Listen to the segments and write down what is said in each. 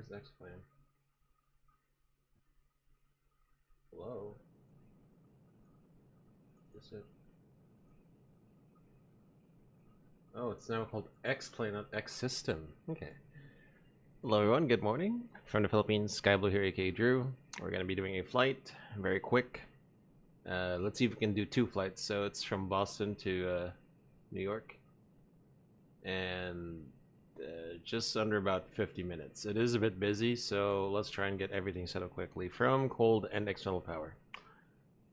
Where's X-Plane? Hello? Is it? Oh, it's now called X-Plane, not X-System. Okay. Hello everyone, good morning. From the Philippines, Sky Blue here, aka Drew. We're going to be doing a flight, very quick. Let's see if we can do 2 flights. So it's from Boston to New York. And just under about 50 minutes. It is a bit busy, so let's try and get everything set up quickly from cold and external power.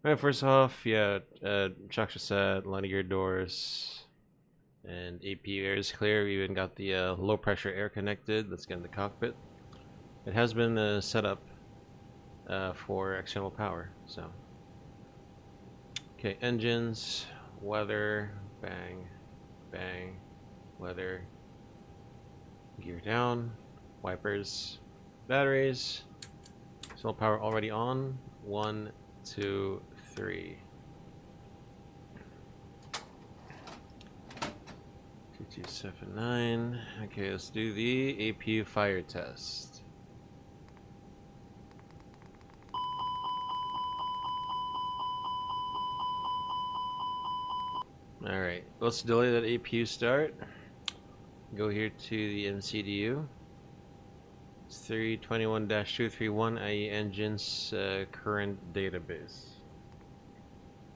Alright, first off, yeah, chakra set, landing gear doors, and AP air is clear. We even got the low pressure air connected. Let's get in the cockpit. It has been set up for external power, so. Okay, engines, weather, bang, bang, weather, gear down, wipers, batteries, external power already on. 1, 2, 3. 2279. Okay, let's do the APU fire test. Alright, let's delay that APU start. Go here to the MCDU. It's 321-231 IE engines current database.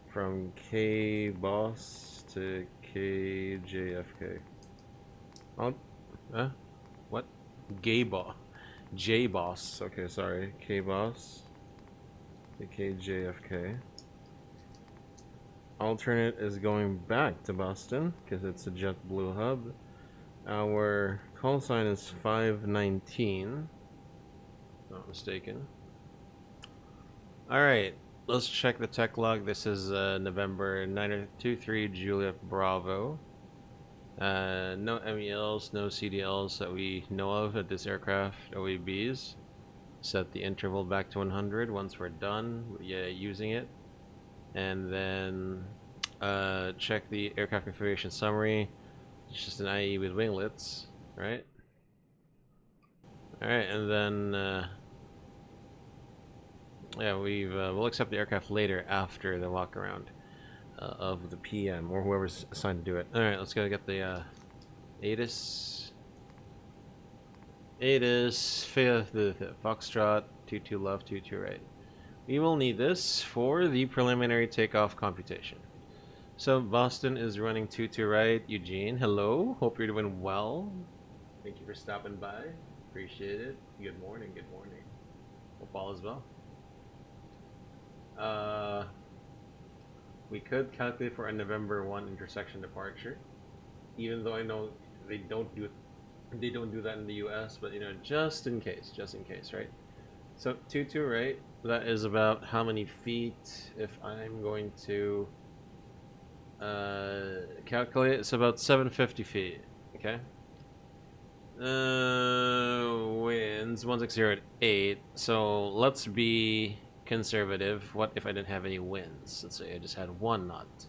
From KBOS to KJFK. Oh, what? KBOS. JBOS. Okay, sorry. KBOS to KJFK. Alternate is going back to Boston because it's a JetBlue hub. Our call sign is 519. Not mistaken. Alright, let's check the tech log. This is November 923 Juliet Bravo. No MELs, no CDLs that we know of at this aircraft. OEBs. Set the interval back to 100 once we're done using it. And then check the aircraft configuration summary. It's just an IE with winglets, right? Alright, and then yeah, we'll accept the aircraft later after the walk around of the PM or whoever's assigned to do it. Alright, let's go get the ATIS. ATIS, Foxtrot, 22 left, 22 right. We will need this for the preliminary takeoff computation. So Boston is running 22 right. Eugene, hello. Hope you're doing well. Thank you for stopping by. Appreciate it. Good morning. Good morning. Hope all is well. We could calculate for a November 1 intersection departure, even though I know they don't do that in the U.S. But you know, just in case, right? So 22 right. That is about how many feet? If I'm going to calculate, it's about 750 feet. Okay. Winds 160 at 8. So let's be conservative. What if I didn't have any winds? Let's say I just had 1 knot.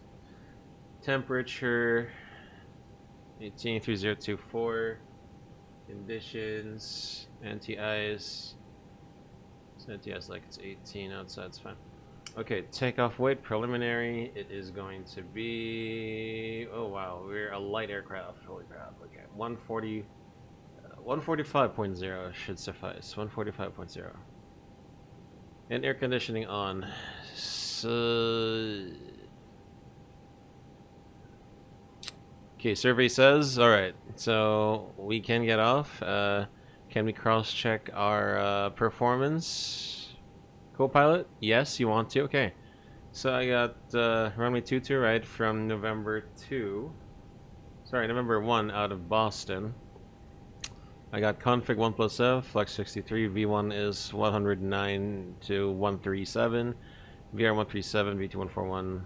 Temperature 183024. Conditions anti-ice. Anti-ice like it's 18 outside. It's fine. Okay, takeoff weight preliminary. It is going to be. Oh wow, we're a light aircraft. Holy crap. Okay, 140. 145.0 should suffice. 145.0. And air conditioning on. So, okay, survey says, alright, so we can get off. Can we cross-check our performance? Co-pilot? Yes, you want to? Okay. So I got runway 22 right from November 1 out of Boston. I got config 1+F, flex 63, V1 is 109 to 137, VR 137, V2 141,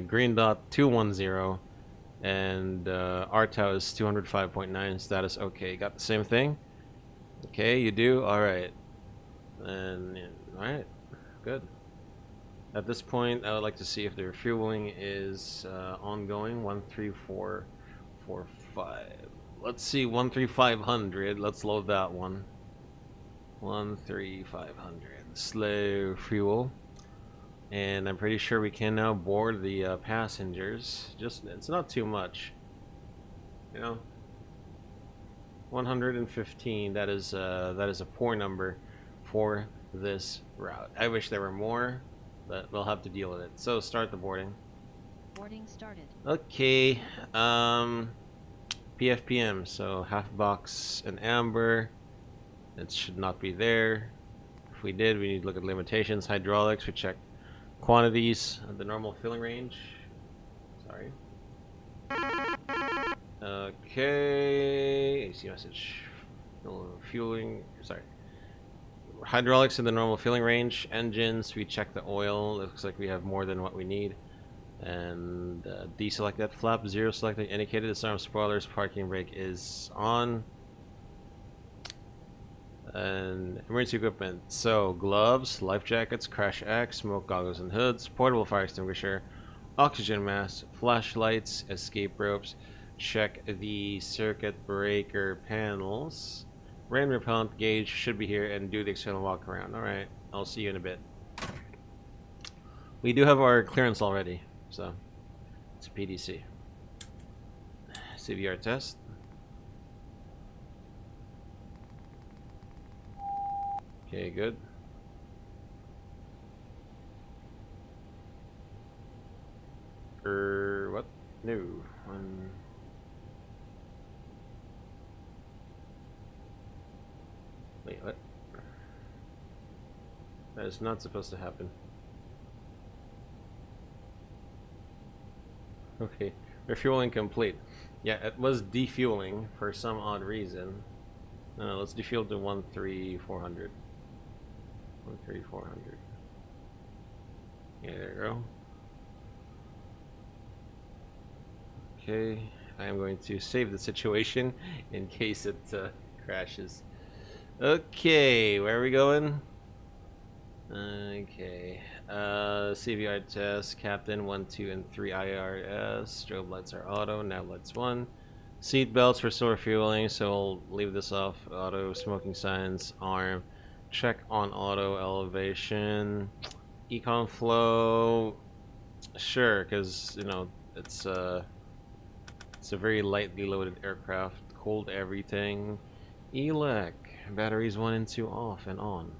green dot 210, and RTOW is 205.9, status okay. Got the same thing? Okay, you do? Alright. And, alright, good. At this point, I would like to see if the refueling is ongoing. 13445. Let's see, 13500. Let's load that one. 13,500. Slow fuel. And I'm pretty sure we can now board the passengers. Just, it's not too much. You know? 115, that is a poor number for this route. I wish there were more, but we'll have to deal with it. So start the boarding. Boarding started. Okay, PFPM, so half box and amber. It should not be there. If we did, we need to look at limitations. Hydraulics, we check quantities at the normal filling range. Sorry. Okay, AC message. Fueling, sorry. Hydraulics in the normal filling range. Engines, we check the oil. Looks like we have more than what we need. And deselect that flap. 0 selected. Indicated. Disarm spoilers. Parking brake is on. And emergency equipment. So gloves, life jackets, crash X, smoke goggles and hoods, portable fire extinguisher, oxygen mask, flashlights, escape ropes. Check the circuit breaker panels. Rain repellent gauge should be here, and do the external walk around. Alright, I'll see you in a bit. We do have our clearance already, so it's a PDC. CVR test. Okay, good. What? No. Wait, what? That is not supposed to happen. Okay, refueling complete. Yeah, it was defueling for some odd reason. No, let's defuel to 13,400. 13,400. Yeah, there you go. Okay, I am going to save the situation in case it crashes. Okay, where are we going? Okay, CVR test, Captain 1, 2, and 3 IRS. Strobe lights are auto, nav lights 1. Seat belts for slower fueling, so we'll leave this off. Auto, smoking signs, arm. Check on auto, elevation. Econ flow, sure, because, you know, it's a very lightly loaded aircraft. Cold everything. Elec, batteries 1 and 2 off and on.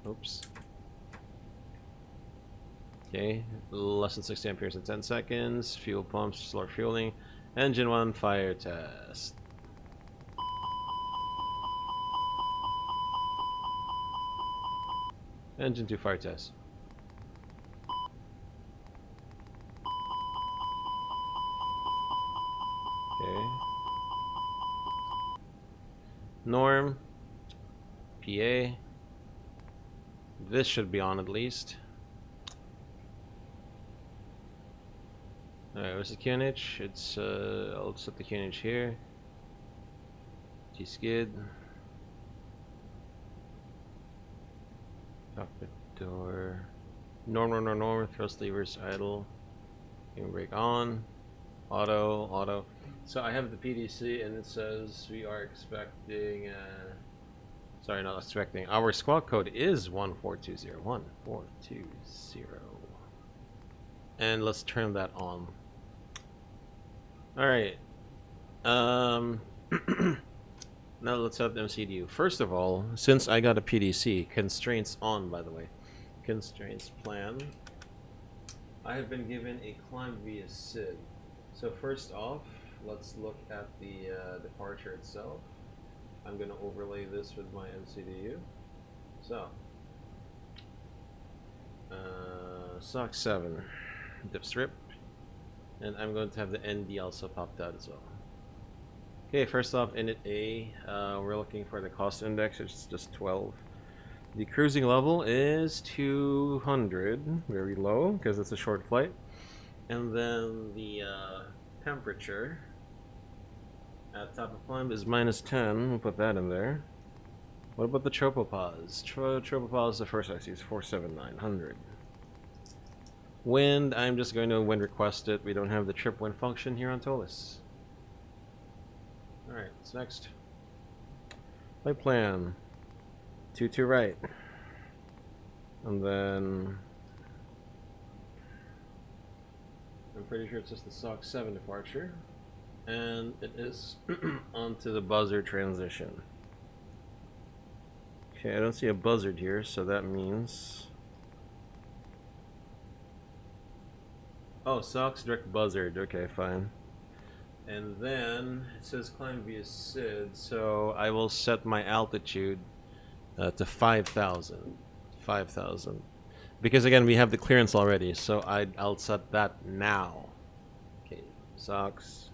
Oops. Okay, less than 60 amperes in 10 seconds. Fuel pumps, slower fueling. Engine 1 fire test. Engine 2 fire test. Okay. Norm. PA. This should be on at least. Alright, where's the QNH? It's, I'll set the QNH here. T-skid. Cockpit door. Norm, thrust levers idle. Game brake on. Auto. So I have the PDC and it says we are expecting, sorry, not expecting. Our squawk code is 14201. 14201. And let's turn that on. Alright. Now let's set the MCDU. First of all, since I got a PDC, constraints on, by the way. Constraints plan. I have been given a climb via SID. So first off, let's look at the departure itself. I'm going to overlay this with my MCDU. So, SOC 7, dip strip, and I'm going to have the ND also popped out as well. Okay, first off, init A, we're looking for the cost index, it's just 12. The cruising level is 200, very low, because it's a short flight. And then the temperature at top of climb is -10, we'll put that in there. What about the tropopause? Tropopause, the first I see is 47900. Wind, I'm just going to wind request it. We don't have the trip wind function here on ToLiSs. Alright, what's next? Flight plan. 22 right. And then I'm pretty sure it's just the SOC 7 departure. And it is onto the buzzer transition. Okay, I don't see a buzzard here, so that means... Oh, SOC's direct buzzard. Okay, fine. And then it says climb via SID, so I will set my altitude to 5,000. 5,000. Because again, we have the clearance already, so I'll set that now. Okay, SOCs.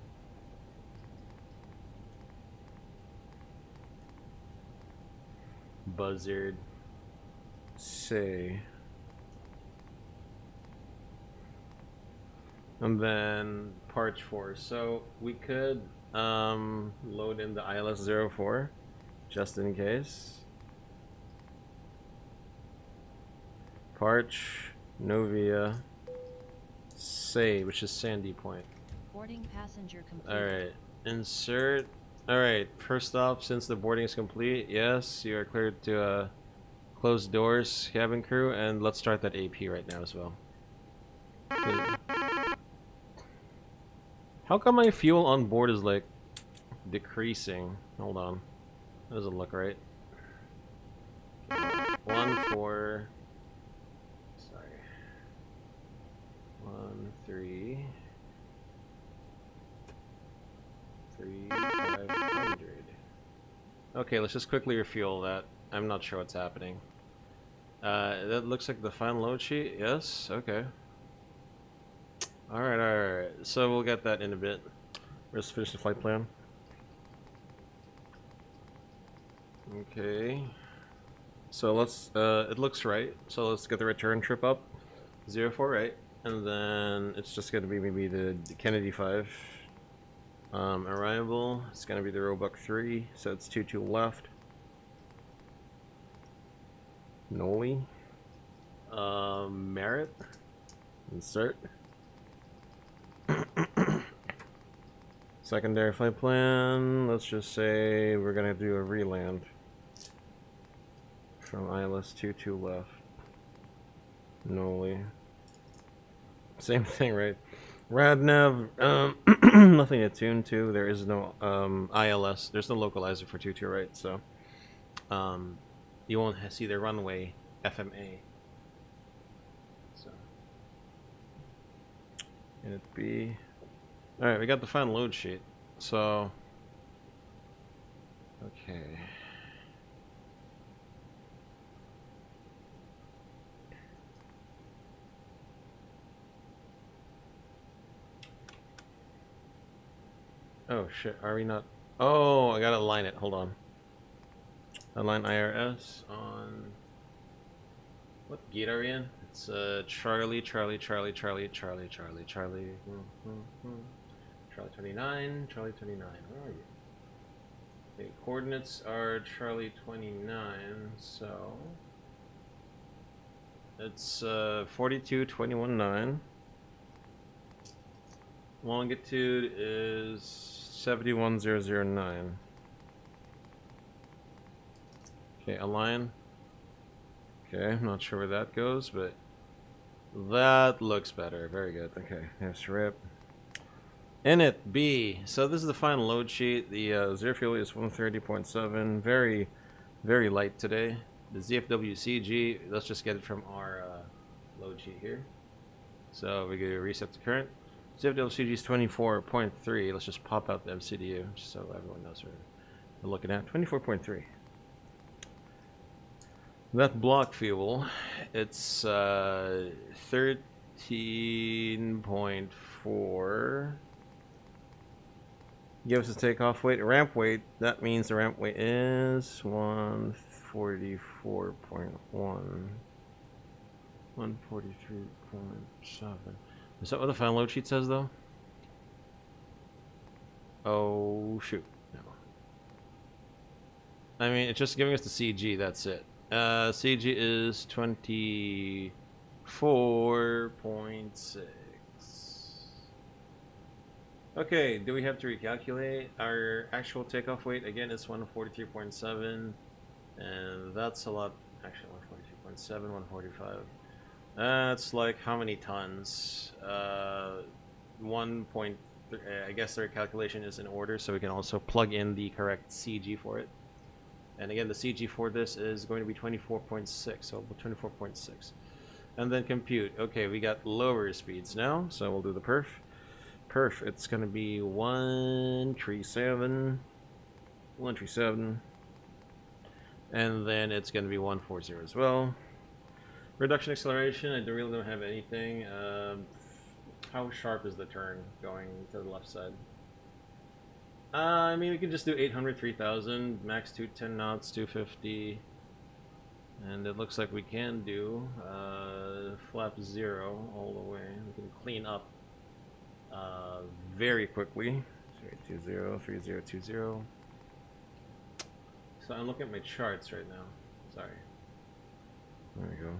Buzzard. Say. And then Parch 4. So we could load in the ILS-04 just in case. Parch, Novia, Say, which is Sandy Point. Boarding passenger complete. Alright, insert. Alright, first off, since the boarding is complete, yes, you are cleared to close doors, cabin crew, and let's start that AP right now as well. How come my fuel on board is like decreasing? Hold on. That doesn't look right. 1 4. Sorry. 1 3 3 500. Okay, let's just quickly refuel that. I'm not sure what's happening. That looks like the final load sheet. Yes. Okay. Alright. So we'll get that in a bit. Let's finish the flight plan. Okay. So let's, it looks right. So let's get the return trip up. 04 right. And then it's just gonna be maybe the Kennedy 5. Arrival, it's gonna be the Roebuck 3. So it's 22 left. Noli. Merit. Insert. Secondary flight plan, let's just say we're gonna do a reland from ILS-22 left. Noli. Same thing, right? Radnav, nothing to tune to. There is no ILS. There's no localizer for 22 right, so you won't see the runway FMA. So can it be? Alright, we got the final load sheet. So, okay. Oh shit, are we not? Oh, I gotta align it. Hold on. Align IRS on. What gate are we in? It's Charlie, Charlie, Charlie, Charlie, Charlie, Charlie, Charlie. Charlie 29, Charlie 29. Where are you? Okay, coordinates are Charlie 29, so it's 42.21.9. Longitude is 71.009. Okay, align. Okay, I'm not sure where that goes, but that looks better. Very good. Okay, yes, rip. Init B. So this is the final load sheet. The zero fuel is 130.7. Very, very light today. The ZFW CG, let's just get it from our load sheet here. So we're going to reset the current. ZFW CG is 24.3. Let's just pop out the MCDU just so everyone knows what we're looking at. 24.3. That block fuel, it's 13.4. Give us a takeoff weight. Ramp weight, that means the ramp weight is 144.1. 143.7. Is that what the final load sheet says, though? Oh, shoot. No. I mean, it's just giving us the CG, that's it. CG is 24.6. Okay, do we have to recalculate? Our actual takeoff weight again is 143.7, and that's a lot. Actually, 143.7, 145. That's like how many tons? 1. I guess their calculation is in order, so we can also plug in the correct CG for it. And again, the CG for this is going to be 24.6, so 24.6. And then compute. Okay, we got lower speeds now, so we'll do the perf. Perf, it's going to be 137, 137, and then it's going to be 140 as well. Reduction acceleration, I really don't have anything. How sharp is the turn going to the left side? I mean, we can just do 800, 3000, max 210 knots, 250. And it looks like we can do flap 0 all the way. We can clean up very quickly. 3020, 3020. So I'm looking at my charts right now. Sorry. There we go.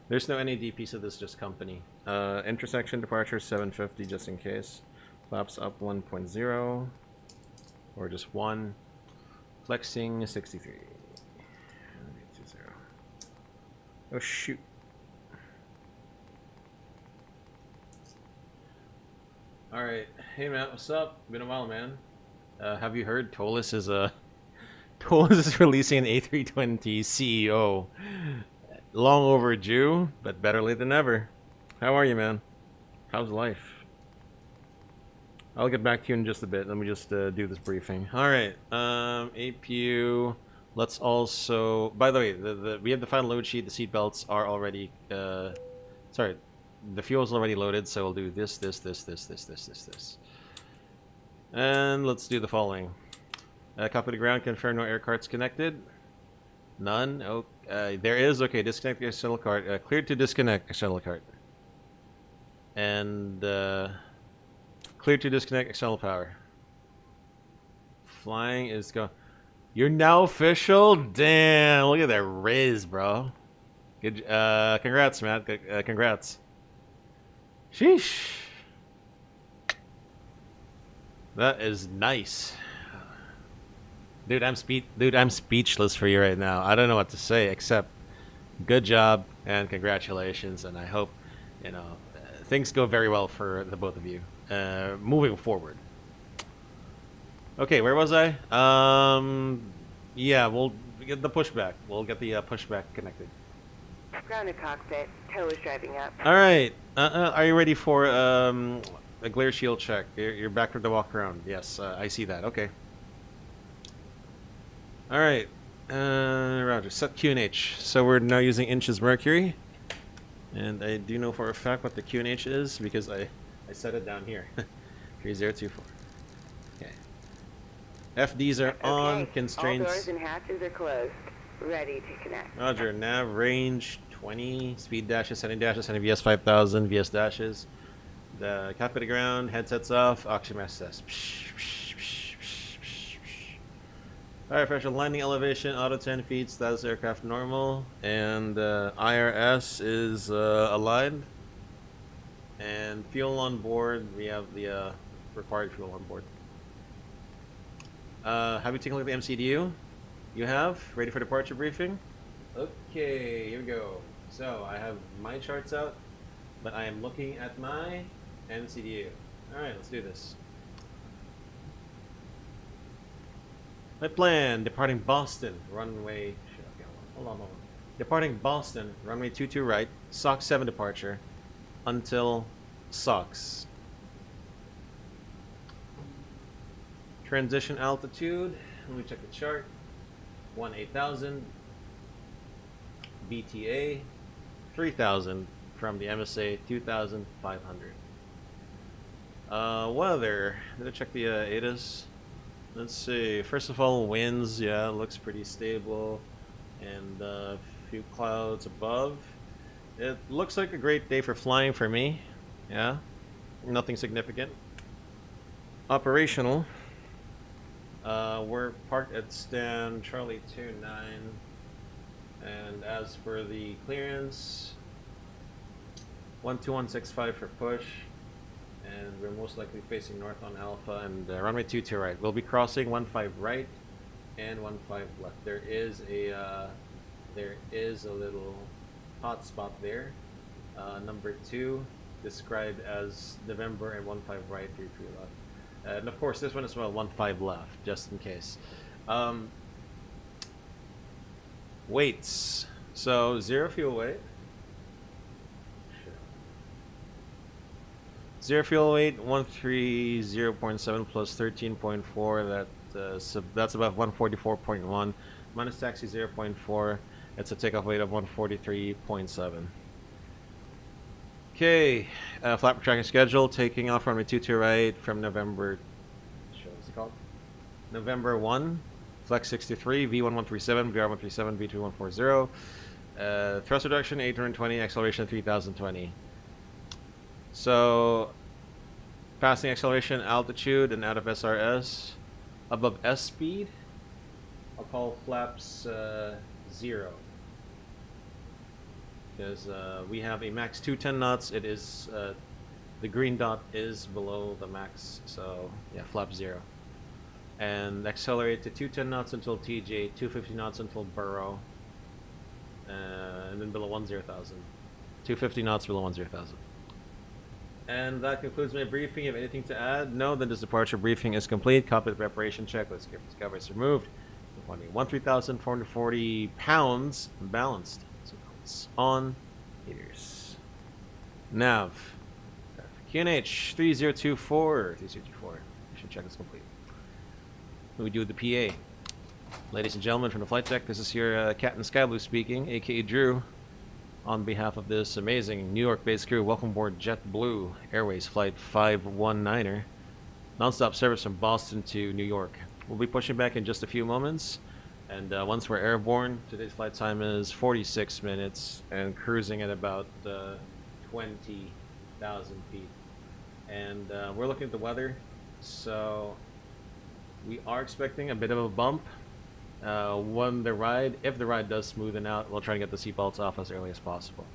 There's no NAD piece of this, just company. Intersection departure 750 just in case. Flaps up 1.0 or just 1. Flexing 63. Oh shoot. Alright. Hey Matt, what's up? Been a while, man. Have you heard ToLiSs is ToLiSs is releasing an A320 CEO. Long overdue, but better late than never. How are you, man? How's life? I'll get back to you in just a bit. Let me just do this briefing. Alright. APU. Let's also... By the way, we have the final load sheet. The seat belts are already... sorry. The fuel's already loaded, so we'll do this. And let's do the following. Copy to ground. Confirm no air carts connected. None. Oh, there is. Okay, disconnect the shuttle cart. Cleared to disconnect a shuttle cart. And cleared to disconnect external power. Flying is go. You're now official. Damn! Look at that raise, bro. Good. Congrats, Matt. Congrats. Sheesh. That is nice. Dude, I'm speechless for you right now. I don't know what to say except good job and congratulations, and I hope things go very well for the both of you moving forward. Okay, where was I? Yeah, we'll get the pushback. We'll get the pushback connected. Grounded cockpit. ToLiSs driving up. All right. Are you ready for a glare shield check? You're back for the walk around. Yes, I see that. Okay. All right. Roger. Set QNH. So we're now using inches mercury, and I do know for a fact what the QNH is because I set it down here. 3024. Okay. FDs are on. Constraints. All doors and hatches are closed. Ready to connect. Roger. Nav range 20. Speed dashes, setting VS 5000, VS dashes. The cockpit to ground. Headsets off. Oxygen mask test. Alright, pressure, landing elevation, auto 10 feet, status aircraft normal, and IRS is aligned. And fuel on board, we have the required fuel on board. Have you taken a look at the MCDU? You have? Ready for departure briefing? Okay, here we go. So, I have my charts out, but I am looking at my MCDU. Alright, let's do this. My plan, departing Boston, runway... Okay, hold on. Departing Boston, runway 22 right, SOX 7 departure, until SOX. Transition altitude, let me check the chart. 18,000. BTA, 3,000 from the MSA, 2,500. Weather, did I check the ATIS? Let's see. First of all, winds. Yeah, looks pretty stable, and a few clouds above. It looks like a great day for flying for me. Yeah, nothing significant. Operational. We're parked at stand Charlie 29, and as for the clearance, 12165 for push, and we're most likely facing north on Alpha and runway 22 right. We'll be crossing 15 right and 15 left. There is a little hot spot there. Number 2, described as November and 15 right, 33 left. And of course, this one is well 15 left, just in case. Weights. So 0 fuel weight. 0 fuel weight 130.7 plus 13.4. That's about 144.1. Minus taxi 0.4. It's a takeoff weight of 143.7. Okay, flap tracking schedule. Taking off runway 22 right from November. What's it called? November 1. Flex 63, V1137, VR137, V2140. Thrust reduction 820, acceleration 3020. So, passing acceleration, altitude, and out of SRS. Above S speed, I'll call flaps 0. Because we have a max 210 knots. It is, the green dot is below the max, so yeah, flap 0. And accelerate to 210 knots until TJ, 250 knots until Burrow, and then below 10,000. 250 knots below 10,000. And that concludes my briefing. You have anything to add? No, then this departure briefing is complete. Copy the preparation check. Let's get this coverage removed. 13,440 pounds balanced. So it's on meters. Nav. QNH 3024. 3024. Mission check is complete. We do the PA. Ladies and gentlemen from the flight deck, this is your Captain Skyblue speaking, aka Drew. On behalf of this amazing New York-based crew, welcome aboard JetBlue Airways Flight 519er. Non-stop service from Boston to New York. We'll be pushing back in just a few moments. And once we're airborne, today's flight time is 46 minutes and cruising at about 20,000 feet. And we're looking at the weather. So we are expecting a bit of a bump. If the ride does smoothen out, we'll try to get the seatbelts off as early as possible.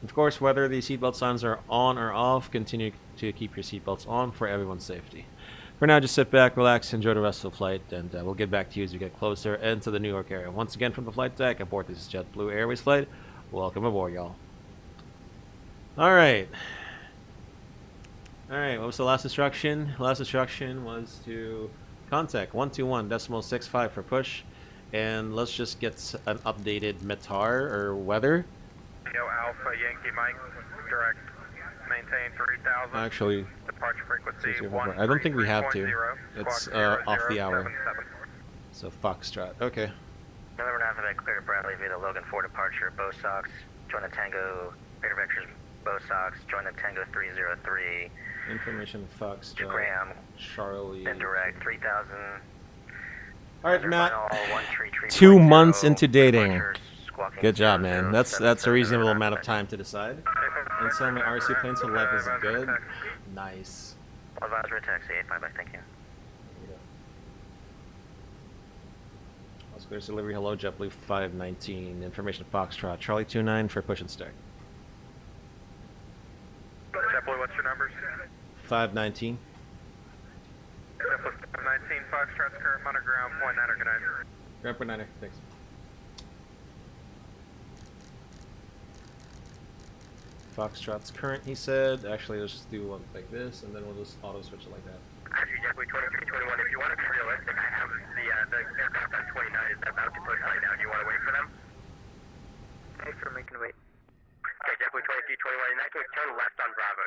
Of course, whether the seatbelt signs are on or off, continue to keep your seatbelts on for everyone's safety. For now, just sit back, relax, enjoy the rest of the flight, and we'll get back to you as we get closer into the New York area. Once again, from the flight deck, aboard this is JetBlue Airways flight. Welcome aboard, y'all. Alright, what was the last instruction? Last instruction was to contact 121.65 for push. And let's just get an updated METAR or weather. Yo, Alpha Yankee Mike, direct, maintain 3,000. Actually, departure frequency I don't think we have to. 133.0, It's squawk off the hour. 077. So Foxtrot. Okay. November Alphabet clear to Bradley via the Logan 4 departure. Bow Sox, join the Tango. Radar vectors, Bow Sox, join the Tango 303. Information Foxtrot. Graham. Charlie. Then direct 3,000. All right, Matt. 133.0, 2 months into dating. departures, squawking Good job, man. 007, That's a reasonable November amount of Alphabet. time to decide. And so my RC planes for life is good. Nice. Advisory taxi 85 back, thank you. Oscar's delivery. Hello, JetBlue 519. Information Foxtrot. Charlie 29 for push and start. JetBlue, what's your numbers? 519. JetBlue 19, Foxtrot's current monitor ground, point 9 or good night. Grandpa Niner, thanks. Foxtrot's current, he said. Actually, let's just do one like this, and then we'll just auto switch it like that. JetBlue 2321, if you want to be realistic, I have the aircraft on 29 is about to push right now. Do you want to wait for them? Thanks for making wait. Okay, JetBlue 2321, in that case, turn left on Bravo.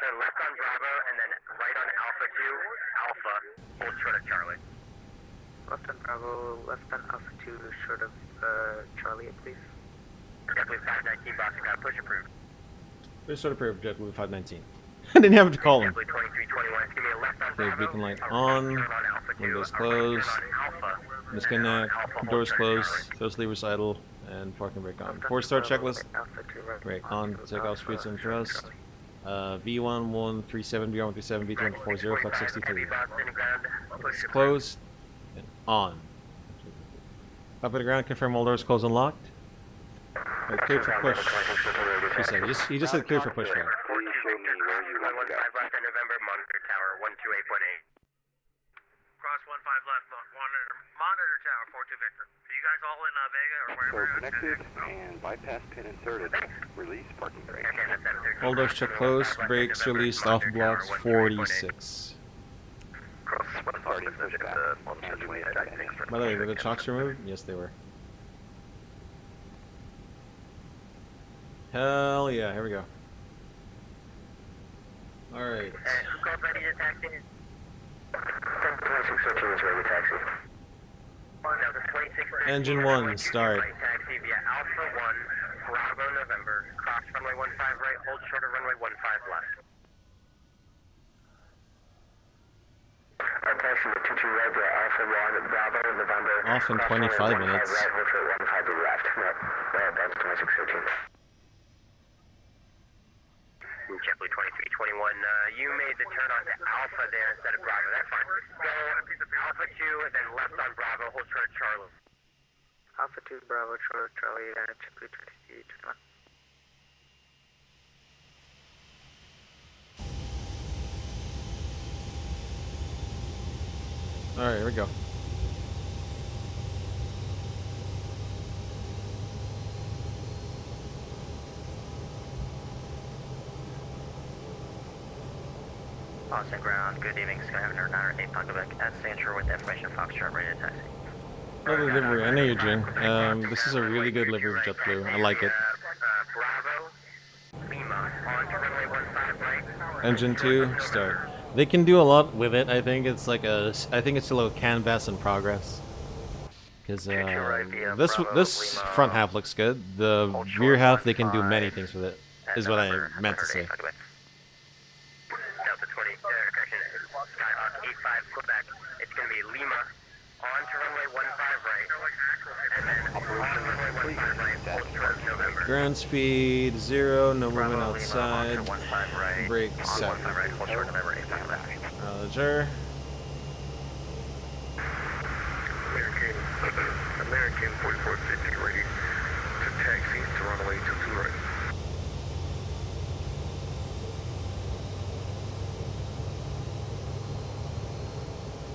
Turn left on Bravo, and then right on Alpha 2, Alpha, hold short of Charlie. Left on Bravo, left on Alpha 2, short of Charlie, please. JetBlue 519, box, you got push approved. Push sort of approved, JetBlue 519. I didn't have to call him. JetBlue 2321, give me a left on Okay, Bravo. beacon light a right on, turn Alpha 2, windows a right closed, turn on Alpha, disconnect, Alpha, hold doors short of closed, Charlie. those levers idle, and parking brake on. Left on 4-star Bravo, checklist. Alpha 2, right. Brake on, take off speeds and thrust. V1137, V137, V240, flex 63. It's closed and on. Up at the ground, confirm all doors closed and locked. Right, clear for push. He said. He just said clear for push. Right? you want to go? 15 left at November, monitor tower 128.8. Cross 15 left, monitor tower, 42 Victor. Are you guys all in Vega or wherever Door you're at? connected and bypass pin inserted. Release parking brake. Okay, that's that. All doors check closed. Brakes released off blocks 46. Cross 15 Party left, push back. the monitor And 28 reset next heading. By the way, were the chocks removed? Yes, they were. Hell yeah, here we go. Alright. Who called ready to taxi? 2613 is ready to taxi. Now the 2613 Engine 1, start. Ready taxi via Alpha 1, Bravo November, cross runway 15 right, hold short of runway 15 left. Taxi to 22 right via Alpha 1, Bravo November. Off in cross runway 25 15 minutes. Right, hold short 15 to the left. No, that's 2613. JetBlue 2321, you made the turn onto Alpha there instead of Bravo. That's fine. Go Alpha 2, then left on Bravo, hold short of Charlie. Alpha 2 Bravo Charlie, JetBlue 2321. Alright, here we go. Boston ground, good evening, Skyhunter 908 Pocketbook at Sancher with information Foxtrot ready to taxi. Another livery, I know Eugene. This is a really good livery of JetBlue. I like it. Bravo, Lima, on to runway 15 right. Engine 2, start. They can do a lot with it. I think it's like I think it's a little canvas in progress. Because this front half looks good. The rear half, they can do many things with it. Is what I meant to say. Delta 20, correction, Skyhawk 85, Quebec. It's going to be Lima, on to runway 15 right, and then on runway 15 right, hold short of November. Ground speed 0, no movement Bravo, outside. Lima, on to 15 right, Brake on set. 15 right, hold short of November, 85 left. Roger. American 4450 ready to taxi to runway 22 right.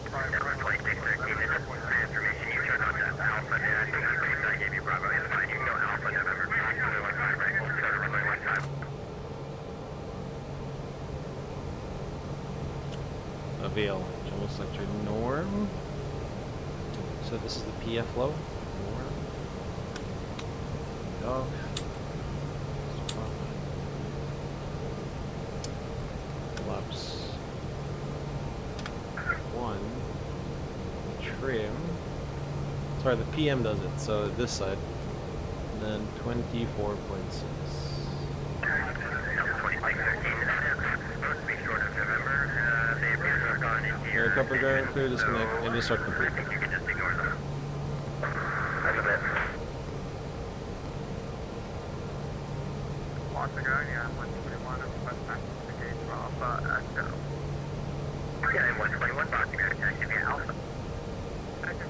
Delta 2613, this is information you turned on to Alpha there. I think the brief that I gave you, Bravo, is fine. You can go Alpha November, cross runway 15 right, hold short of runway 15. Avail. General sector norm. So this is the PF flow. Norm. Go. Collapse. 1. Trim. Sorry, the PM does it. So this side. And then 24.6. Helicopter guard clear, disconnect, and just start complete. You can just ignore them. That's a bit. Boston ground, yeah, 121, request back to the gate for Alpha Echo. Yeah, 121, Boston ground, taxi via Alpha.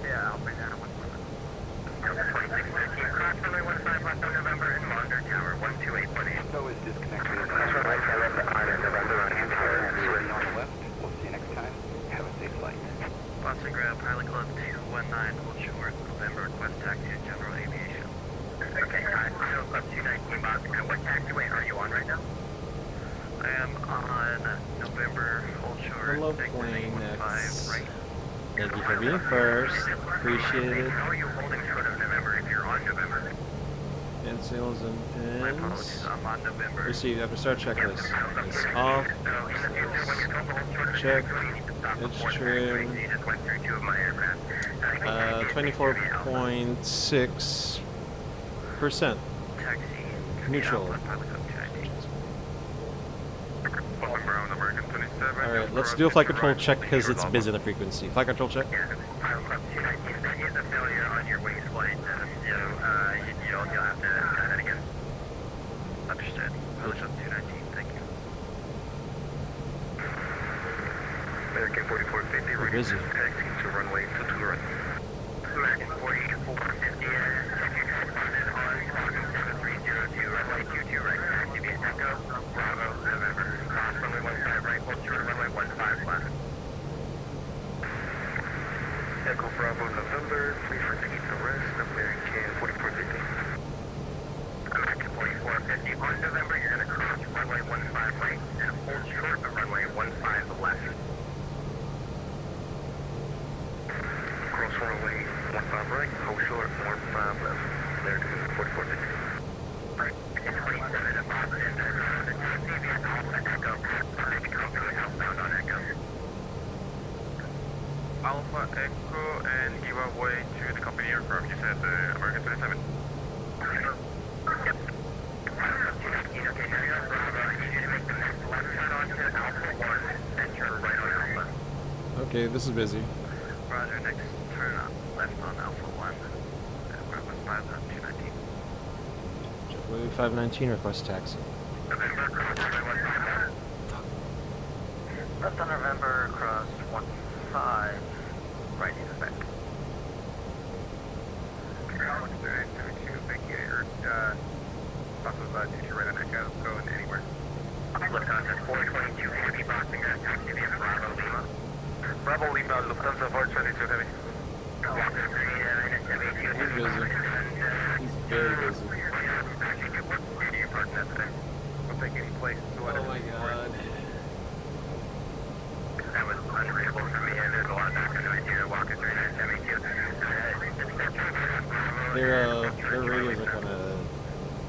Yeah, Alpha, yeah, 121. Delta 2613, cross runway 15 left on November and monitor tower 128.8. So is disconnected. Cross runway 15 left on November on tower and Ready on the left. We'll see you next time. Have a safe flight. Boston ground, Pilot Club 219, hold short, November, request taxi to General Aviation. Okay, Pilot Club 219, Boston ground. What taxiway are you on right now? I am on November, hold short, Hello, exit plane 15 X. right. Thank you for being first. Appreciate it. How are you holding short of November if you're on November? Pin sails and My pins. apologies, I'm on November. Received after start checklist. Is off. So in the future, when you're told to hold short of Check. November, you need to stop It's before trim. taxiing. You just went through 2 of my aircraft. I think that is 24.6%. Taxi. Neutral. Pilot Club 219. Alright, let's do a flight control check because it's busy the frequency. Flight control check. Yeah, Pilot Club 219, that is a failure on your wings flight. You'll have to try that again. Understood. Pilot Club 219, thank you. American 4450 We're ready busy. to taxi to runway 22 right. American 4450, check your transponded on Falcon 7302, runway 22 right, taxi via Echo, Bravo, November. Cross runway Echo and Iwa way to the company aircraft. You said American 27. Okay, now you're on Bravo. I need you to make the next left turn onto Alpha 1 and turn right on Alpha. Okay, this is busy. Roger, next turn left on Alpha 1. We're with 219. JetBlue 519, request taxi. November, cross runway 15. Left on November, cross 15, right into the back. Thank you. Off of 22 right on Echo, going anywhere. Lufthansa 422 Heavy, boxing taxi via Bravo Lima. Bravo Lima, Lufthansa 422 Heavy. Walker 39 and 72 He's Heavy. busy. He's very busy. I'll take any place. Oh my god. That was unreadable for me, and there's a lot of background noise here. Walker 39 72. Their radios are kind of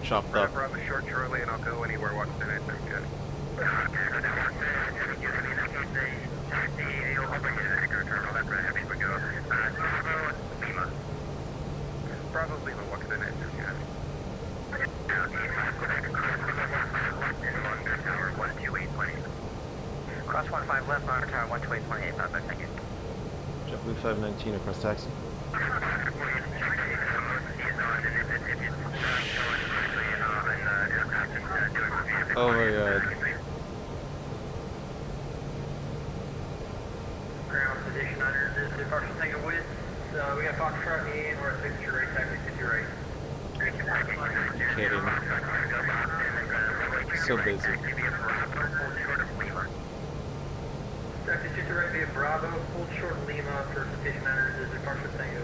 chopped up. Bravo short Charlie, and I'll go anywhere. Walker 39 72. Okay, so that Walker 39 72. In that case, the taxi, you'll bring you to the Echo terminal. That's where Heavy would go. Bravo Lima. Bravo Lima, Walker 39 72. Cross 15 left, Monitor Tower 128.28, Papa, thank you. JetBlue 519, request taxi. Oh my god. Ground position under this departure tango with, we got Foxtrot in, we're at 62 right, taxi 50 right. Kidding. So busy. Taxi 50 right via Bravo, hold short Lima for station under this departure tango.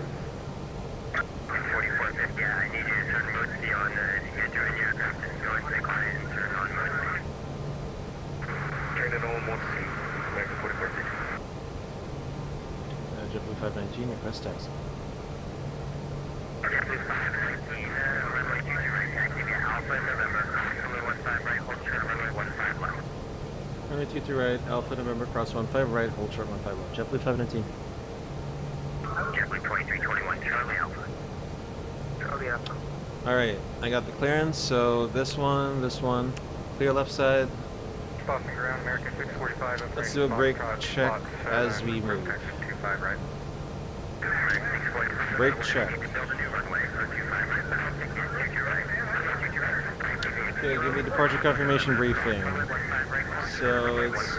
4450, I need you to turn mode C on if you get join your aircraft and go into the client and turn on mode C. Turn it on mode C. American 4450. JetBlue 519, request taxi. JetBlue 519, runway 22 right, taxi via Alpha November, runway 15 right, hold short runway 15 left. Runway 22 right, Alpha November, cross 15 right, hold short 15 left. JetBlue 519. JetBlue 2321, Charlie Alpha. Charlie Alpha. Alright, I got the clearance, so this one, clear left side. Boston ground, American 645. Let's do a brake check as we move. 25 right. Brake check. Okay, give me departure confirmation briefing. So it's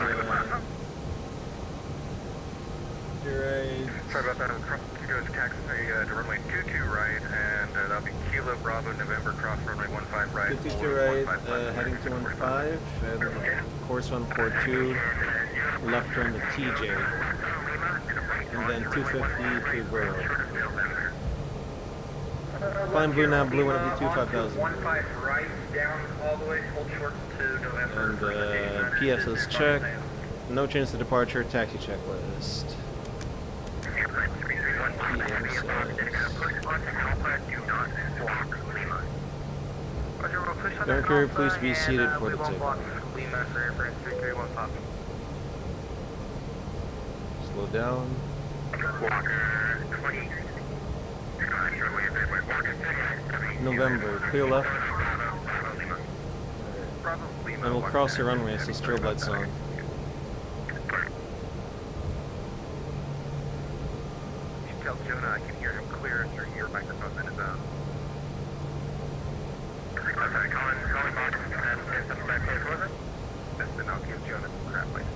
you're right. Sorry about that. Goes taxi to runway 22 right, and that'll be Kilo Bravo November cross runway 15 right. 52 right, heading to 15, and course 142, left turn to TJ, and then 250 to Burrow. Flying blue now, blue 152 5000. 15 right, down all the way, hold short to November. And PSS check, no change to departure, taxi checklist. Mercury, please be seated for the takeoff. Slow down. November, clear left. And we'll cross the runway so strobe lights on. Tell Jonah I can hear him clear through your microphone in his own. I'm sorry, calling box, Then I'll give Jonah some crap later.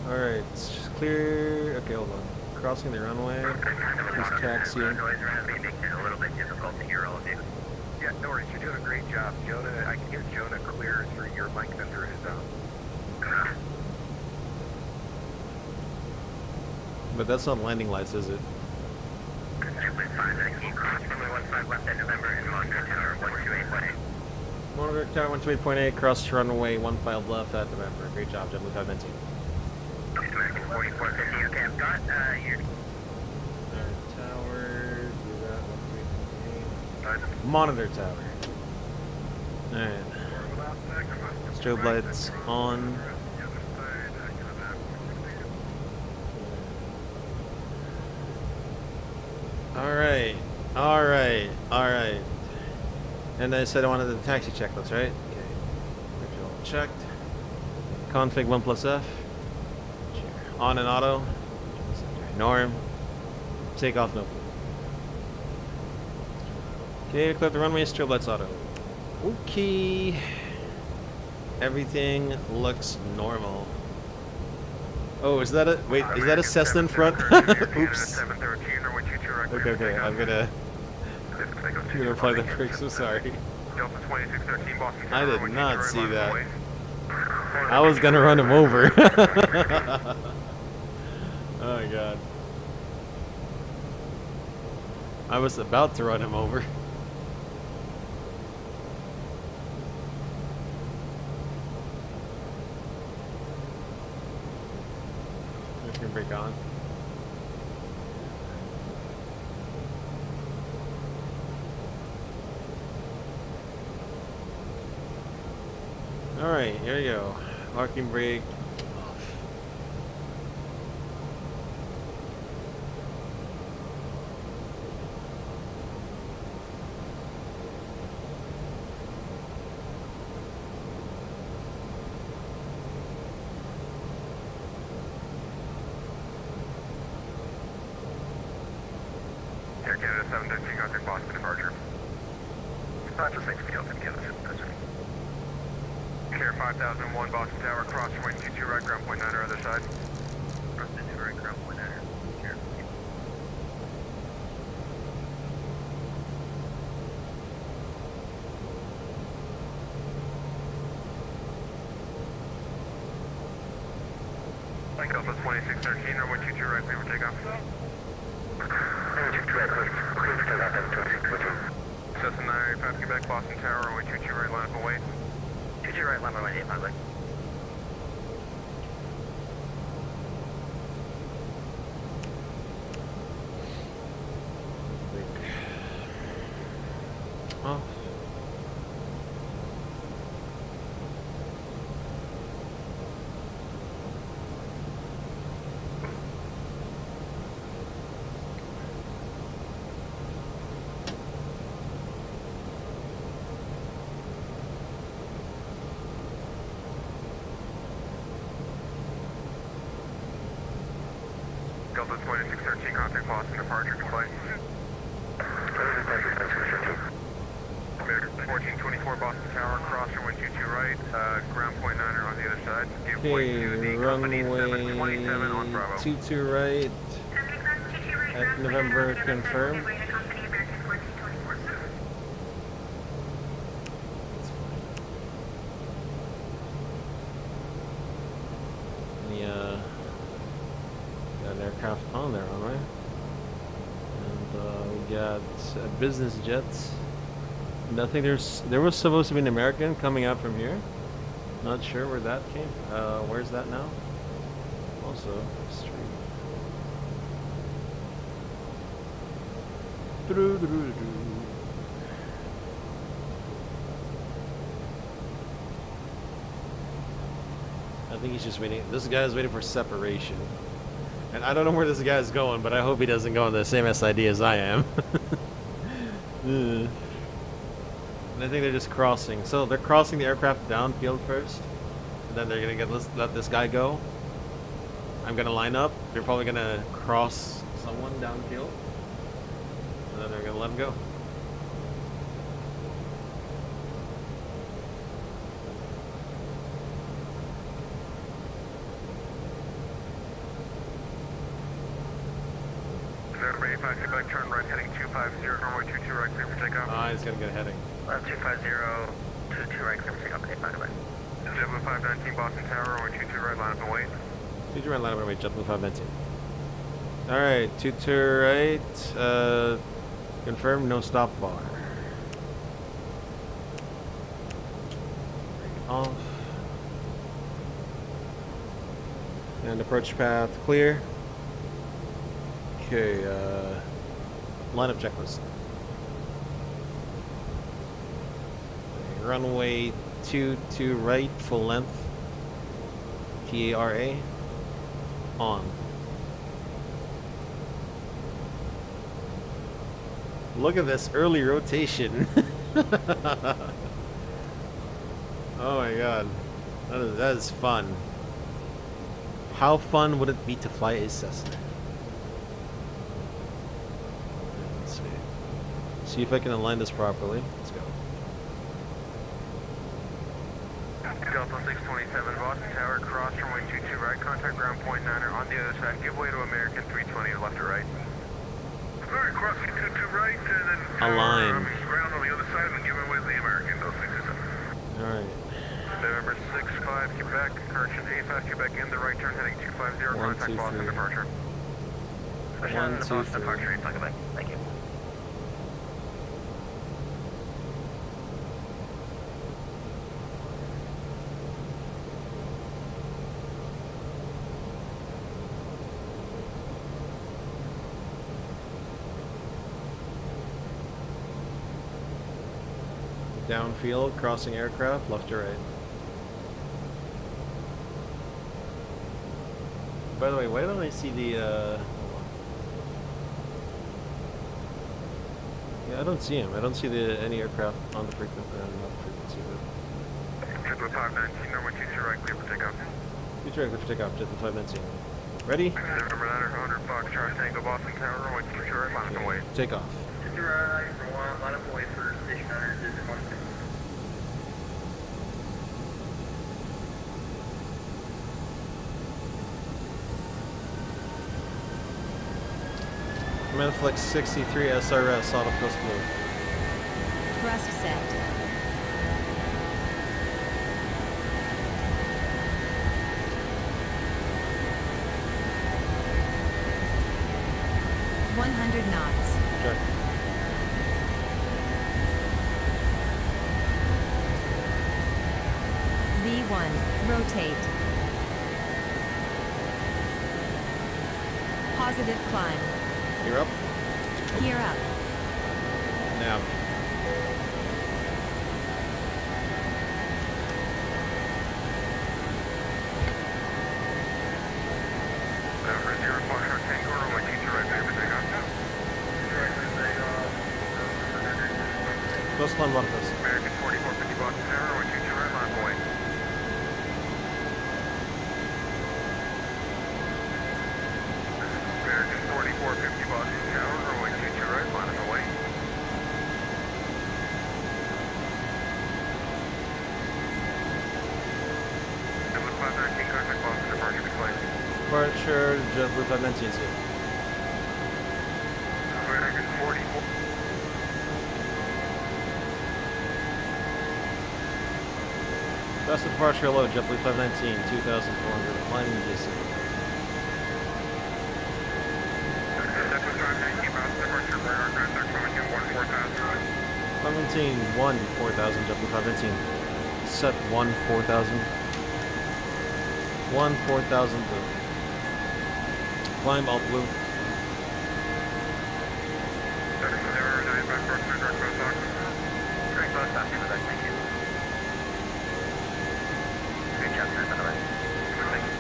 Alright, it's just clear. Okay, hold on. Crossing the runway. Please taxi. Noise around me makes it a little bit difficult to hear all of you. Yeah, no worries, you're doing a great job. Jonah, I can hear Jonah clear through your mic than through his own. But that's not landing lights, is it? JetBlue 519, cross runway 15 left at November and Monitor Tower 128.8. Monitor Tower 128.8, cross runway 15 left at November. Great job, JetBlue 519. American 4450, okay, I've got your... Tower, do that, 128.8. Monitor Tower. Alright. Strobe lights on. Alright. Alright. Alright. And I said I wanted the taxi checklist, right? Okay. Visual checked. Config 1 plus F. On and auto. Norm. Takeoff no. Okay, clear the runway, strobe lights auto. Okay. Everything looks normal. Oh, is that a wait? Is that a Cessna in front? Oops. Okay, I'm gonna apply the brakes. So sorry. I did not see that. I was gonna run him over. Oh my god. I was about to run him over. Brake on. Alright, here we go. Parking brake off. Air Canada 713, contact Boston departure. Just XP12, Canada 713. Care 5001, Boston Tower, cross runway 22 right, ground point 9 or other side. Cross 22 right, ground point 9. Care. Delta 2613, runway 22 right, clear for takeoff. Runway 22 right, clear for takeoff, 2613. Cessna 985, Quebec, Boston Tower, runway 22 right, line up and wait. 22 right, line runway 85, right. Off. Delta 2613, contact Boston departure, comply. 1424 Boston Tower, cross runway 22 right, ground point 9 on the other side. Give way to the company 727 on Bravo. 22 right. At November confirmed. Got an aircraft on there, alright. And we got business jets. And I think there was supposed to be an American coming out from here. Not sure where that came. Where's that now? Also, street. I think he's just waiting. This guy's waiting for separation. And I don't know where this guy's going, but I hope he doesn't go on the same SID as I am. And I think they're just crossing. So they're crossing the aircraft downfield first. And then they're going to let this guy go. I'm going to line up. They're probably going to cross someone downfield. And then they're going to let him go. November 85, Quebec, turn right, heading 250, runway 22 right, clear for takeoff. Ah, he's going to get heading. 250, 22 right, clear for takeoff, 85 away. JetBlue 519, Boston Tower, runway 22 right, line up and wait. 22 right, line up and wait, JetBlue 519. Alright, 22 right, confirm, no stop bar. Off. And approach path clear. Okay, lineup checklist. Runway 22 right, full length. TARA. On. Look at this early rotation. Oh my god. That is fun. How fun would it be to fly a Cessna? Let's see. See if I can align this properly. Let's go. Delta 627, Boston Tower, cross runway 22 right, contact ground point 9 on the other side, give way to American 320 left or right. Alright, crossing 22 right, and then Align. ground on the other side, and then giving way to the American, Delta 627. Alright. November 65, Quebec, correction 85, Quebec in the right turn, heading 250, contact Boston departure. 1, 2, 3. Quebec. Thank you. Downfield, crossing aircraft, left to right. By the way, why don't I see the, hold on. Yeah, I don't see him. I don't see any aircraft on the frequency, not the frequency, but... Jet with 519, number 22 right, clear for takeoff. Future aircraft for takeoff, jet with 519. Ready? November 900, Fox, Charlie Tango, Boston Tower, runway 22 right, line up away. Take off. Line up away for station 900, visit Boston. Manflex 63 SRS, out of Coast Blue. Thrust set. $100 knots. Check. V1, rotate. Positive climb. You're up. Gear up. Nav. November 0, Fox, Charlie Tango, runway 22 right, clear for takeoff. Close climb left us. American 4450, Boston Tower, runway 22 right, line up away. American 4450, Boston Tower, runway 22 right, line up away. Jet with 519, contact Boston departure declined. Departure, JetBlue 519 is here. American 44. Fast departure low, JetBlue 519, 2,400, climbing distance. Jet with 519, Boston departure, radar contact, runway 214,000. 519, 1, 4,000, JetBlue 519. Set 1, 4,000. 1, 4,000 blue. Climb alt blue. 709, back approach, direct close off. Direct close off, Quebec, thank you. Good job, sir, by the way. Thank you.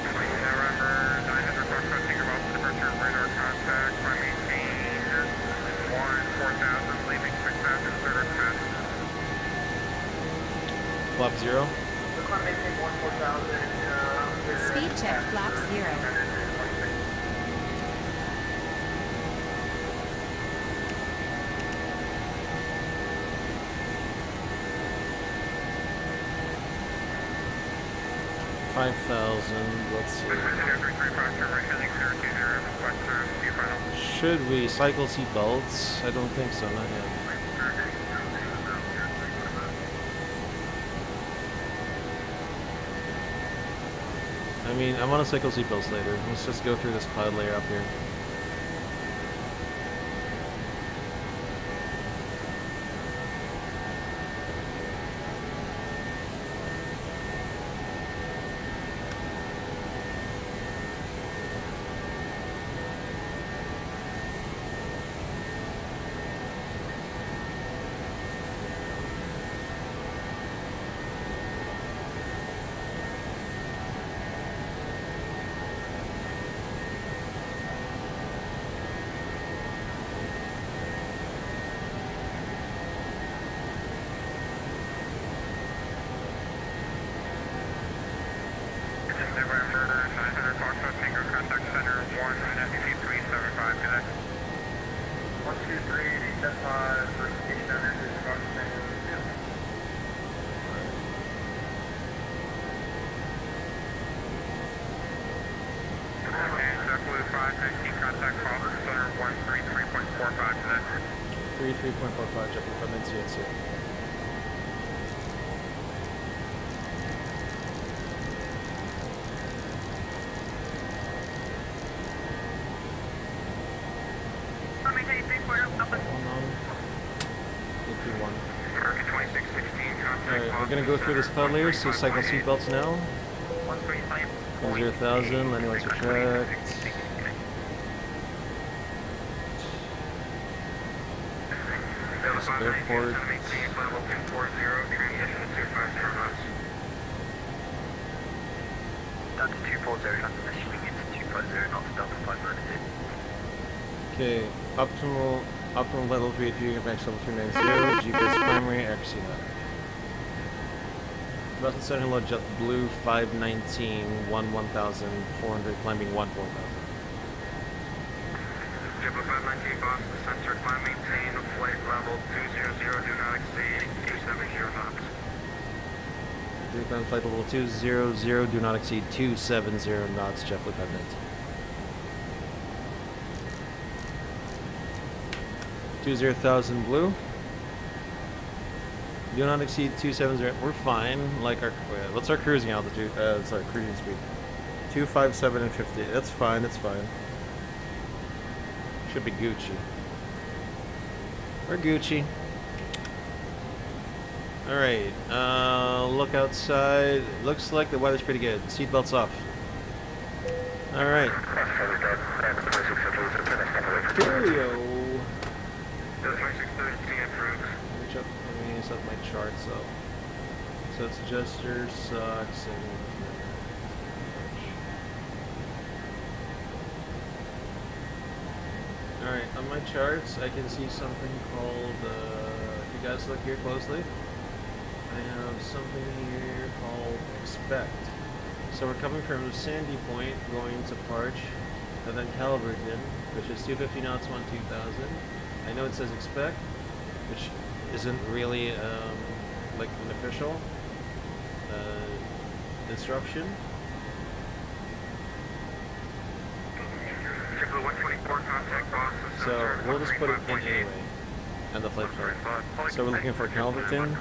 November 900, Fox, Charlie Tango, Boston departure, radar contact, climb maintain 1, 4,000, leaving 6,000, third capacity. Flap 0. Speed check flap 0. Let's see. Final. Should we cycle seat belts? I don't think so, not yet. I mean, I want to cycle seat belts later. Let's just go through this cloud layer up here. 3.45 JetBlue 5 CNC. Maintain 3.0, Alpha. One on. 321. American 2616, contact Alright, we're gonna go through this cloud layer, so cycle seatbelts now. 0,000, landing lights are checked. Airport. Down to 240, I'm assuming it's 250, not Delta 598. Okay, optimal level 383, max level 390, GPS primary, accuracy now. Boston Center, hello, JetBlue 519, 1400, climbing 14,000. JetBlue 519, Boston Center, climb maintain, flight level 200, do not exceed 270 knots. Climb flight level 200, do not exceed 270 knots, JetBlue 519. 20,000 blue. Do not exceed 270. We're fine. Like our, what's our cruising altitude? Sorry, cruising speed. 257 and 50. That's fine. That's fine. Should be Gucci. We're Gucci. All right. Look outside. Looks like the weather's pretty good. Seatbelts off. All right. Cheerio. Let me set my charts up. So it's adjuster, socks, and alright, on my charts I can see something called, if you guys look here closely, I have something here called expect. So we're coming from Sandy Point going to Parch, and then Calverton, which is 250 knots, 12,000. I know it says expect, which isn't really like an official instruction. So we'll just put it in anyway, and the flight plan. So we're looking for Calverton.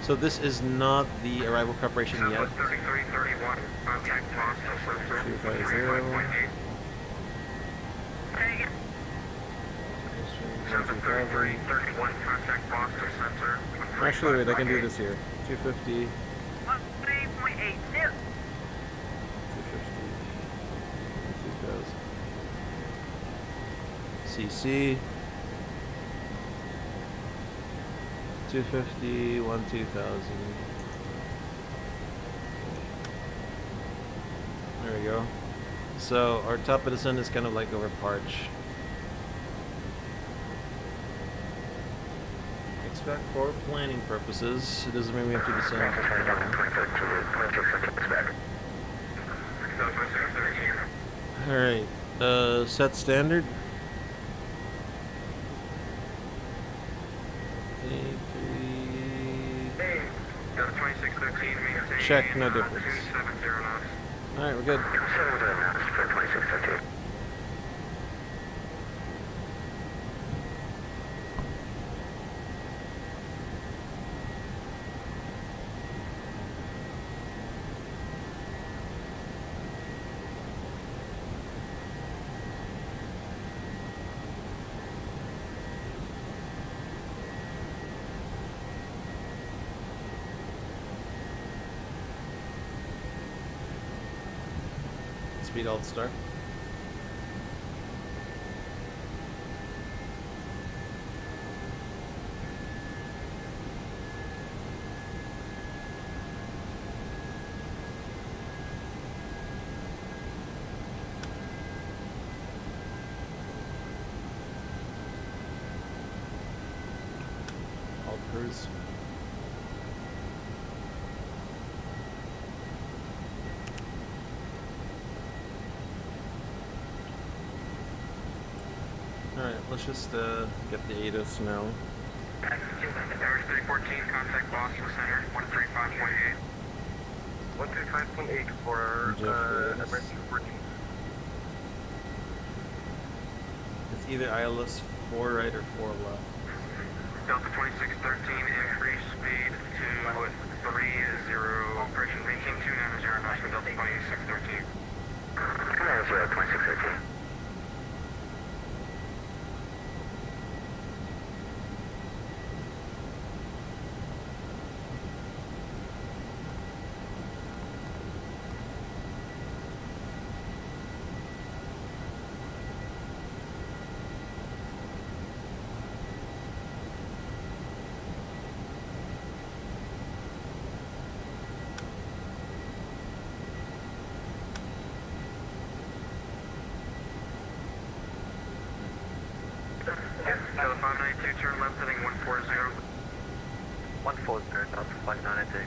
So this is not the arrival preparation yet. 250. Actually, wait, I can do this here. 250. 250. 2000. CC. 250, 12,000. There we go. So our top of descent is kind of like over Parch. Expect for planning purposes. It doesn't mean we have to descend. Alright, set standard. Check, no difference. Alright, we're good. Speed alt start. Alt cruise. Alright, let's just get the ATIS now. Average 314, contact Boston Center, 135.8. 135.8 for emergency 14. It's either ILS 4 right or 4 left. Delta 2613, increase speed to 30, approaching maintain 290 knots for Delta 2613. 290, 2613. Delta 592, turn left heading 140. 140, Delta 592.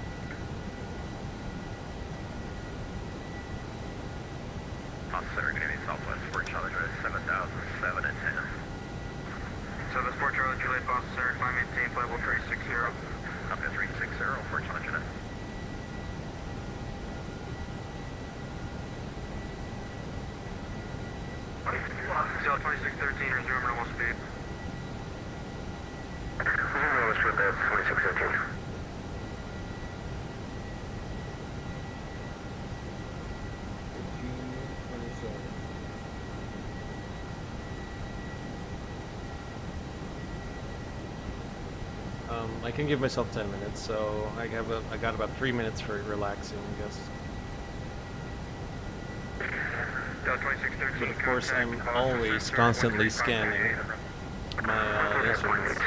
Officer, going to be Southwest Fort Charlie Drive 7007 at 10. Southwest Fort Charlie Juliet, Officer, climb maintain flight level 360. Up to 360, Fort Charlie Drive. Delta 2613, resume normal speed. Normal speed, that's 2613. I can give myself 10 minutes, so I got about 3 minutes for relaxing, I guess. Delta 2613, But of course, I'm always constantly scanning my instruments.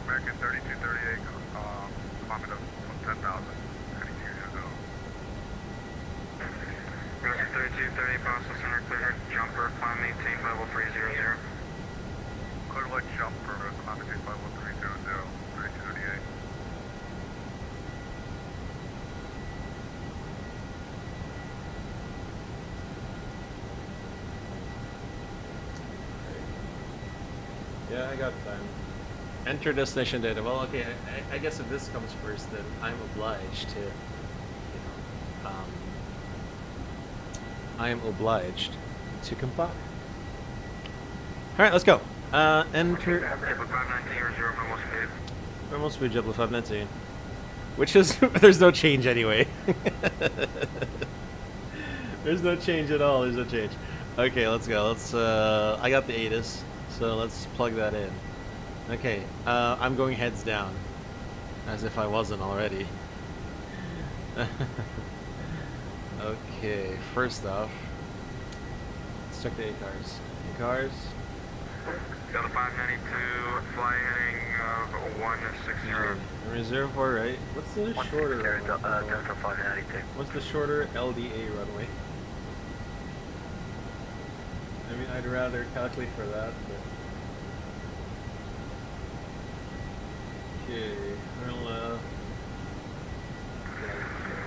American 3238, climbing up from 10,000. American 3238, Boston Center, clear jumper, climb maintain level 300. Clear light jumper, climb maintain level 300, 3238. Yeah, I got time. Enter destination data. Well, okay, I guess if this comes first, then I'm obliged to, I am obliged to comply. Alright, let's go. Enter... JetBlue 519, reserve normal speed. Normal speed, JetBlue 519. Which is... there's no change anyway. There's no change at all, there's no change. Okay, let's go. Let's, I got the ATIS, so let's plug that in. Okay, I'm going heads down. As if I wasn't already. Okay, first off, let's check the ACARs. ACARs. Delta 592, fly heading 160. Reservoir, right? What's the shorter? Delta 592. What's the shorter LDA runway? I mean, I'd rather calculate for that, but... Okay, well,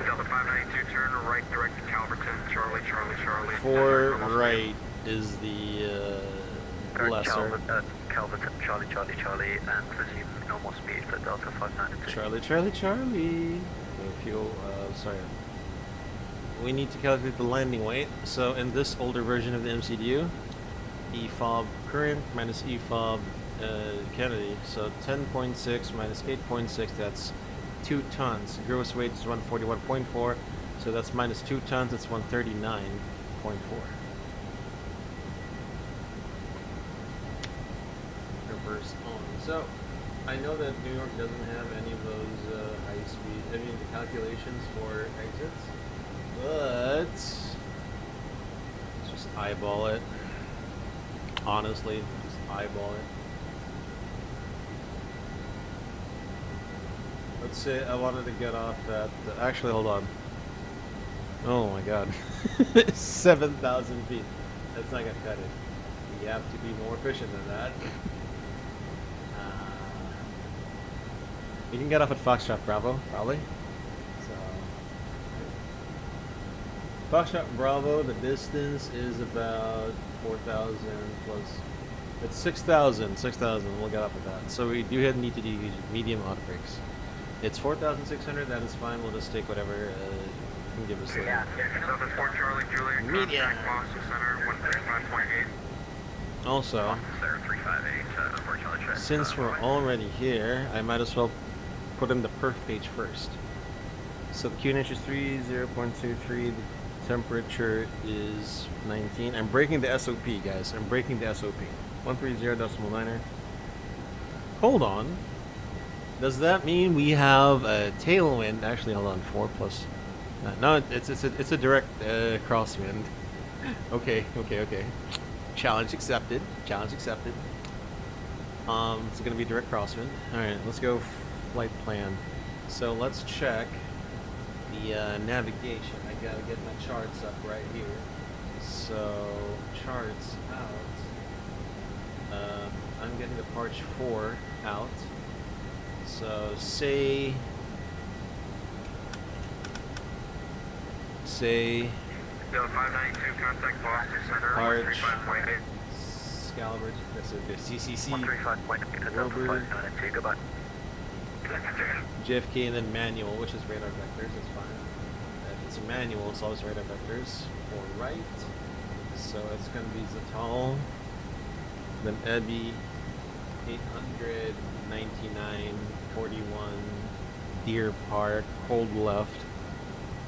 Delta 592, turn right direct to Calverton, Charlie, Charlie, Charlie. for right is the lesser. Calverton, Charlie, Charlie, Charlie, and resume normal speed for Delta 592. Charlie, Charlie, Charlie. Fuel, sorry. We need to calculate the landing weight. So in this older version of the MCDU, EFOB current minus EFOB Kennedy. So 10.6 minus 8.6, that's 2 tons. Gross weight is 141.4, so that's minus 2 tons, that's 139.4. Reverse on. So I know that New York doesn't have any of those high speed, I mean the calculations for exits, but let's just eyeball it. Honestly, just eyeball it. Let's say I wanted to get off at, actually hold on. Oh my god. 7,000 feet. That's not gonna cut it. You have to be more efficient than that. You can get off at Foxtrot Bravo, probably. So, Foxtrot Bravo, the distance is about 4,000 plus. It's 6,000. 6,000. We'll get off at that. So we do need to do medium auto brakes. It's 4,600. That is fine. We'll just take whatever you can give us. Yeah. Delta 4 Charlie Juliet, Media. contact Boston Center 135.8. Also, Center 358, 4 Charlie check. since we're already here, I might as well put in the perf page first. So the QNH is 30.23. The temperature is 19. I'm breaking the SOP, guys. I'm breaking the SOP. 130.9er. Hold on. Does that mean we have a tailwind? Actually, hold on. 4 plus. No, it's a direct crosswind. Okay. Challenge accepted. Challenge accepted. It's gonna be direct crosswind. All right, let's go flight plan. So let's check the navigation. I gotta get my charts up right here. So charts out. I'm getting approach 4 out. So say Delta 592, contact Boston Center Arch. 135.8. Scalibur, that's a CCC, 135.8, Rover. 592, goodbye. JFK, and then manual, which is radar vectors. It's fine. If it's a manual, it's always radar vectors. For right, so it's gonna be Zatal, then Ebby, 800, 99, 41, Deer Park, cold left.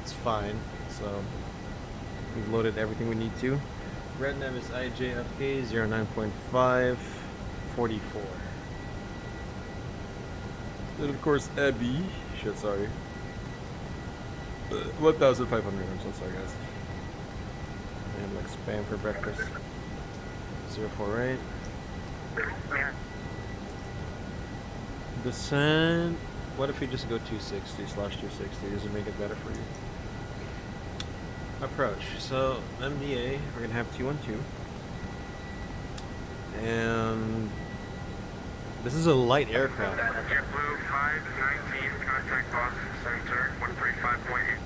It's fine. So we've loaded everything we need to. Red nav is IJFK 09.5, 44. And of course, Abby. Shit, sorry. 1,500. I'm so sorry, guys. I have like spam for breakfast. 048. Descent. What if we just go 260/260? Does it make it better for you? Approach. So MDA, we're gonna have 212, and this is a light aircraft. JetBlue 519, contact Boston Center 135.8.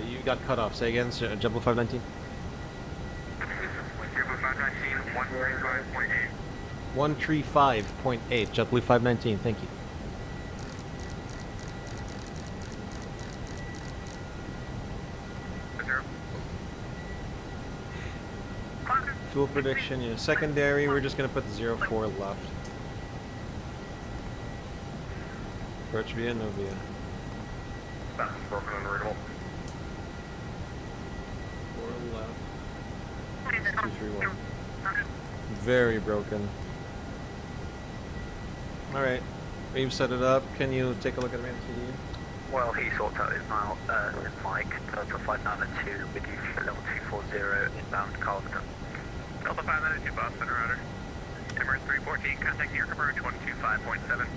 You got cut off. Say again, JetBlue 519. JetBlue 519, 135.8. 135.8. JetBlue 519. Thank you. Fuel prediction, yeah. Secondary, we're just gonna put 04 left. Approach via, no via. Broken and readable. 4 left. 231. Very broken. Alright, we've set it up. Can you take a look at the CD? Well, he sorted out his mic, Delta 592 with you for level 240 inbound Carlton. Delta 592, Boston router. Emirates 314, contact near approach 125.7.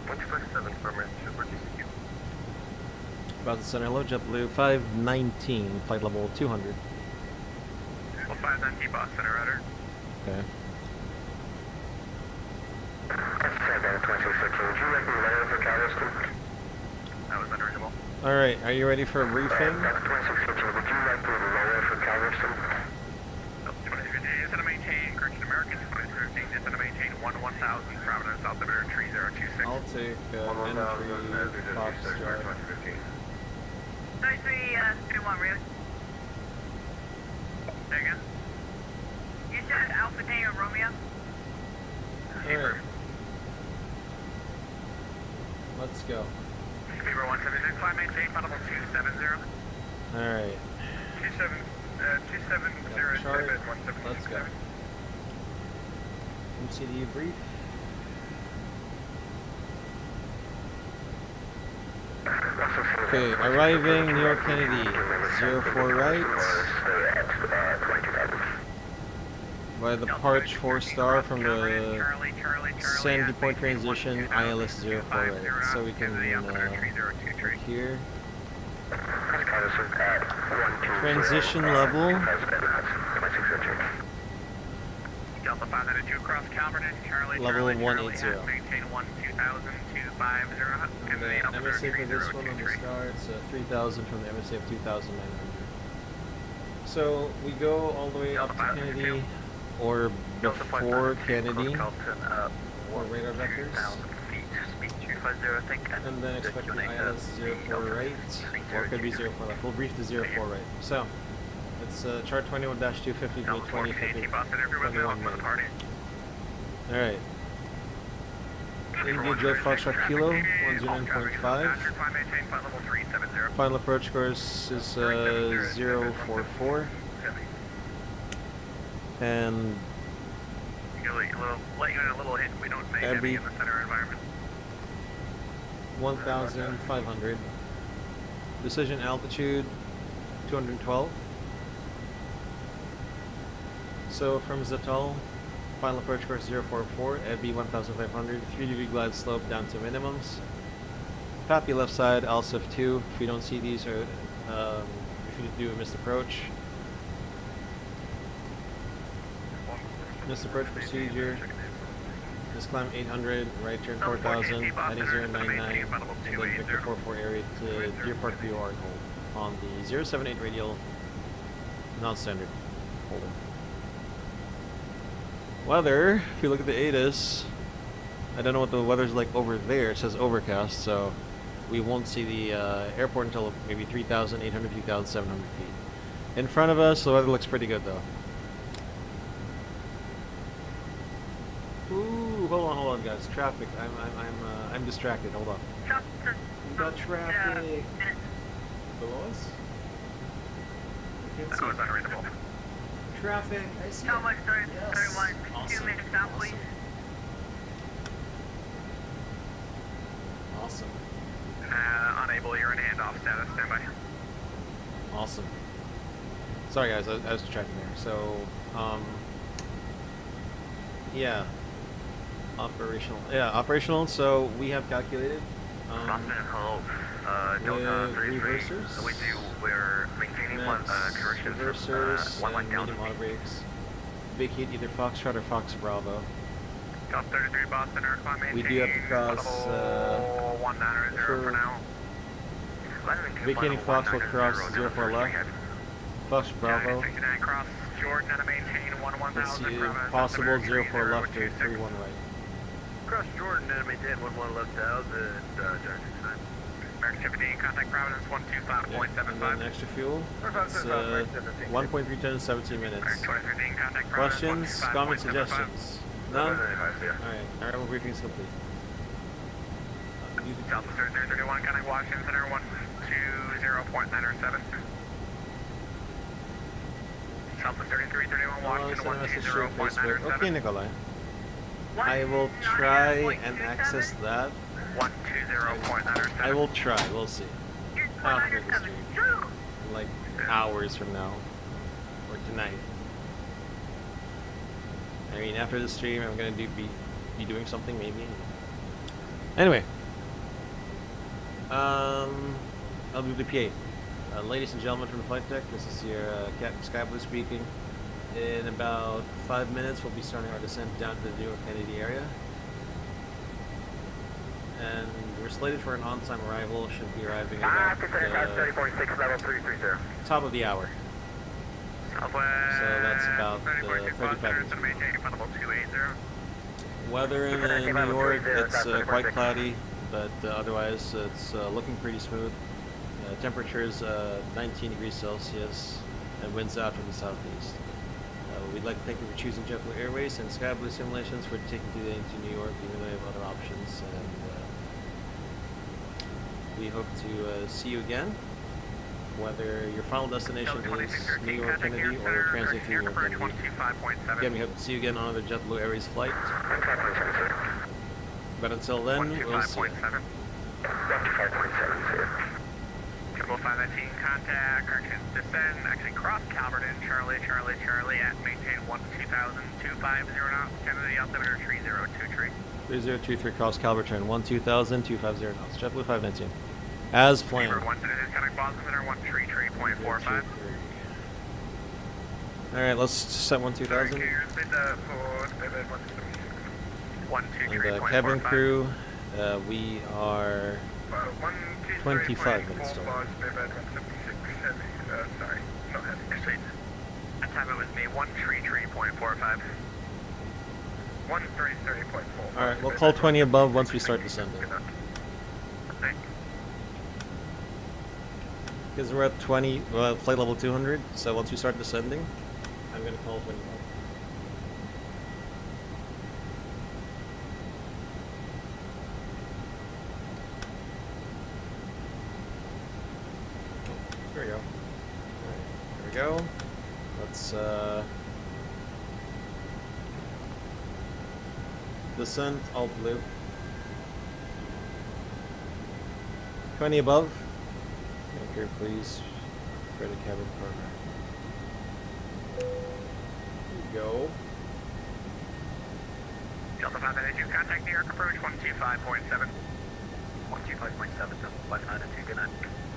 125.7 for Emirates 314. About the center, hello, JetBlue 519, flight level 200. Well, 519, Boston router. Okay. That was unreasonable. Alright, are you ready for a briefing? Would you like to lower for Galveston? Delta 2015, is to maintain, correction American 2015, is to maintain 1000, Providence, altimeter 3026. I'll take entry Foxtrot. 9321, Rio. Say again? You said Alpha Tango Romeo? Alright. Let's go. Beaver 176, climb maintain, final 270. Alright. 270, Chart. David 176. Let's go. MCD brief. Okay, arriving New York Kennedy, 04 right. By the Parch 4 star from the Sandy Point transition, ILS 04 right. So we can here. Transition level. Delta 592 across Calverton, Charlie, Level Charlie, 180. Charlie, maintain 120,250. And the MSA for this one on the star, it's 3,000 from the MSA of 2,900. So we go all the way up to Kennedy, or before Kennedy, or radar vectors. Feet, speed 150, I think. And then expect the ILS 04 right, or it could be 04 left. We'll brief the 04 right. So, it's chart 21-250 to 2050. Alright. India Joe Foxtrot Kilo, 109.5. Final approach course is 044. And let you in a little hint. We don't say heavy in the center environment. 1,500. Decision altitude 212. So from Zatal, final approach course 044, FB 1,500, 3-degree glide slope down to minimums. Pappy left side, ALSIF 2. If you don't see these, or if you do a missed approach. Missed approach procedure. Just climb 800, right turn 4,000, heading 099, and then Victor 44 area to Deer Park BOR and hold on the 078 radial non-standard holding. Weather, if you look at the ATIS, I don't know what the weather's like over there. It says overcast, so we won't see the airport until maybe 3,800, 3,700 feet. In front of us, the weather looks pretty good though. Ooh, hold on, guys. Traffic. I'm distracted. Hold on. We got traffic. Below us? I can't see. Unreadable. Traffic. I see. How much 31? Awesome. 2 minutes out, please. Awesome. Unable, you're in handoff status. Stand by. Awesome. Sorry, guys. I was distracted there. So, yeah. Operational. Yeah, operational. So we have calculated. Hello. Delta 33. Reversers. We're maintaining corrections. Reversers one line and down. medium auto brakes. Vacate either Foxtrot or Fox Bravo. Delta 33 Boston, Aircon We do have to cross. 190 for now. Vacating Fox will cross 04 left. Fox Bravo. 69 cross Jordan and maintain Let's 11000. see if possible 04 left or 31 right. Cross Jordan and maintain 11 left 1000, Jordan 69. American 15, contact Providence Yeah, and 125.75. then extra fuel. It's 1.3 tons, 17 minutes. 2315, contact Questions, comments, 125.75. suggestions? None? Alright, well, briefing is complete. Delta 3331, contact Washington Center 120.907. Delta 3331, Washington Send a message to Facebook. 120.907. Okay, Nikolai. I will try and access that. 120.907. I will try, we'll see. After the stream. Like hours from now. Or tonight. I mean, after the stream, I'm gonna be doing something, maybe. Anyway. I'll do the PA. Ladies and gentlemen from the flight deck, this is your Captain Skyblue speaking. In about 5 minutes, we'll be starting our descent down to the New York Kennedy area. And we're slated for an on-time arrival. Should be arriving about top of the hour. So that's about 35 minutes. Weather in New York, it's quite cloudy, but otherwise it's looking pretty smooth. Temperature is 19 degrees Celsius and winds out from the southeast. We'd like to thank you for choosing JetBlue Airways and SkyBlue Simulations for taking today into New York, even though we have other options. And we hope to see you again, whether your final destination is New York Kennedy or transit through New York Kennedy. Again, we hope to see you again on another JetBlue Airways flight. But until then, we'll see you. 519 contact, correction, descend, actually cross Calverton, Charlie at maintain 12000, 250 knots, Kennedy altimeter 3023. 3023 cross Calverton, 12000, 250 knots, JetBlue 519. As planned. Number 1 citizen, contact Boston Center 133.45. Alright, let's set 12000. And cabin crew, we are 25 minutes delayed. Sorry, no heavy. That time it was me, 133.45. 133.4. Alright, we'll call 20 above once we start descending. Because we're at 20, flight level 200, so once we start descending, I'm going to call 25. There we go. Alright, there we go. Let's, descent, alt blue. 20 above. Okay, please. Credit cabin program. There you go. Delta 592, contact New York approach 125.7. 125.7, Delta 592, good night.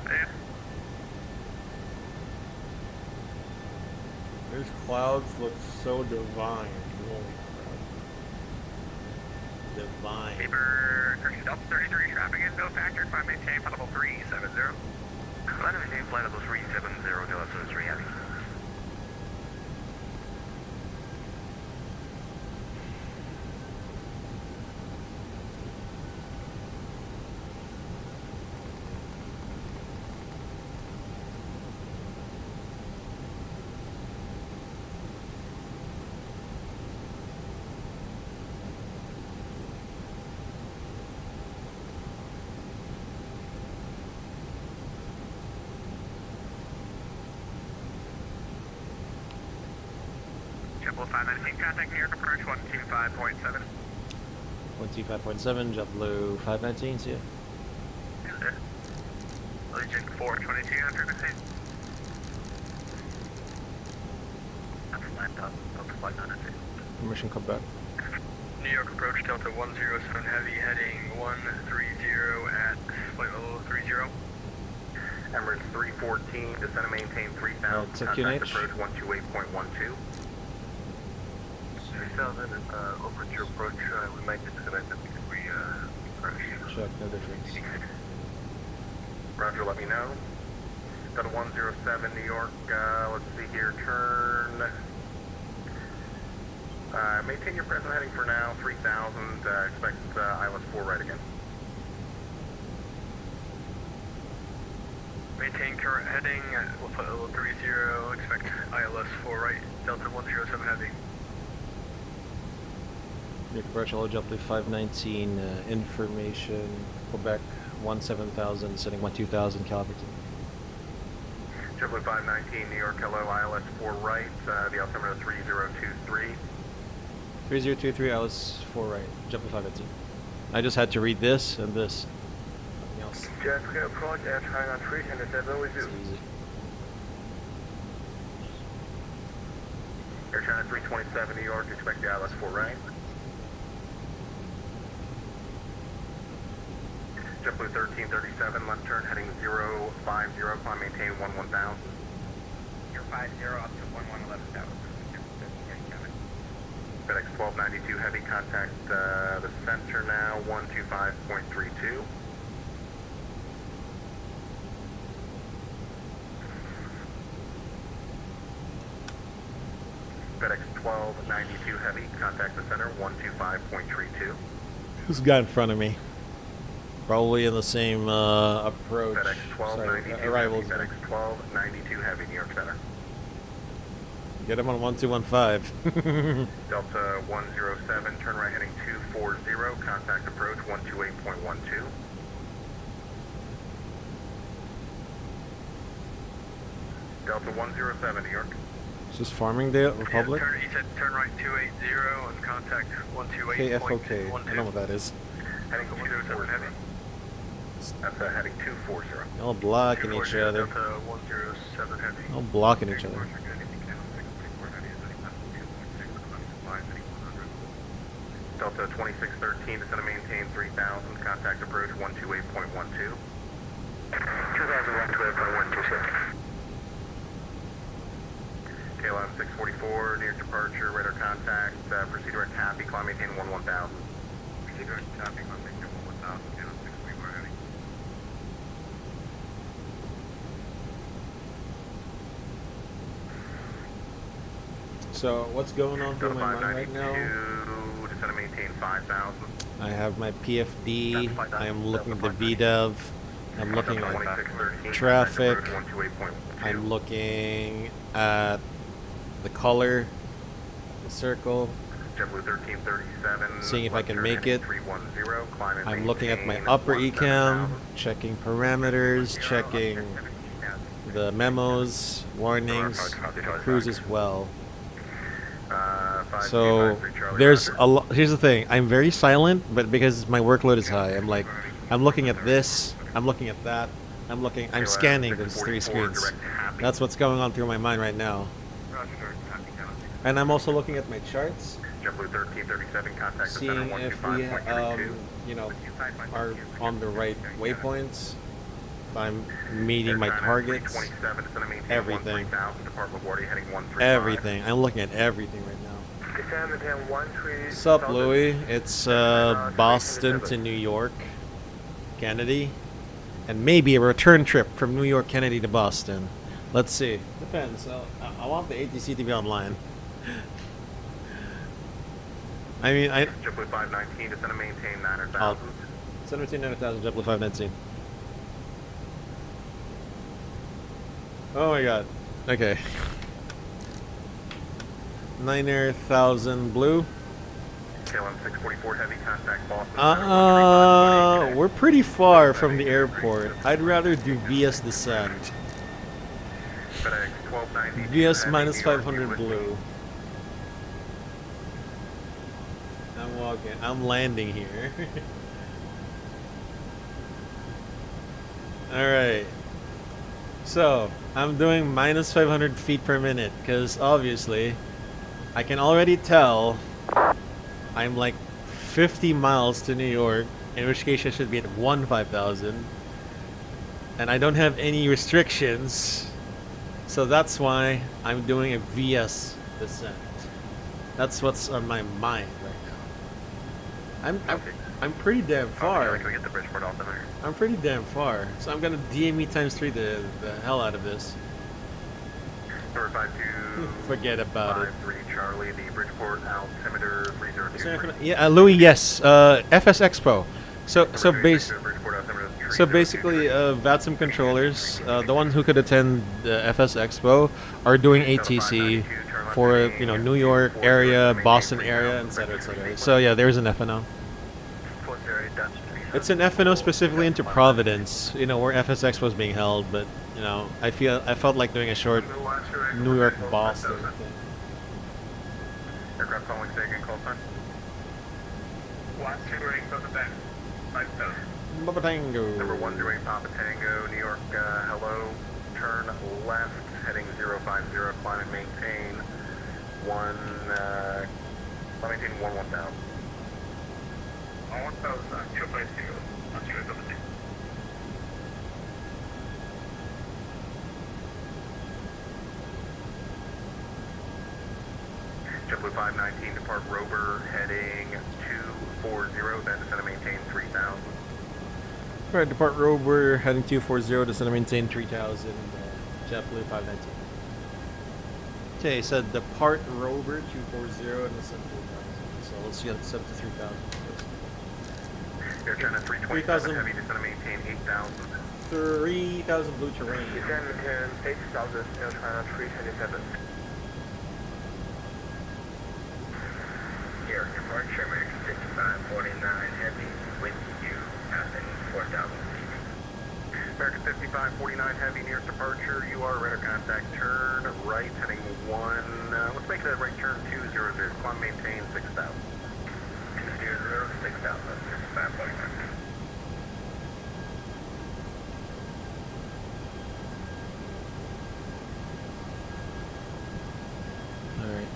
Yeah. These clouds look so divine. Holy crap. Divine. Paper, correction, Delta 33, traffic is no factor, climb maintain, flight level 370. Climb maintain, flight level 370, Delta 33 heavy. JetBlue 519, contact New York approach 125.7. 125.7, JetBlue 519, see ya. Yes, sir. Legion 422, after the scene. After land up, Delta 592. Permission, come back. New York approach Delta 107 heavy heading 130 at flight level 30. Emirates 314, descend and maintain 3000, check contact QNH. approach 128.12. 3000 over to your approach, we might disconnect it because we crashed. Check, no difference. Roger, let me know. Delta 107, New York, let's see here, turn. Maintain your present heading for now, 3000, expect ILS 4 right again. Maintain current heading, we'll put level 30, expect ILS 4 right, Delta 107 heavy. New approach, hello, JetBlue 519, information, Quebec 17000, setting 12000, caliber 2. JetBlue 519, New York, hello, ILS 4 right, the altimeter 3023. 3023, ILS 4 right, JetBlue 519. I just had to read this and this. Nothing else. JFK approach, air trying on 307 with It's you. easy. Air China 327, New York, expect the ILS 4 right. JetBlue 1337, left turn, heading 050, climb maintain 1000. 050 up to 1110,000. FedEx 1292 heavy, contact the center now, 125.32. FedEx 1292 heavy, contact the center, 125.32. Who's got in front of me? Probably in the same approach. FedEx 1292 heavy, arrivals. FedEx 1292 heavy, New York Center. Get him on 1215. Delta 107, turn right heading 240, contact approach 128.12. Delta 107, New York. Is this Farmingdale Republic? Yeah, he said turn right 280 and contact 128.12. KFOK. I know what that is. Heading 240. Heavy. That's heading 240. All blocking each 240, other. Delta 107 heavy. All blocking each other. Delta 2613, descend and maintain 3000, contact approach 128.12. 2001 KLM 644, near departure, radar contact, proceed direct copy, climb maintain 1000. Proceed direct copy, climb maintain 1000, KLM 644 heavy. So what's going on through Delta my mind right 592, now? descend and maintain 5000. I have my PFD. I am looking at the VDEV. I'm looking at 2613, traffic. contact approach 128.2. I'm looking at the color, the circle. JetBlue 1337. Seeing if I left can turn make heading it. 310, climb and I'm looking at my maintain upper 170,000. ecam, checking parameters, checking the memos, warnings, cruise as well. So there's a lot. Here's the thing: I'm very silent, but because my workload is high, I'm like, I'm looking at this, I'm looking at that, I'm scanning those 3 screens. That's what's going on through my mind right now. And I'm also looking at my charts, JetBlue 1337, contact the seeing center if we, 125.32. you know, are on the right waypoints. If I'm meeting my targets. Everything. Everything. I'm looking at everything right now. Sup, Louis? It's Boston to New York, Kennedy, and maybe a return trip from New York, Kennedy to Boston. Let's see. Depends. I want the ATC to be online. I mean, JetBlue 519 to maintain 9,000. 17,000, JetBlue 519. Oh my god. Okay. 9,000 blue. KLM 644 heavy, contact Boston. We're pretty far from the airport. I'd rather do VS descent. FedEx 1290. VS minus 500 blue. I'm walking. I'm landing here. Alright. So, I'm doing minus 500 feet per minute because obviously I can already tell I'm like 50 miles to New York, in which case I should be at 15,000, and I don't have any restrictions, so that's why I'm doing a VS descent. That's what's on my mind right now. I'm pretty damn far. Can we get the Bridgeport altimeter? I'm pretty damn far, so I'm gonna DME times 3 the hell out of this. Number 52. Forget about it. 53 Charlie, the Bridgeport altimeter 302. Yeah, Louis, yes. FS Expo. So basically, VATSIM controllers, the ones who could attend the FS Expo, are doing ATC for New York area, Boston area, etc., etc. So yeah, there's an FNO. It's an FNO specifically into Providence, where FS Expo is being held. But I felt like doing a short New York Boston thing. Aircraft calling second call sign. Watch your range on the back. 5,000. Papa Tango. Number 108 Papa Tango, New York, hello. Turn left, heading 050, climb and maintain 1,000. 1,000, 050. That's your ability. JetBlue 519, depart Rover, heading 240, then descend and maintain 3,000. Alright, depart Rover, heading 240, descend and maintain 3,000, JetBlue 519. Okay, so depart Rover, 240, and descend 3,000. So let's get this up to 3,000 first. Air China 327 heavy, descend and maintain 8,000. 3,000 blue terrain. Descend and maintain 8,000, Air China 327. Here, departure American 5549 heavy, with you passing 4,000 feet. American 5549 heavy, nearest departure, you are radar contact, turn right, heading 1, let's make that right turn 200, climb maintain 6,000. 200, 6,000, 5549. Alright.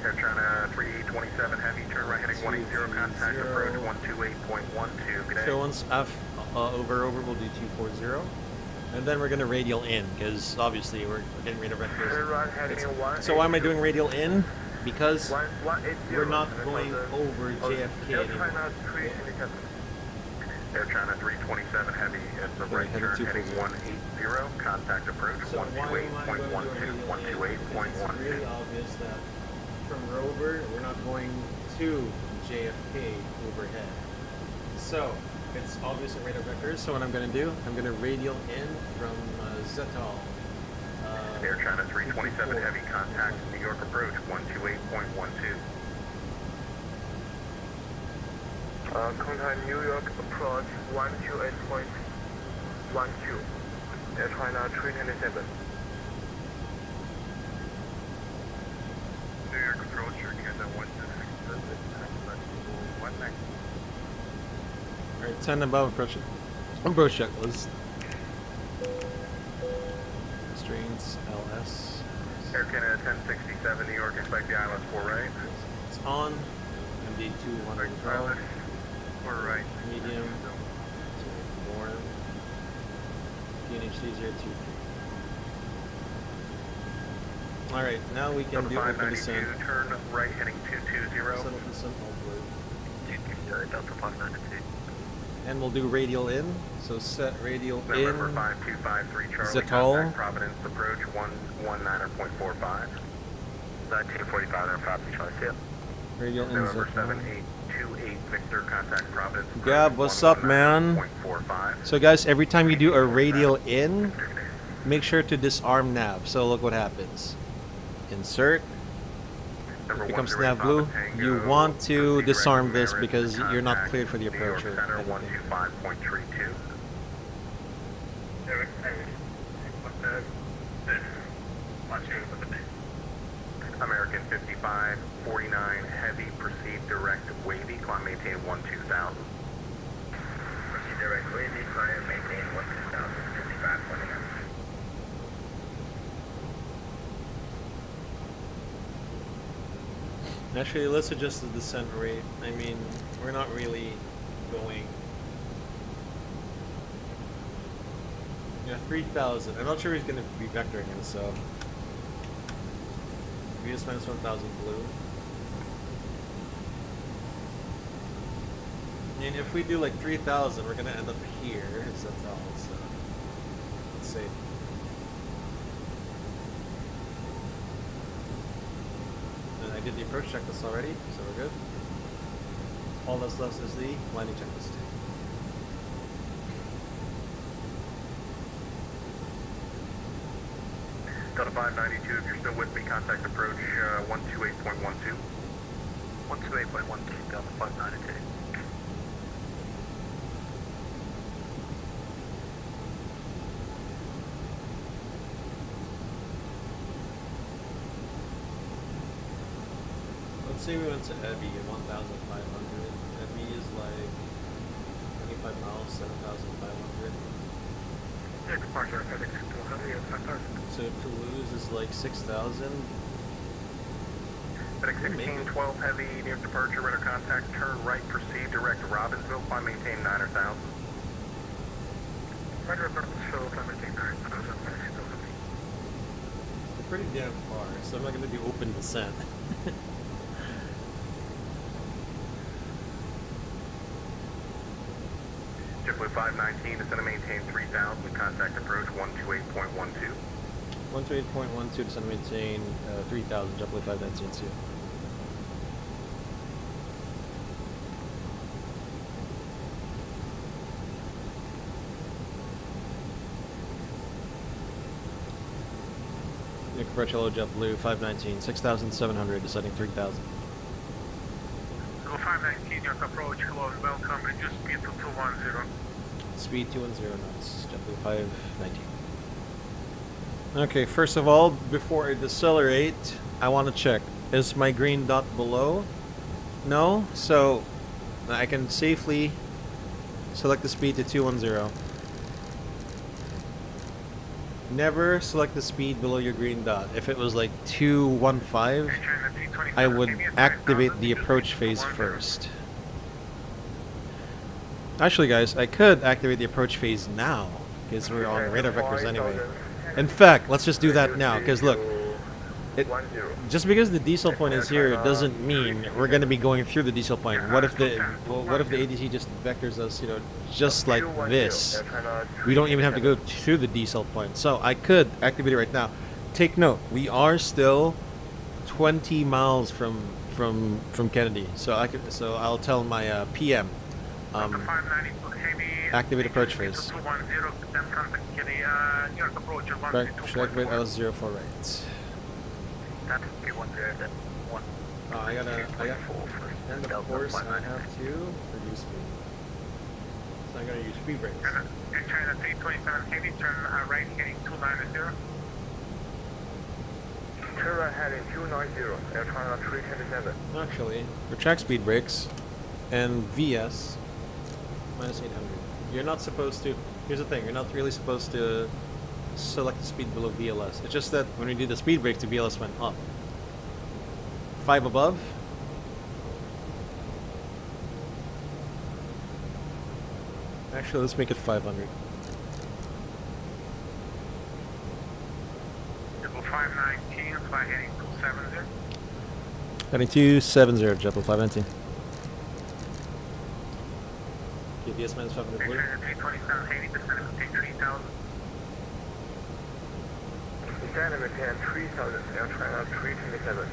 Air China 327 heavy, turn right heading 180, contact approach 128.12. Good day. So once over, we'll do 240. And then we're going to radial in, because obviously we're getting rid of records. So why am I doing radial in? Because we're not going over JFK anymore. Air China 327 heavy, it's the right turn heading 180, contact approach So why am I going to 128.12, It's really obvious that from Rover, we're not going to JFK overhead. So, it's obvious in radar vectors. So what I'm going to do, I'm going to radial in from Zetal. Air China 327 heavy contact New York approach 128.12. Contact New York approach 128.12. Air China 327. New York approach, you're getting that 126. Alright, 10 above approach. Approach checklist. Strings, LS. Air Canada 1067 New York, expect the ILS 4 right. It's on. MD 212. 4 right. Medium. Warm. PNHC 023. Alright, now we can do open descent. Turn right heading 220. Settle descent all blue. 220 Delta 592. And we'll do radial in. So set radial November in. 5253 Charlie, Zetal. contact Providence approach 119.45. 245 and 5 Charlie, see ya. Radial in November Zetal. 7828 Victor, contact Providence approach Gab, what's up, man? 119.45. So guys, every time you do a radial in, make sure to disarm nav. So look what happens. Insert. Number It becomes 108 nav blue. Papa Tango, You want to proceed disarm direct this to because American you're not contact cleared for the New York approach or Center anything. 125.32. American 5549 heavy, proceed direct wavy, climb maintain 12000. Proceed direct wavy, climb maintain 12000, 5549. Actually, let's adjust the descent rate. I mean, we're not really going. Yeah, 3,000. I'm not sure he's going to be vectoring it, so. VS minus 1,000 blue. And if we do like 3,000, we're going to end up here. So that's all. So let's see. And I did the approach checklist already, so we're good. All that's left is the landing checklist. Delta 592, if you're still with me, contact approach 128.12. 128.12 Delta 592. Let's say we went to Ebby at 1,500. Ebby is like 25 miles, 7,500. Departure FedEx 200 5,000. So Toulouse is like 6,000. FedEx 1612 heavy, near departure, radar contact, turn right, proceed direct to Robbinsville, climb maintain 9 or 1,000. Radar Robbinsville, climb maintain 9,000. We're pretty damn far, so I'm not going to do open descent. JetBlue 519, descend to maintain 3,000, contact approach 128.12. 128.12 to send maintain 3,000, JetBlue 519 CO. Nick Approach JetBlue 519, 6,700, descending 3,000. Go 519, York approach, hello and welcome, reduce speed to 210. Speed 210 knots, JetBlue 519. Okay, first of all, before I decelerate, I want to check. Is my green dot below? No, so I can safely select the speed to 210. Never select the speed below your green dot. If it was like 215, I would activate the approach phase first. Actually, guys, I could activate the approach phase now because we're on radar vectors anyway. In fact, let's just do that now because look, just because the diesel point is here doesn't mean we're going to be going through the diesel point. What if the ADC just vectors us, you know, just like this? We don't even have to go through the diesel point. So I could activate it right now. Take note, we are still 20 miles from Kennedy. So I'll tell my PM. Activate approach phase. 210, then contact Kenny, New York approach on Correct. Should 132.4. activate L0 for right. That's 310, then 1. I got end of Delta course, I 59. have to reduce speed. So I'm gonna use speed brakes. China 327 heavy, turn right heading 290. Turn right heading 290, Air China 327. Actually, retract speed brakes and VS minus 800. You're not supposed to. Here's the thing: you're not really supposed to select the speed below VLS. It's just that when we did the speed brake, the VLS went up. 5 above. Actually, let's make it 500. Triple 519, fly heading 270. Heading 270, JetBlue 519. KBS minus 500 blue. China 327 heavy, descending to 3000. Descending maintain 3000, Air China 327.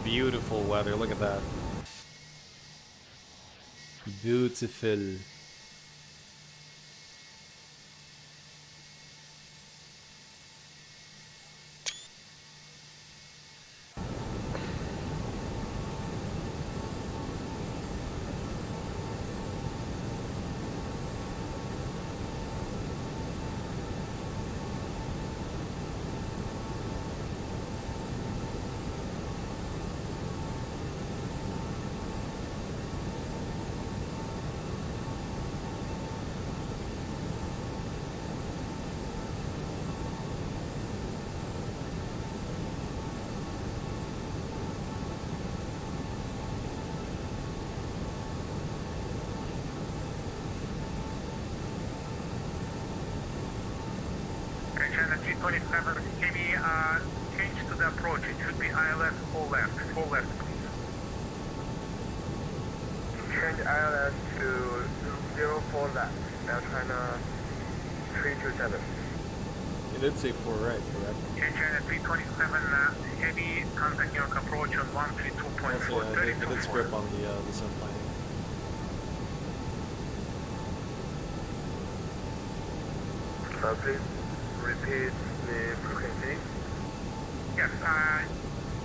Beautiful weather, look at that. Beautiful. China 327, can we change to the approach? It should be ILS 4 left, please. Change ILS to 04 left, Air China 327. You did say 4 right, correct? China 327, heavy, contact New York approach on 132.4, Also, I did 32.4. script on the sun plane. Please repeat the frequency. Yes,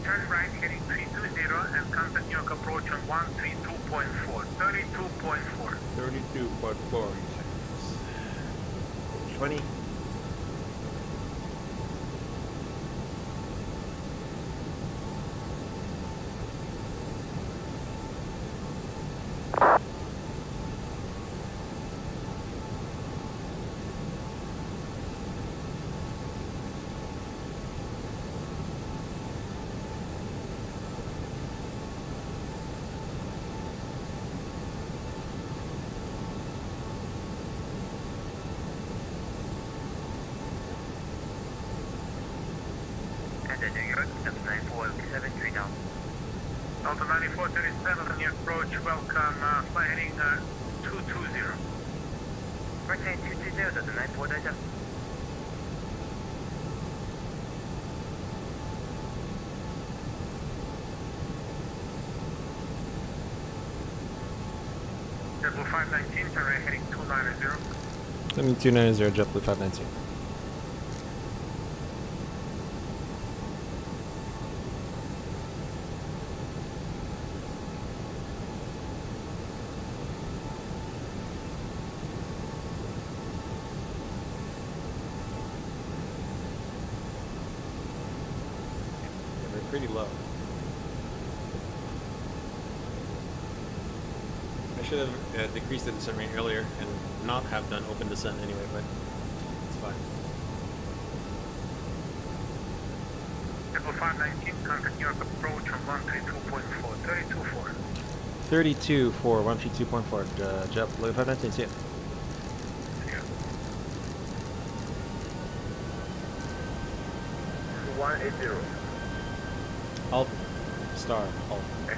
turn right heading 320 and contact New York approach on 132.4, 32.4. 32.4 seconds. 20. And New York, Delta 9437, 3000. Delta 9437 on your approach, welcome, fly heading 220. Right heading 220, Delta 9437. JetBlue 519, turn right heading 290. Sending 290, JetBlue 519. Pretty low. I should have decreased the descent rate earlier and not have done open descent anyway, but it's fine. JetBlue 519, contact New York approach on 132.4, 32.4. 32 for 132.4, JetBlue 519, see ya. 180. Alt, star, alt. Turn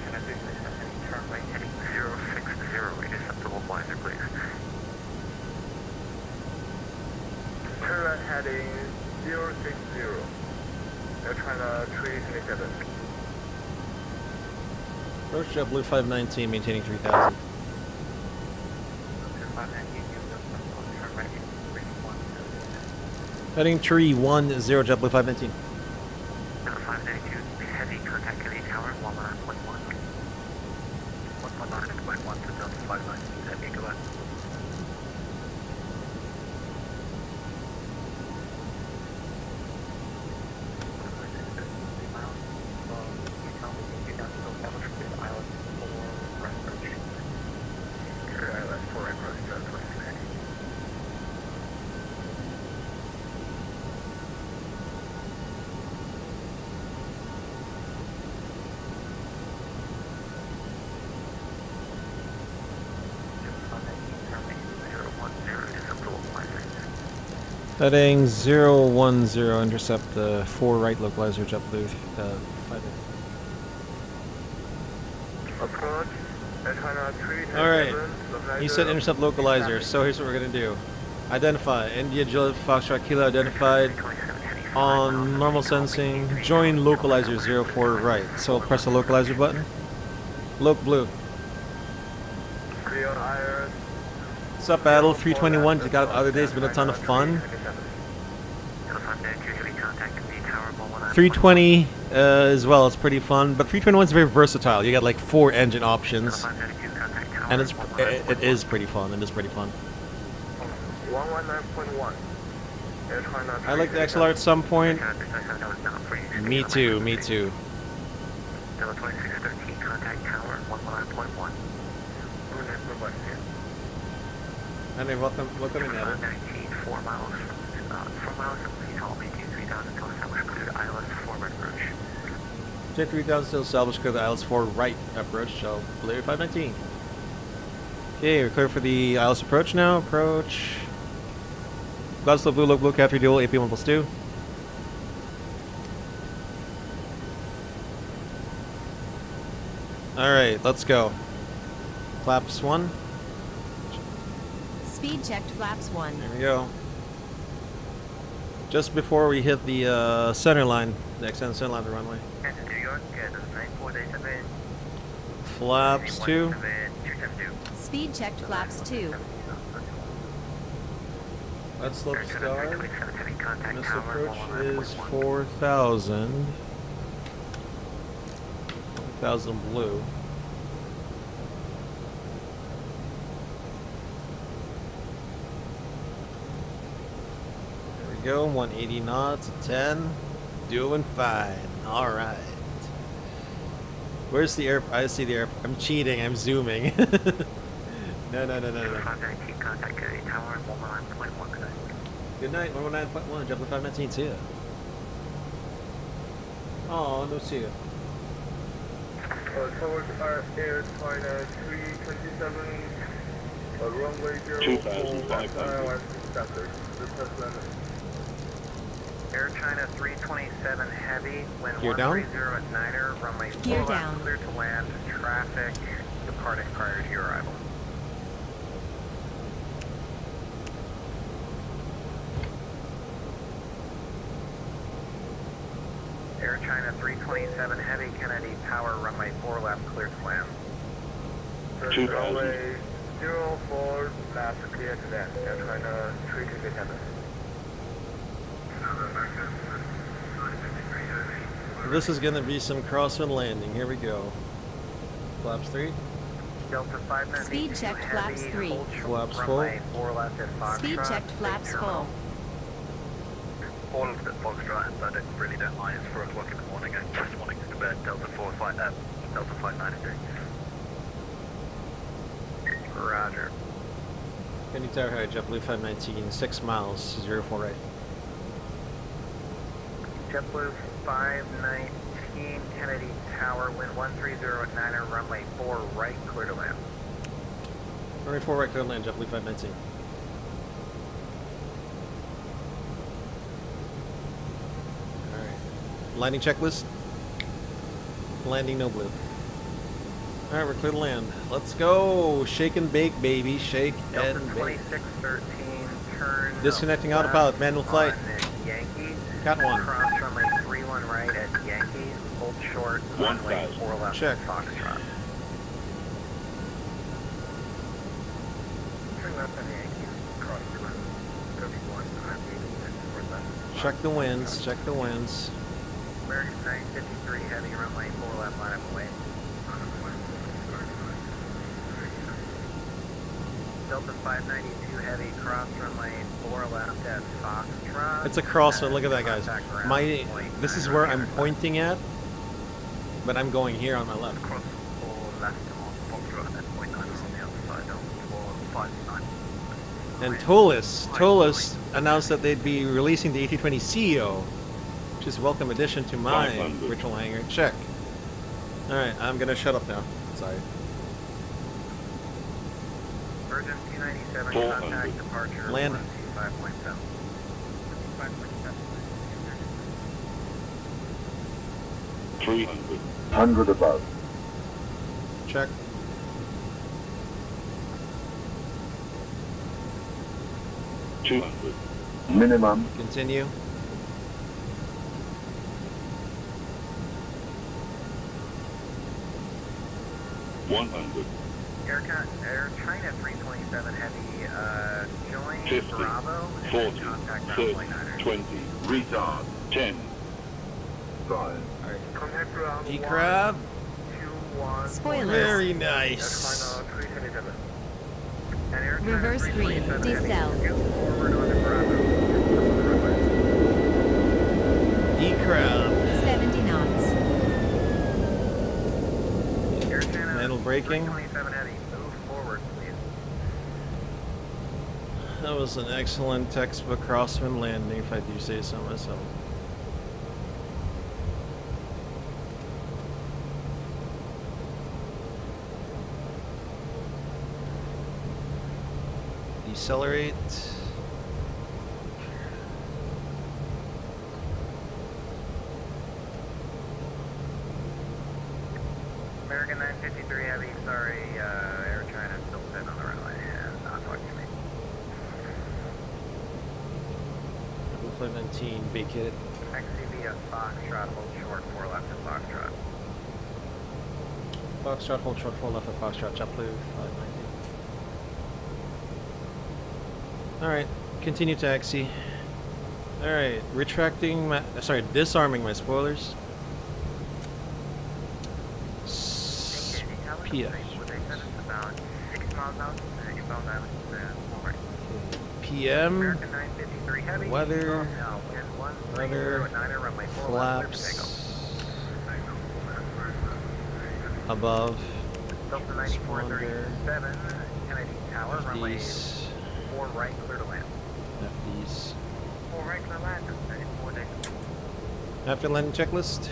right heading 060, acceptable blinder, please. Turn right heading 060, Air China 327. Approach JetBlue 519, maintaining 3000. Heading tree 10, JetBlue 519. 592, heavy contact Kennedy Tower, 119.1. 119.1 to Delta 519, heavy, go ahead. Heading 010, intercept the 4 right localizer JetBlue 5. Approach, China 327. Alright, he said intercept localizer, so here's what we're gonna do. Identify, India Juliet Foxtrot Kilo identified on normal sensing, join localizer 04 right. So press the localizer button. Loc blue. Clear iron. What's up, Battle 321? You got it the other day, it's been a ton of fun. 320 as well, it's pretty fun, but 321 is very versatile. You got like 4 engine options, and it is pretty fun. It is pretty fun. 119.1. I like the XLR at some point. Me too. Me too. Delta 2613, contact tower 119.1. Anyway, welcome in, Evan. 19, 4 miles from Seattle, maintain 3000 until established clear ILS forward approach. Jet 3000 still established clear the ILS 4 right approach, so Blue 519. Okay, we're clear for the ILS approach now. Approach. Glasgow Blue, Loc Blue, Cat 3 Dual, AP1 plus 2. Alright, let's go. Flaps 1. Speed checked flaps 1. There we go. Just before we hit the center line, the extended center line of the runway. New York, design 487. Flaps 2. Speed checked flaps 2. Let's slope star. This approach is 4,000. 4,000 blue. There we go, 180 knots, 10. Doing fine. Alright. Where's the air? I see the air. I'm cheating, I'm zooming. No. Contact tower 119.1. Good night, 119.1, JetBlue 519, see ya. Oh, no see ya. Towards our Air China 327, runway 04, Air China 327 heavy, wind Gear down? 130 at Niner, runway 4 Gear left, down. clear to land, traffic departing prior to your arrival. Air China 327 heavy, Kennedy Tower, runway 4 left, clear to land. Runway 04, last clear to land, Air China 327. This is gonna be some crosswind landing. Here we go. Flaps 3. Delta 592 Speed checked heavy, flaps 3. hold short, Flaps full. runway 4 left at Foxtrot. Speed checked flaps full. All of the Foxtrot, and I really don't mind. It's 4 o'clock in the morning. I'm just wanting to go to bed. Delta 592. Roger. Kennedy Tower High, JetBlue 519, 6 miles, 04 right. JetBlue 519 Kennedy Tower, wind 130 at Niner, runway 4 right, clear to land. Runway 4 right, clear to land, JetBlue 519. Alright. Landing checklist. Landing no blue. Alright, we're clear to land. Let's go! Shake and bake, baby. Shake Delta and bake. 2613, turn Disconnecting left autopilot, manual flight. on Yankees. Cat 1. Cross runway 31 right at Yankees, hold short, runway 4 left Check. at Foxtrot. Check the winds, check the winds. American 953 heavy, runway 4 left, line up away. Delta 592 heavy, cross runway 4 left at Foxtrot. It's a crosswind, look at that, guys. This is where I'm pointing at, but I'm going here on my left. Cross 4 left on Foxtrot and point 9 is on the other side of 459. And ToLiSs announced that they'd be releasing the A320 CEO, which is a welcome addition to my virtual hangar. Check. Alright, I'm gonna shut up now. Sorry. Virgin 297, contact departure. Land. 5.7. 300 above. Check. Minimum. Continue. Air China 327 heavy, join 50, Bravo, and 40, contact 30, ground 29er. 20, retard, 10, 5. Connect ground E-crab. 121. Spoilers. Very nice. And Air China Reverse green, 327 heavy, decel. scoot forward onto Bravo. E-crab. 70 knots. Air China Manual braking. 327 heavy, move forward, please. That was an excellent textbook crosswind landing, if I do say so myself. Decelerate. American 953 heavy, sorry, Air China still sitting on the runway and not talking to me. Flight 19, vacated. XCV Foxtrot, hold short, 4 left at Foxtrot. Foxtrot, hold short, 4 left at Foxtrot, JetBlue, 590. Alright, continue taxi. Alright, retracting my, disarming my spoilers. PF. About 6 miles out, inbound island, forward. PM, American 953 heavy, weather, wind 130 weather, at 9er, runway 4 left, clear for flaps, takeoff. above, Delta 9437, Kennedy Tower, runway FDs, 4 right, clear to land. FDs. 4 right, clear to land, 94 days. After landing checklist,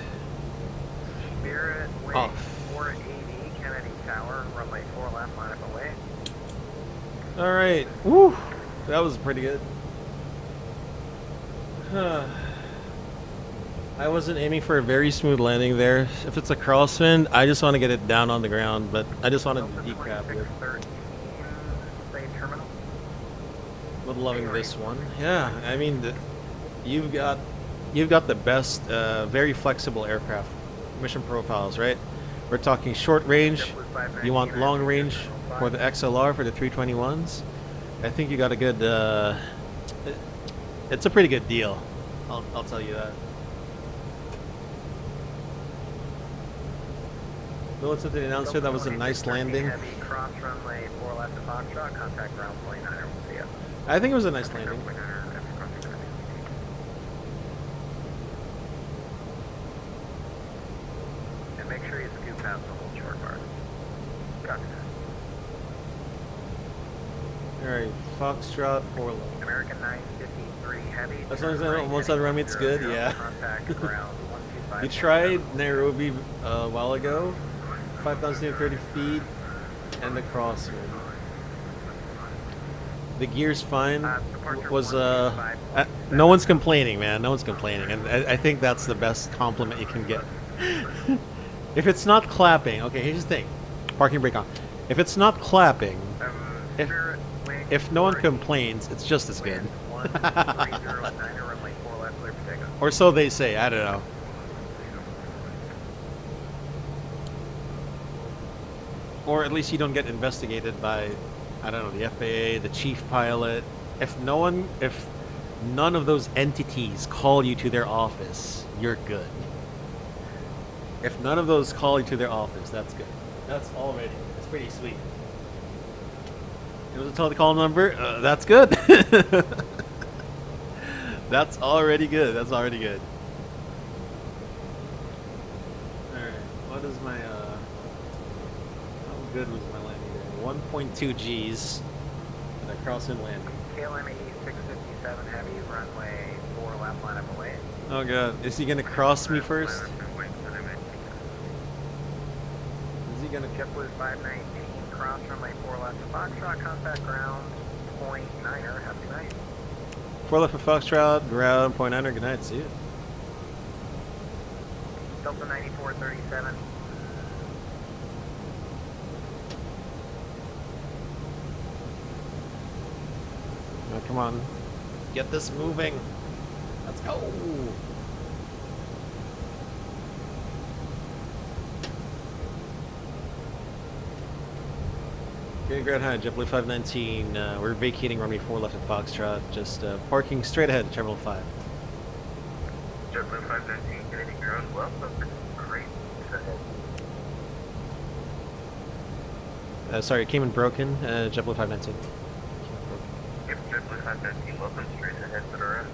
Spirit, wing off. 480, Kennedy Tower, runway 4 left, line up away. Alright, woo! That was pretty good. I wasn't aiming for a very smooth landing there. If it's a crosswind, I just want to get it down on the ground, but I just wanted to decrab it. 2613, say terminal. But loving this one. Yeah, I mean, you've got the best, very flexible aircraft mission profiles, right? We're talking short range. You want long range for the XLR for the 321s. I think you got a good. It's a pretty good deal. I'll tell you that. Bullets at the announcer. That was a nice landing. Heavy, cross runway 4 left to Foxtrot, contact ground 29er, we'll see ya. I think it was a nice landing. And make sure you scoop past the whole short bar. Copy that. Alright, Foxtrot 4 left. American 953 heavy. As long as I don't one side run it's good, yeah. Contact ground 125. We tried Nairobi a while ago, 5,030 feet, and the crosswind. The gear's fine. No one's complaining, man. No one's complaining, and I think that's the best compliment you can get. If it's not clapping, okay. Here's the thing: parking brake on. If it's not clapping, if no one complains, it's just as good. Or so they say. I don't know. Or at least you don't get investigated by I don't know, the FAA, the chief pilot. If none of those entities call you to their office, you're good. If none of those call you to their office, that's good. That's pretty sweet. It was a telecall number. That's good. That's already good. That's already good. All right. What is my how good was my landing there? 1.2 G's. And I cross in landing. KLM 8657 heavy, runway 4 left, line up away. Oh god, is he gonna cross me first? Is he gonna? JetBlue 519, cross runway 4 left to Foxtrot, contact ground, point 9er, happy night. 4 left for Foxtrot, ground, point 9er, good night, see you. Delta 9437. Oh, come on. Get this moving. Let's go. Okay, ground high, JetBlue 519. We're vacating runway 4 left at Foxtrot. Just parking straight ahead, Terminal 5. JetBlue 519, Canadian ground, welcome. Great. Sorry, it came in broken. JetBlue 519. Yep, JetBlue 519, welcome straight ahead to the right.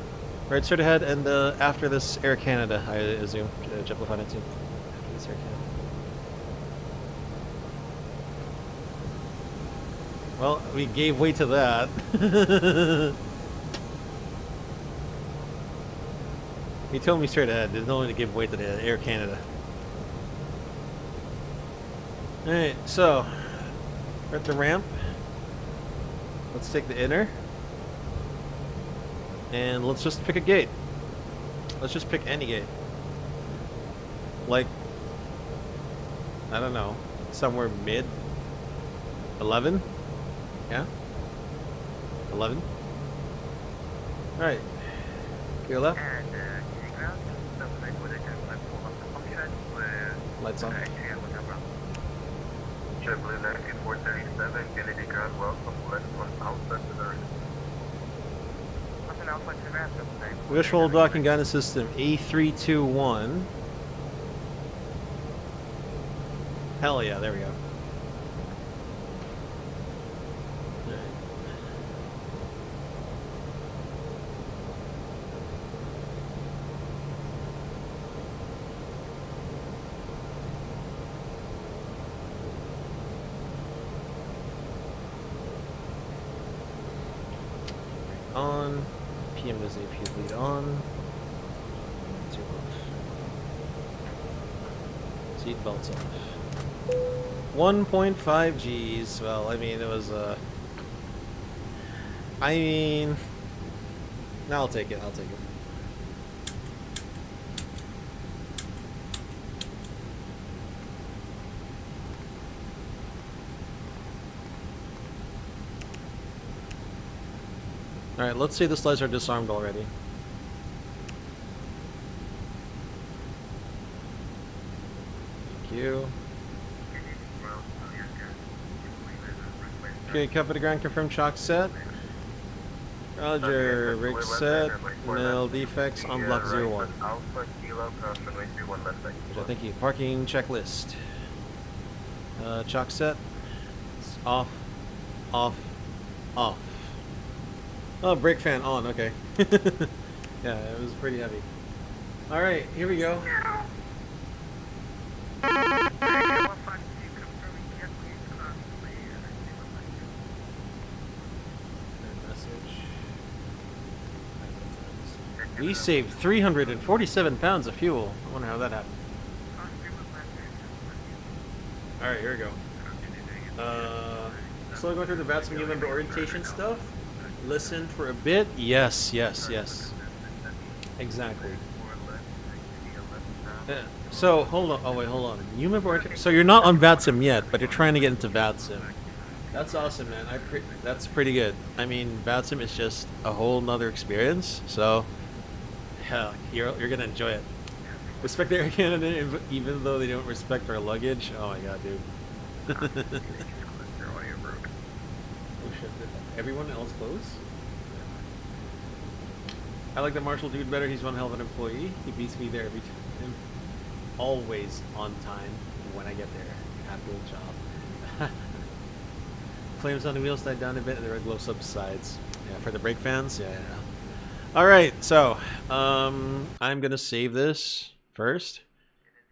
Right, straight ahead, and after this, Air Canada, I assume. JetBlue 519. After this, Air Canada. Well, we gave way to that. He told me straight ahead. There's no way to give way to the Air Canada. Alright, so we're at the ramp. Let's take the inner. And let's just pick a gate. Let's just pick any gate. Like, I don't know, somewhere mid 11? Yeah? 11? Alright. Your left. And Canadian ground, Delta 9437, 4 left to function, with Lights on. JetBlue 9437, Kennedy ground, welcome. Left on outside to the right. Nothing else like the ground, Delta 9437. Visual docking guidance system A321. Hell yeah, there we go. On. PM does AP lead on. Two off. Seat belts off. 1.5 G's. Well, I mean, it was I mean, no, I'll take it. I'll take it. Alright, let's see the slides are disarmed already. Thank you. Okay, cover the ground, confirm chalk set. Roger, rig set, nil defects on block 01. Alpha Kilo, cross runway 31 left side. Roger, thank you. Parking checklist. Chalk set. Off, off, off. Oh, brake fan on, okay. Yeah, it was pretty heavy. Alright, here we go. We saved 347 pounds of fuel. I wonder how that happened. Alright, here we go. So going through the VATS new member orientation stuff. Listen for a bit. Yes, yes, yes. Exactly. So, hold on. Oh, wait, hold on. New member orientation. So you're not on VATSIM yet, but you're trying to get into VATSIM. That's awesome, man. That's pretty good. I mean, VATSIM is just a whole nother experience. So, hell, you're gonna enjoy it. Respect Air Canada, even though they don't respect our luggage. Oh my god, dude. everyone else close? I like the Marshall dude better. He's one hell of an employee. He beats me there every time. Always on time when I get there. Capital job. Flames on the wheels died down a bit and the red glow subsides. Yeah, for the brake fans? Yeah. Alright, so I'm gonna save this first.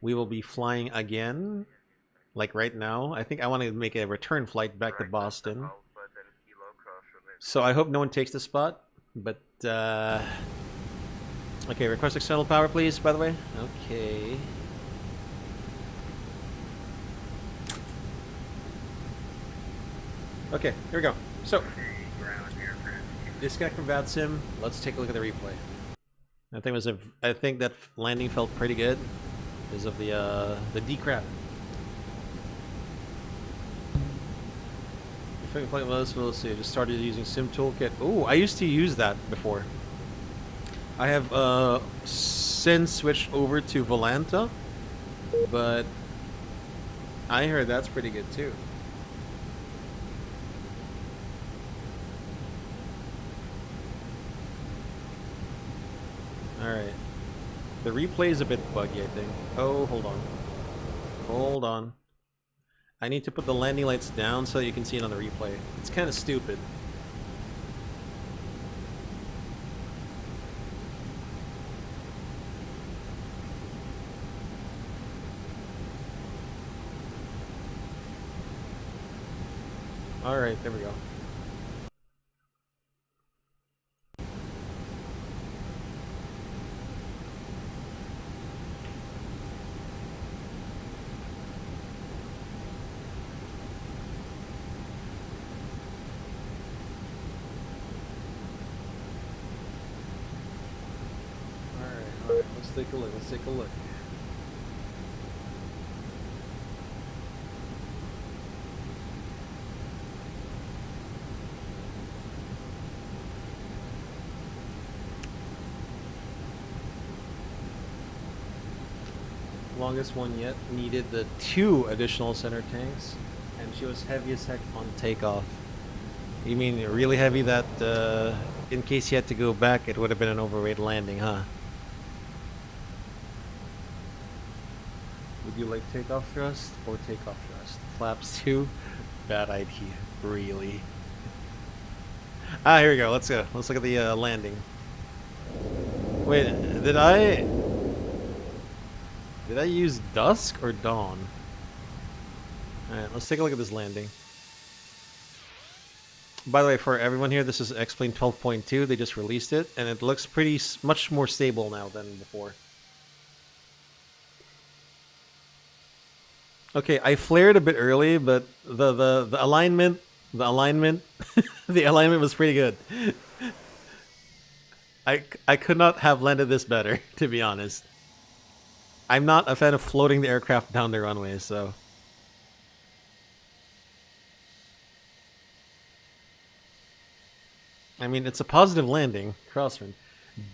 We will be flying again. Like right now. I think I want to make a return flight back to Boston. So I hope no one takes the spot. But okay, request external power please, by the way. Okay. Okay, here we go. So, disconnect from VATSIM. Let's take a look at the replay. I think that landing felt pretty good because of the decrab. If I can play with this, we'll see. I just started using Sim Toolkit. Oh, I used to use that before. I have since switched over to Volanta, but I heard that's pretty good too. Alright. The replay is a bit buggy, I think. Oh, hold on. Hold on. I need to put the landing lights down so that you can see it on the replay. It's kind of stupid. Alright, there we go. Let's take a look. Let's take a look. Longest one yet needed the 2 additional center tanks, and she was heavy as heck on takeoff. You mean really heavy that in case you had to go back, it would have been an overweight landing, huh? Would you like takeoff thrust or takeoff thrust? Flaps 2? Bad idea. Really? Ah, here we go. Let's go. Let's look at the landing. Wait, did I use dusk or dawn? Alright, let's take a look at this landing. By the way, for everyone here, this is X-Plane 12.2. They just released it, and it looks much more stable now than before. Okay, I flared a bit early, but the alignment the alignment was pretty good. I could not have landed this better, to be honest. I'm not a fan of floating the aircraft down the runway, so I mean, it's a positive landing. Crosswind.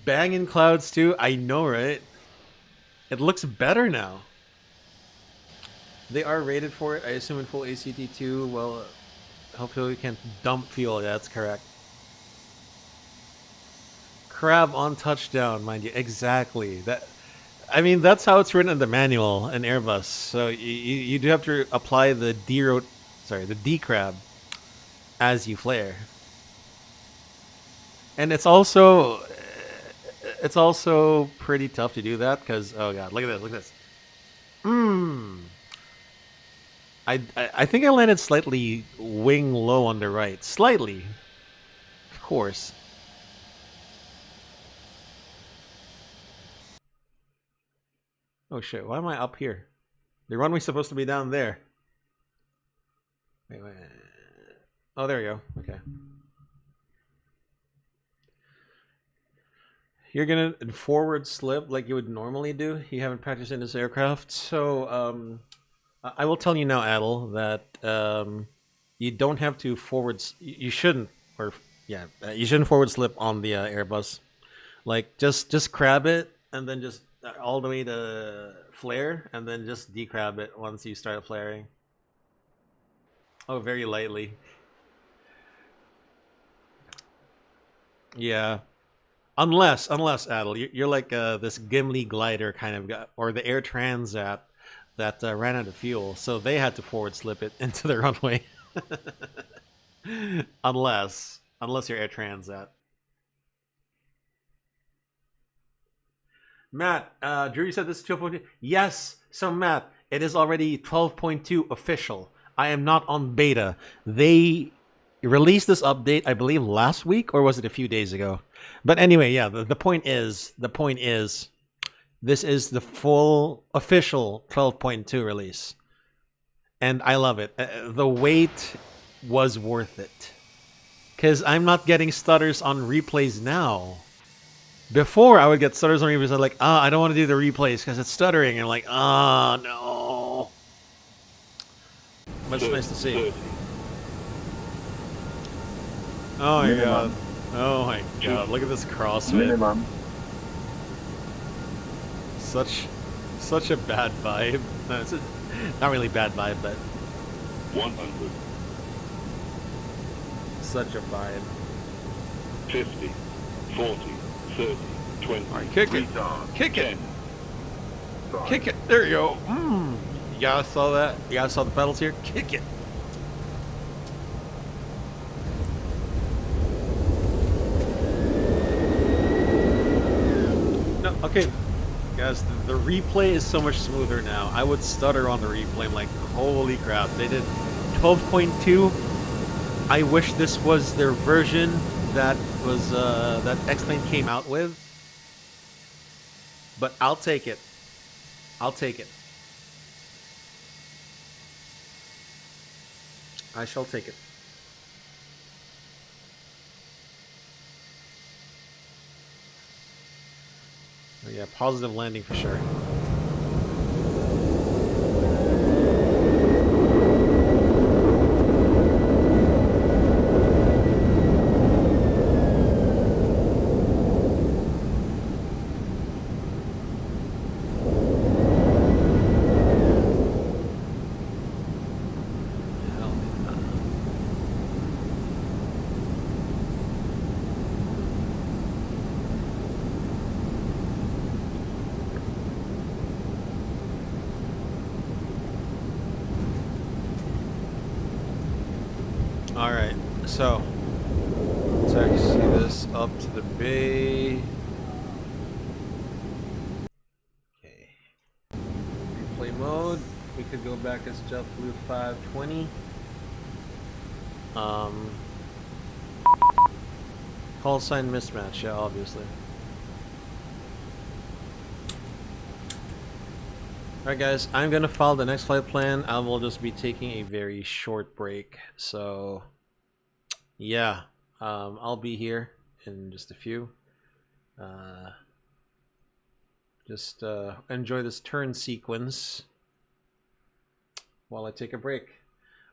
Banging clouds too, I know, right? It looks better now. They are rated for it, I assume in full ACT2. Well, hopefully we can't dump fuel. Yeah, that's correct. Crab on touchdown, mind you. Exactly. I mean, that's how it's written in the manual in Airbus. So you do have to apply the D crab as you flare. And it's also pretty tough to do that because, oh god, look at this, look at this. I think I landed slightly wing low on the right. Slightly. Of course. Oh shit, why am I up here? The runway's supposed to be down there. Wait. Oh, there we go. Okay. You're gonna forward slip like you would normally do. You haven't practiced in this aircraft. So, I will tell you now, Adel, that you don't have to you shouldn't, you shouldn't forward slip on the Airbus. Like, just crab it, and then just all the way to flare, and then just decrab it once you start flaring. Oh, very lightly. Yeah. Unless Adel, you're like this Gimli glider kind of guy, or the Air Transat that ran out of fuel, so they had to forward slip it into the runway. unless you're Air Transat. Matt, Drew, you said this is 12.2. Yes, so Matt, it is already 12.2 official. I am not on beta. They released this update, I believe, last week, or was it a few days ago? But anyway, yeah, the point is, this is the full official 12.2 release. And I love it. The wait was worth it. Because I'm not getting stutters on replays now. Before, I would get stutters on replays. I'm like, I don't want to do the replays because it's stuttering. And I'm like, no. But it's nice to see. Oh my god. Oh my god. Look at this crossfit. Minimum. Such a bad vibe. No, it's not really bad vibe, but 100. such a vibe. 50. 40. 30. 20. All right, kick it. Kick it. 10, Kick it. There you go. You guys saw that? You guys saw the pedals here? Kick it. No, okay. Guys, the replay is so much smoother now. I would stutter on the replay. I'm like, holy crap. They did 12.2. I wish this was their version that was that X-Plane came out with. But I'll take it. I'll take it. I shall take it. Oh, yeah, positive landing for sure. Alright, so let's actually see this up to the bay. Okay. Replay mode. We could go back as JetBlue 520. Call sign mismatch, yeah, obviously. Alright guys, I'm gonna follow the next flight plan. I will just be taking a very short break. So yeah, I'll be here in just a few. Just enjoy this turn sequence while I take a break.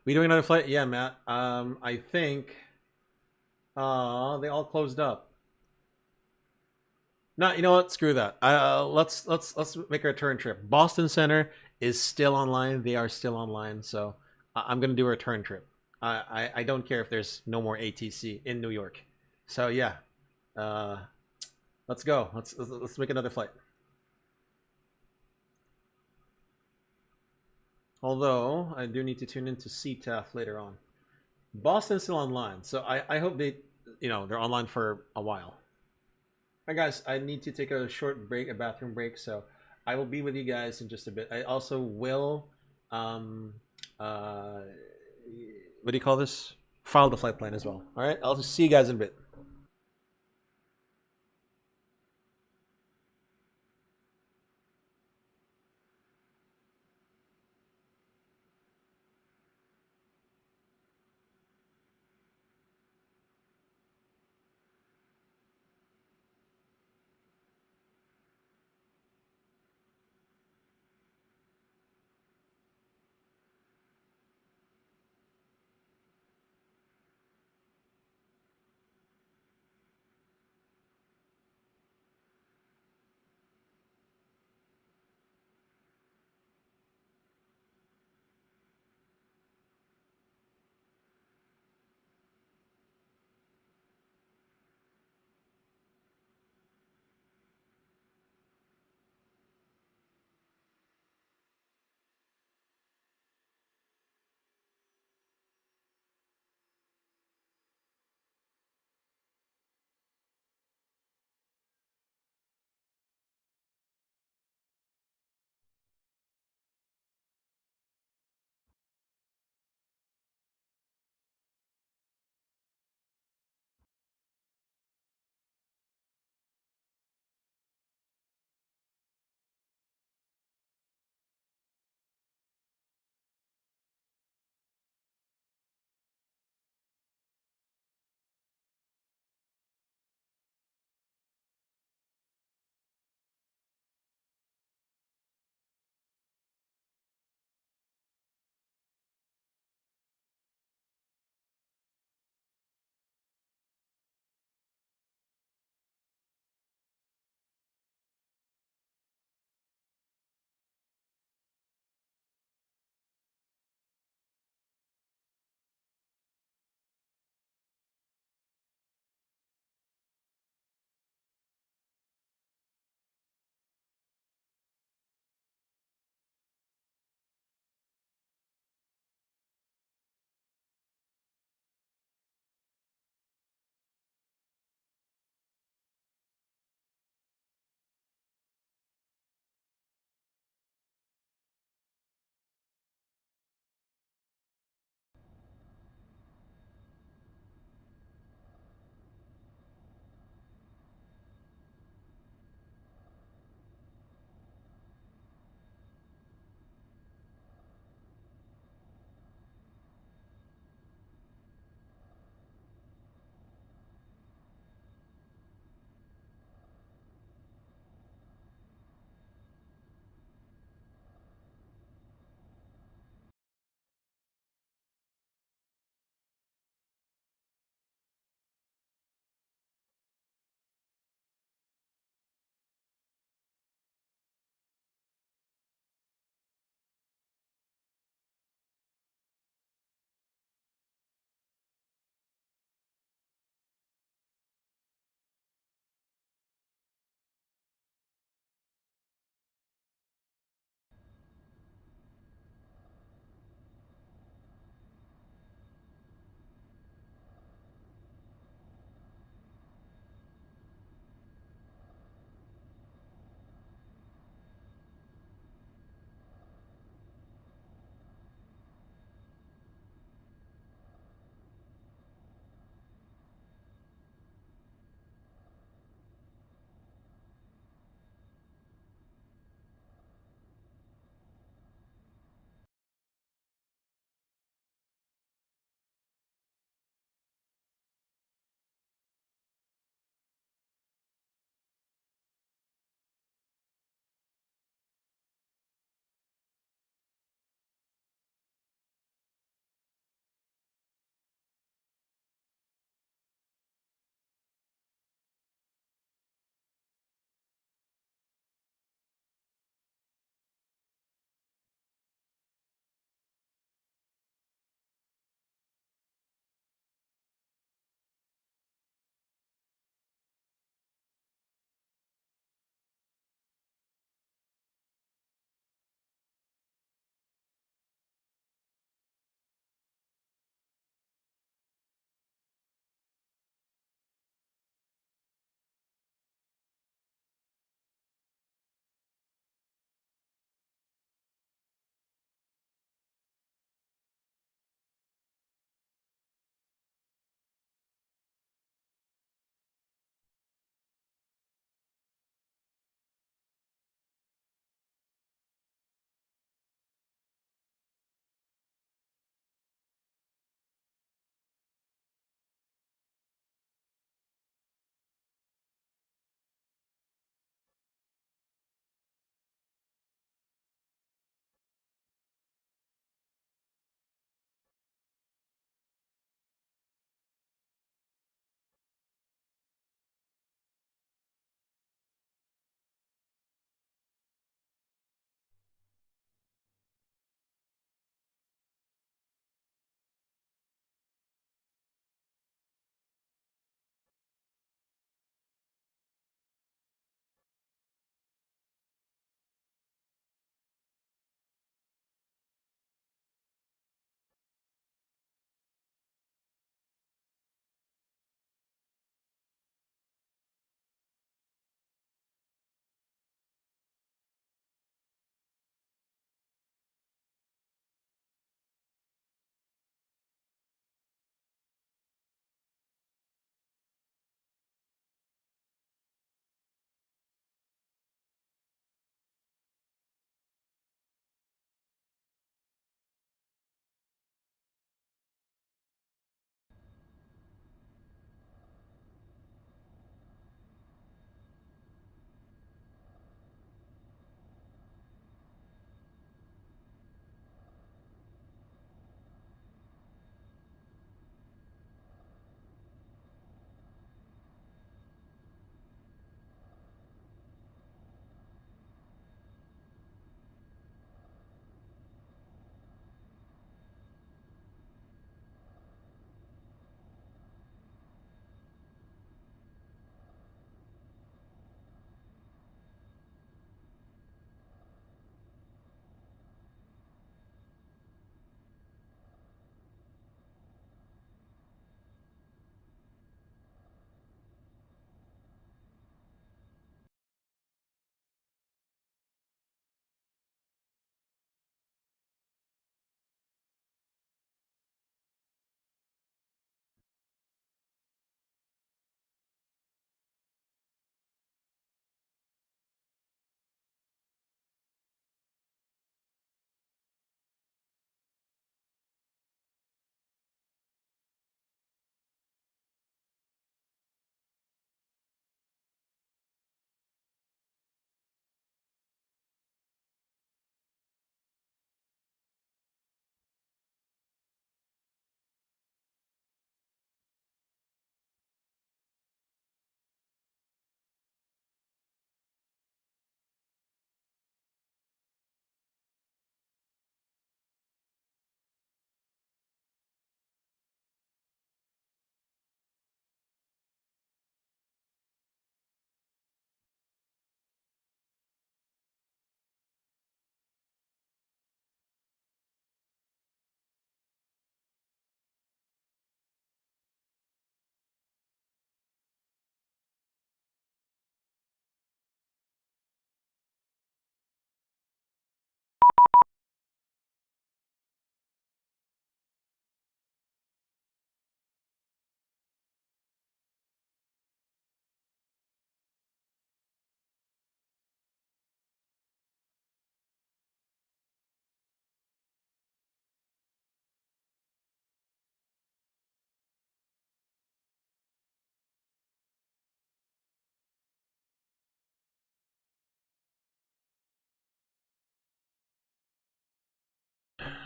We doing another flight? Yeah, Matt. I think they all closed up. No, you know what? Screw that. Let's make a return trip. Boston Center is still online. They are still online, so I'm gonna do a return trip. I don't care if there's no more ATC in New York. So yeah, let's go. Let's make another flight. Although I do need to tune into CTAF later on. Boston's still online, so I hope they, they're online for a while. Alright guys, I need to take a short break, a bathroom break, so I will be with you guys in just a bit. I also will, what do you call this? File the flight plan as well. Alright, I'll just see you guys in a bit.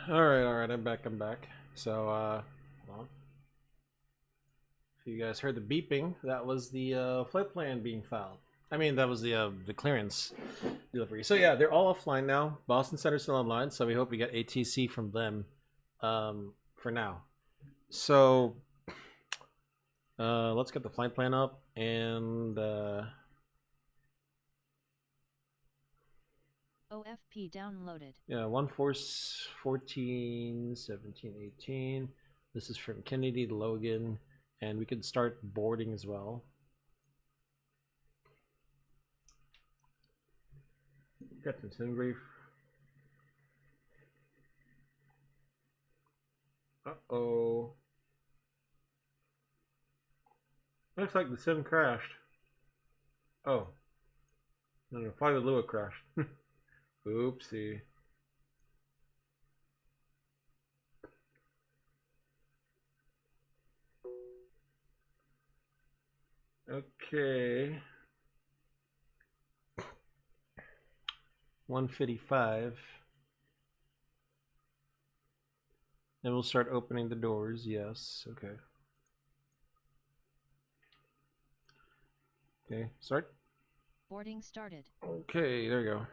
Alright, I'm back. So, hold on. If you guys heard the beeping, that was the flight plan being filed. I mean, that was the clearance delivery. So yeah, they're all offline now. Boston Center's still online, so we hope we get ATC from them for now. So, let's get the flight plan up, and OFP downloaded. yeah, 1 force 14, 17, 18. This is from Kennedy to Logan, and we could start boarding as well. Captain Timbrief. Uh-oh. Looks like the sim crashed. Oh. No, probably the Lua crashed. Oopsie. Okay. 155. And we'll start opening the doors. Yes. Okay. Okay. Start. Boarding started. Okay. There we go.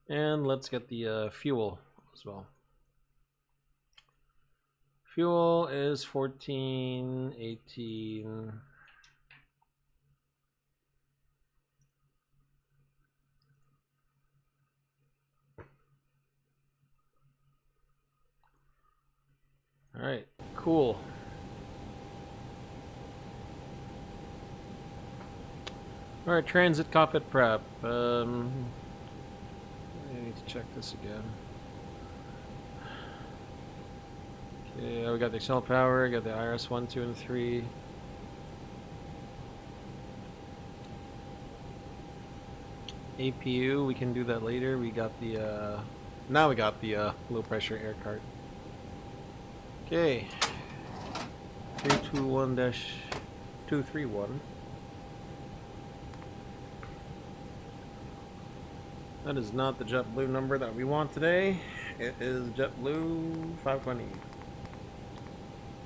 And let's get the fuel as well. Fuel is 14, 18. All right, cool. All right, transit cockpit prep. I need to check this again. Okay, we got the external power, got the IRS 1, 2, and 3. APU, we can do that later. We got the, now we got the low pressure air cart. Okay. 321-231. That is not the JetBlue number that we want today. It is JetBlue 520.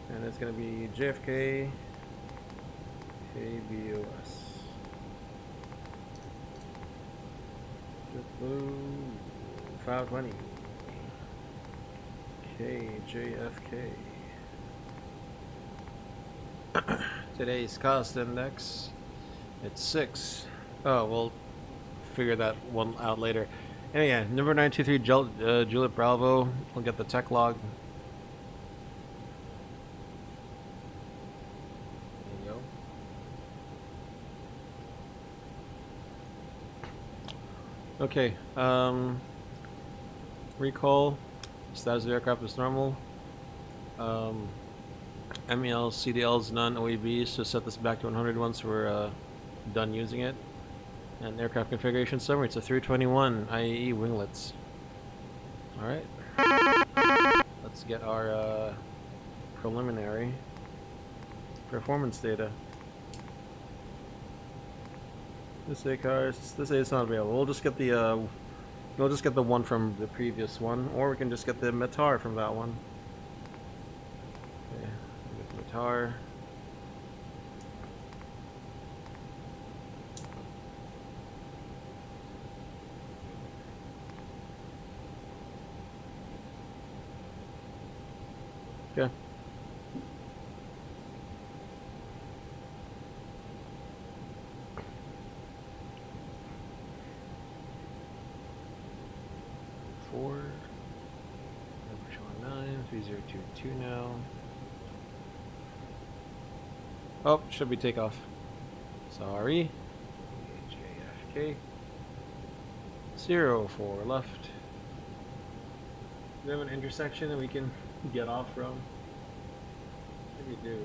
And it's going to be JFK KBOS. JetBlue 520. KJFK. Today's cost index, it's 6. Oh, we'll figure that one out later. And yeah, number 923 Juliet Bravo. We'll get the tech log. There you go. Okay, recall. Status of the aircraft is normal. MELs, CDLs, none. OEBs, so set this back to 100 once we're done using it. And aircraft configuration summary, it's a 321 IAE winglets. Alright. Let's get our preliminary performance data. This is not available. We'll just get the one from the previous one, or we can just get the METAR from that one. Okay, get the METAR. Okay. Four. Showing 9, 3022 now. Oh, should be takeoff. Sorry. JFK. 04 left. Do we have an intersection that we can get off from? Maybe we do.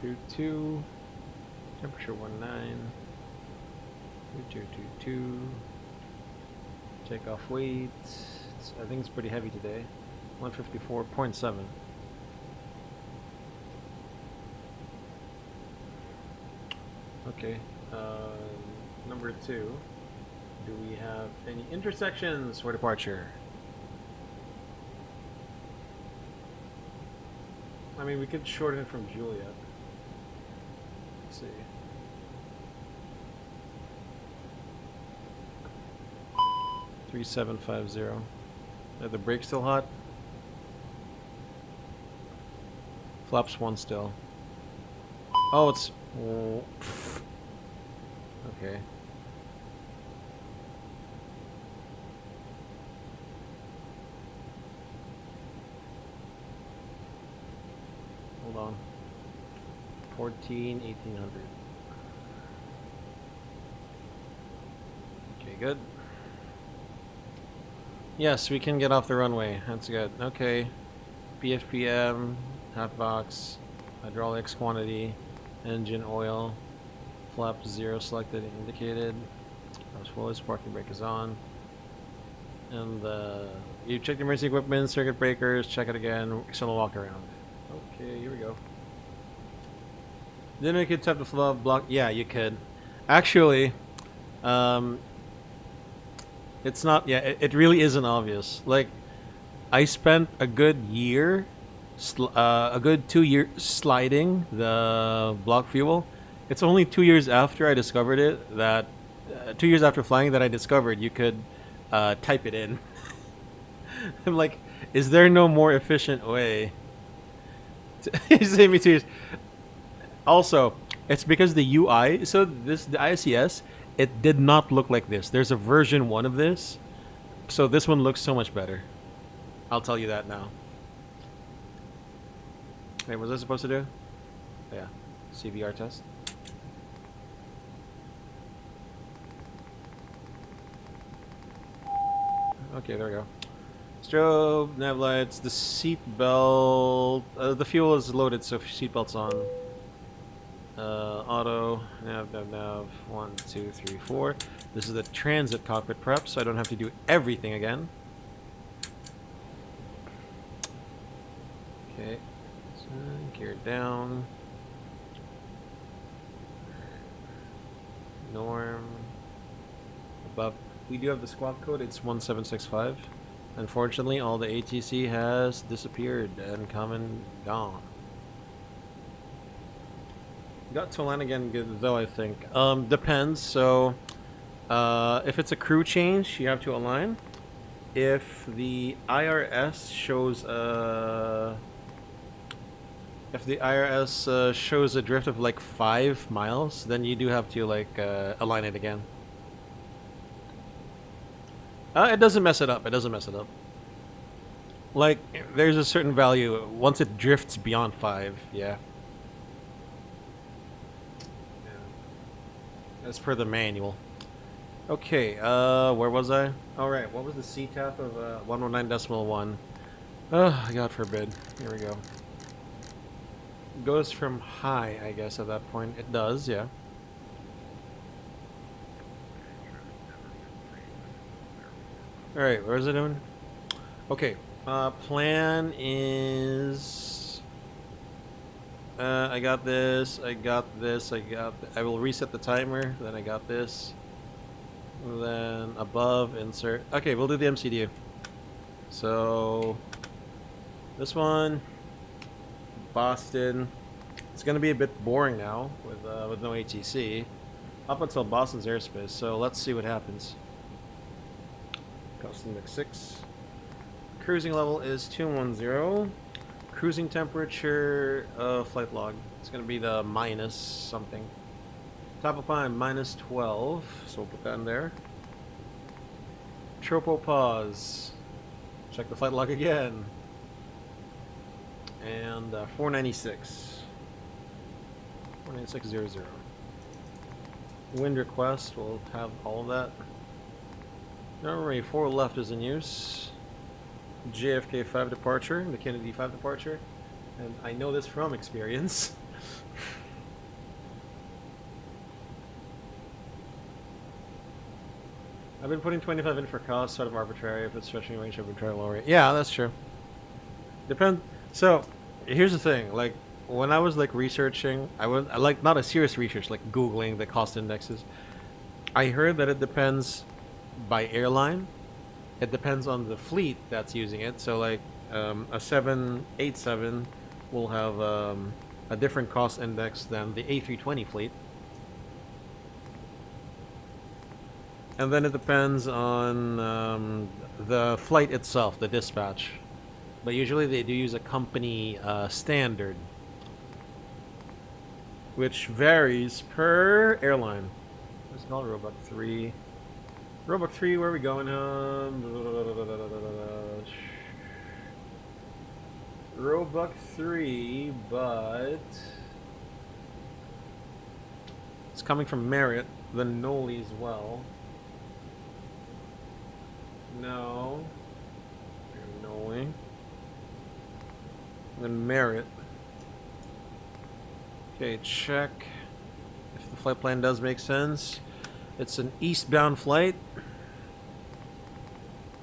Crew 2. Temperature 19. 222. Takeoff weight. I think it's pretty heavy today. 154.7. Okay. Number 2. Do we have any intersections for departure? I mean, we could shorten it from Juliet. Let's see. $3750. Are the brakes still hot? Flaps 1 still. Oh, it's... Oh, okay. Hold on. 1800. Okay, good. Yes, we can get off the runway. That's good. Okay. PFPM, hot box, hydraulics quantity, engine oil, flap 0 selected and indicated. Fullest parking brake is on. And you check the emergency equipment, circuit breakers, check it again, external walk around. Okay, here we go. Then we could tap the flow block. Yeah, you could. Actually, it's not. Yeah, it really isn't obvious. Like, I spent a good year, a good 2 years sliding the block fuel. It's only 2 years after I discovered it that, 2 years after flying that I discovered you could type it in. I'm like, is there no more efficient way? To save me 2 years. Also, it's because the UI, so the ICS, it did not look like this. There's a version 1 of this, so this one looks so much better. I'll tell you that now. Wait, what was I supposed to do? Yeah, CVR test. Okay, there we go. Strobe, nav lights, the seat belt. The fuel is loaded, so seat belt's on. Auto, nav. 1, 2, 3, 4. This is the transit cockpit prep, so I don't have to do everything again. Okay, so gear down. Norm. Above. We do have the squawk code, it's 1765. Unfortunately, all the ATC has disappeared and come and gone. Got to land again good though, I think. Depends. So, if it's a crew change, you have to align. If the IRS shows shows a drift of like 5 miles, then you do have to like align it again. It doesn't mess it up. It doesn't mess it up. Like, there's a certain value once it drifts beyond 5. Yeah. As per the manual. Okay, where was I? Alright, what was the CTAP of 119.1? Oh, God forbid. Here we go. It goes from high, I guess, at that point. It does, yeah. Alright, where is it doing? Okay, plan is... I got this, I will reset the timer, then I got this. Then above, insert. Okay, we'll do the MCDU. So, this one, Boston. It's going to be a bit boring now with no ATC. Up until Boston's airspace, so let's see what happens. Custom mix 6. Cruising level is 210. Cruising temperature, flight log. It's going to be the minus something. Top of climb, minus 12. So we'll put that in there. Tropopause. Check the flight log again. And 496. 496.00. Wind request, we'll have all of that. Runway 4 left is in use. JFK 5 departure, the Kennedy 5 departure. And I know this from experience. I've been putting 25 in for cost, sort of arbitrary. If it's stretching range, I've been trying to lower it. Yeah, that's true. So, here's the thing. Like, when I was like researching, I like not a serious research, like Googling the cost indexes. I heard that it depends by airline. It depends on the fleet that's using it. So, like, a 787 will have a different cost index than the A320 fleet. And then it depends on the flight itself, the dispatch. But usually they do use a company standard, which varies per airline. Let's call it Roebuck 3. Roebuck 3, where are we going? Roebuck 3, but it's coming from Marriott, then Noli as well. No. Noli. Then Marriott. Okay, check if the flight plan does make sense. It's an eastbound flight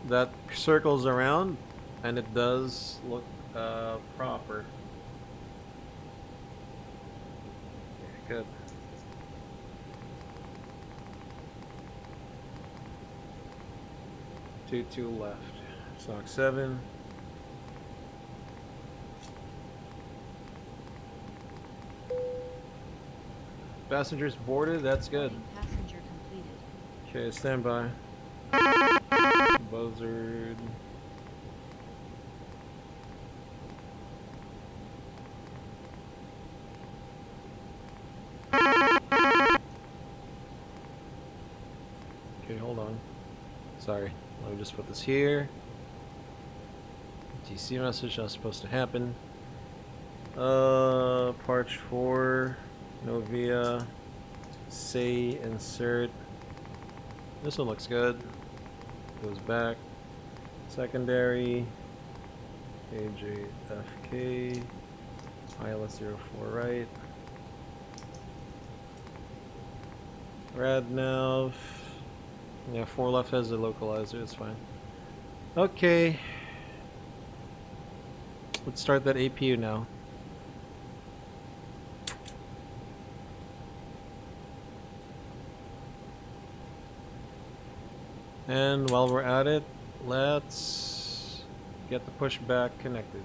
that circles around, and it does look proper. Okay, good. Two left. Stock 7. Passengers boarded, that's good. Boarding passenger completed. Okay, stand by. Buzzard. Okay, hold on. Sorry. Let me just put this here. TC message that's supposed to happen. Parch 4. Novia. Say insert. This one looks good. Goes back. Secondary. KJFK. ILS 04 right. Radnav. Yeah, 4 left has a localizer, it's fine. Okay. Let's start that APU now. And while we're at it, let's get the pushback connected.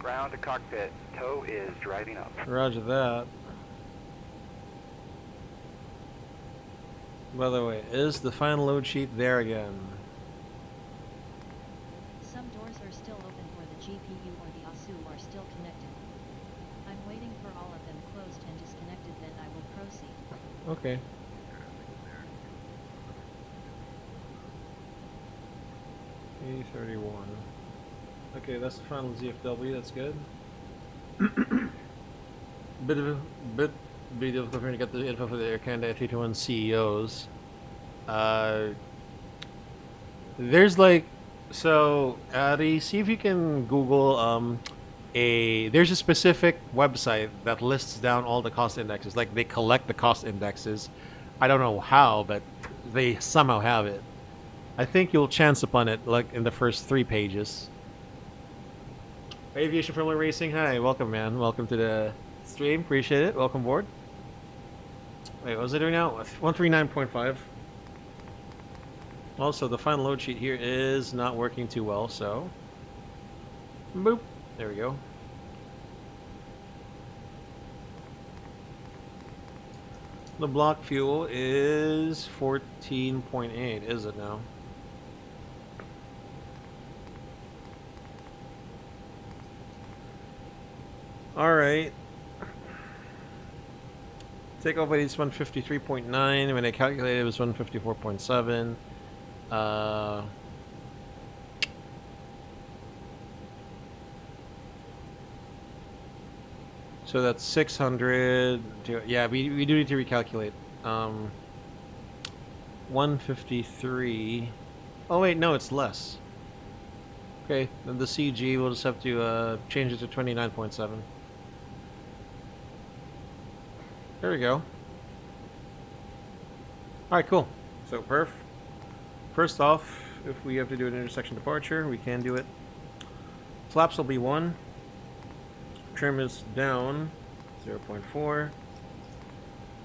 Ground to cockpit. Tow is driving up. Roger that. By the way, is the final load sheet there again? Some doors are still open for the GPU or the ASU are still connected. I'm waiting for all of them closed and disconnected, then I will proceed. Okay. A31. Okay, that's the final ZFW, that's good. Bit difficult for me to get the info for the Air Canada A321 CEOs. There's like, so Addy, see if you can Google there's a specific website that lists down all the cost indexes. Like they collect the cost indexes. I don't know how, but they somehow have it. I think you'll chance upon it like in the first 3 pages. Aviation Formula Racing, hi, welcome man, welcome to the stream, appreciate it, welcome aboard. Wait, what was I doing now? 139.5. Also, the final load sheet here is not working too well, so boop, there we go. The block fuel is 14.8, is it now? Alright. Takeoff weight is 153.9. When I calculated it was 154.7. So that's 600. Yeah, we do need to recalculate. 153. Oh wait, no, it's less. Okay, then the CG we'll just have to change it to 29.7. There we go. Alright, cool. So perf. First off, if we have to do an intersection departure, we can do it. Flaps will be 1. Trim is down 0.4.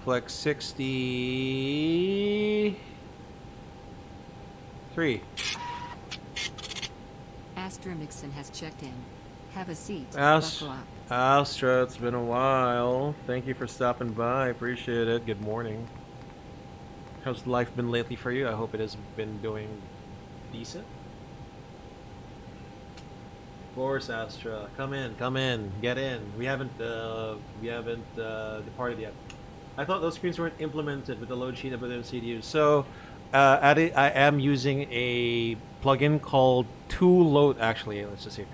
Flex 63. Astra Mixon has checked in. Have a seat. Buckle up. Astra, it's been a while. Thank you for stopping by. Appreciate it. Good morning. How's life been lately for you? I hope it has been doing decent. Of course, Astra. Come in, get in. We haven't departed yet. I thought those screens weren't implemented with the load sheet of the CDU. So, I am using a plugin called ToLoad. Actually, let's just see.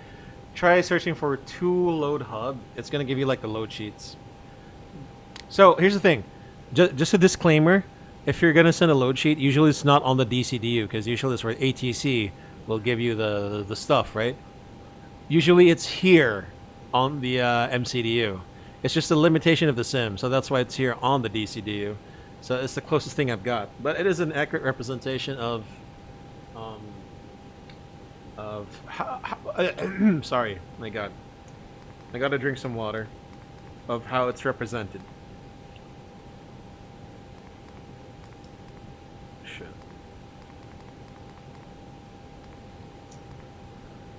Try searching for ToLoad Hub. It's gonna give you like the load sheets. So here's the thing. Just a disclaimer. If you're gonna send a load sheet, usually it's not on the DCDU because usually it's where ATC will give you the stuff, right? Usually it's here on the MCDU. It's just a limitation of the sim, so that's why it's here on the DCDU. So it's the closest thing I've got, but it is an accurate representation of sorry, my God, I gotta drink some water, of how it's represented. Shit.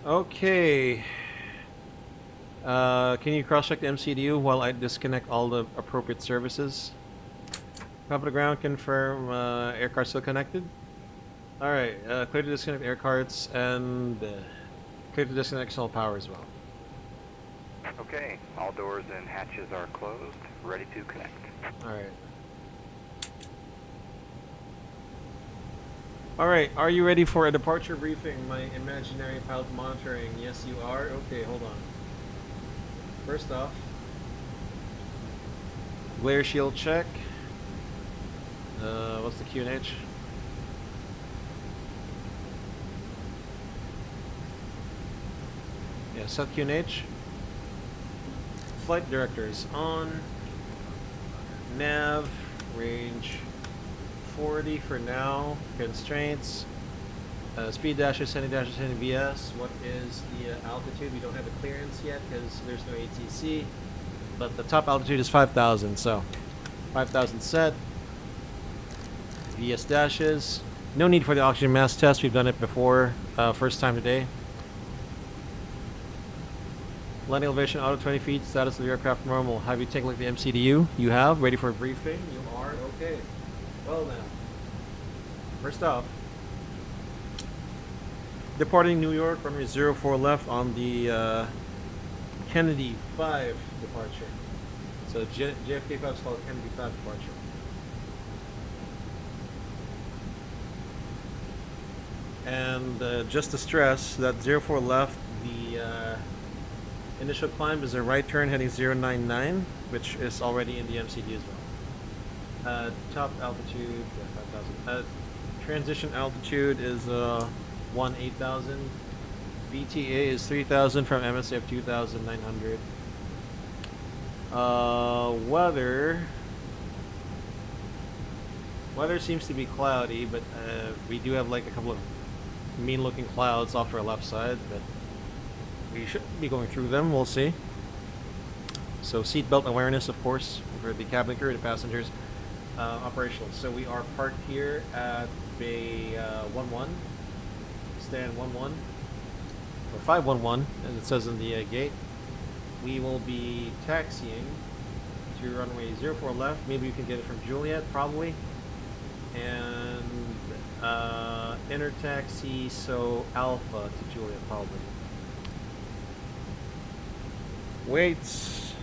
Okay. Can you cross-check the MCDU while I disconnect all the appropriate services? Top of the ground, confirm air card still connected. Alright, clear to disconnect air cards and clear to disconnect all power as well. Okay, all doors and hatches are closed, ready to connect. Alright. Alright, are you ready for a departure briefing, my imaginary pilot monitoring? Yes, you are? Okay, hold on. First off, glare shield check. What's the QNH? Yeah, set QNH. Flight directors on. Nav, range 40 for now. Constraints. Speed dashes, sending VS. What is the altitude? We don't have a clearance yet because there's no ATC. But the top altitude is 5,000, so 5,000 set. VS dashes. No need for the oxygen mass test. We've done it before. First time today. Landing elevation, auto 20 feet. Status of the aircraft normal. Have you taken a look at the MCDU? You have. Ready for a briefing? You are. Okay. Well now. First off, departing New York, runway 04 left on the Kennedy 5 departure. So JFK 5 is called Kennedy 5 departure. And just to stress that 04 left, the initial climb is a right turn heading 099, which is already in the MCD as well. Top altitude, 5,000. Transition altitude is 8,000. VTA is 3,000 from MSF 2,900. Weather seems to be cloudy, but we do have like a couple of mean-looking clouds off to our left side, but we shouldn't be going through them. We'll see. So seatbelt awareness, of course, for the cabin crew, the passengers. Operational. So we are parked here at Bay 11, stand 11, or 511, as it says in the gate. We will be taxiing to runway 04 left. Maybe we can get it from Juliet, probably. And inter taxi, so Alpha to Juliet, probably. Weights,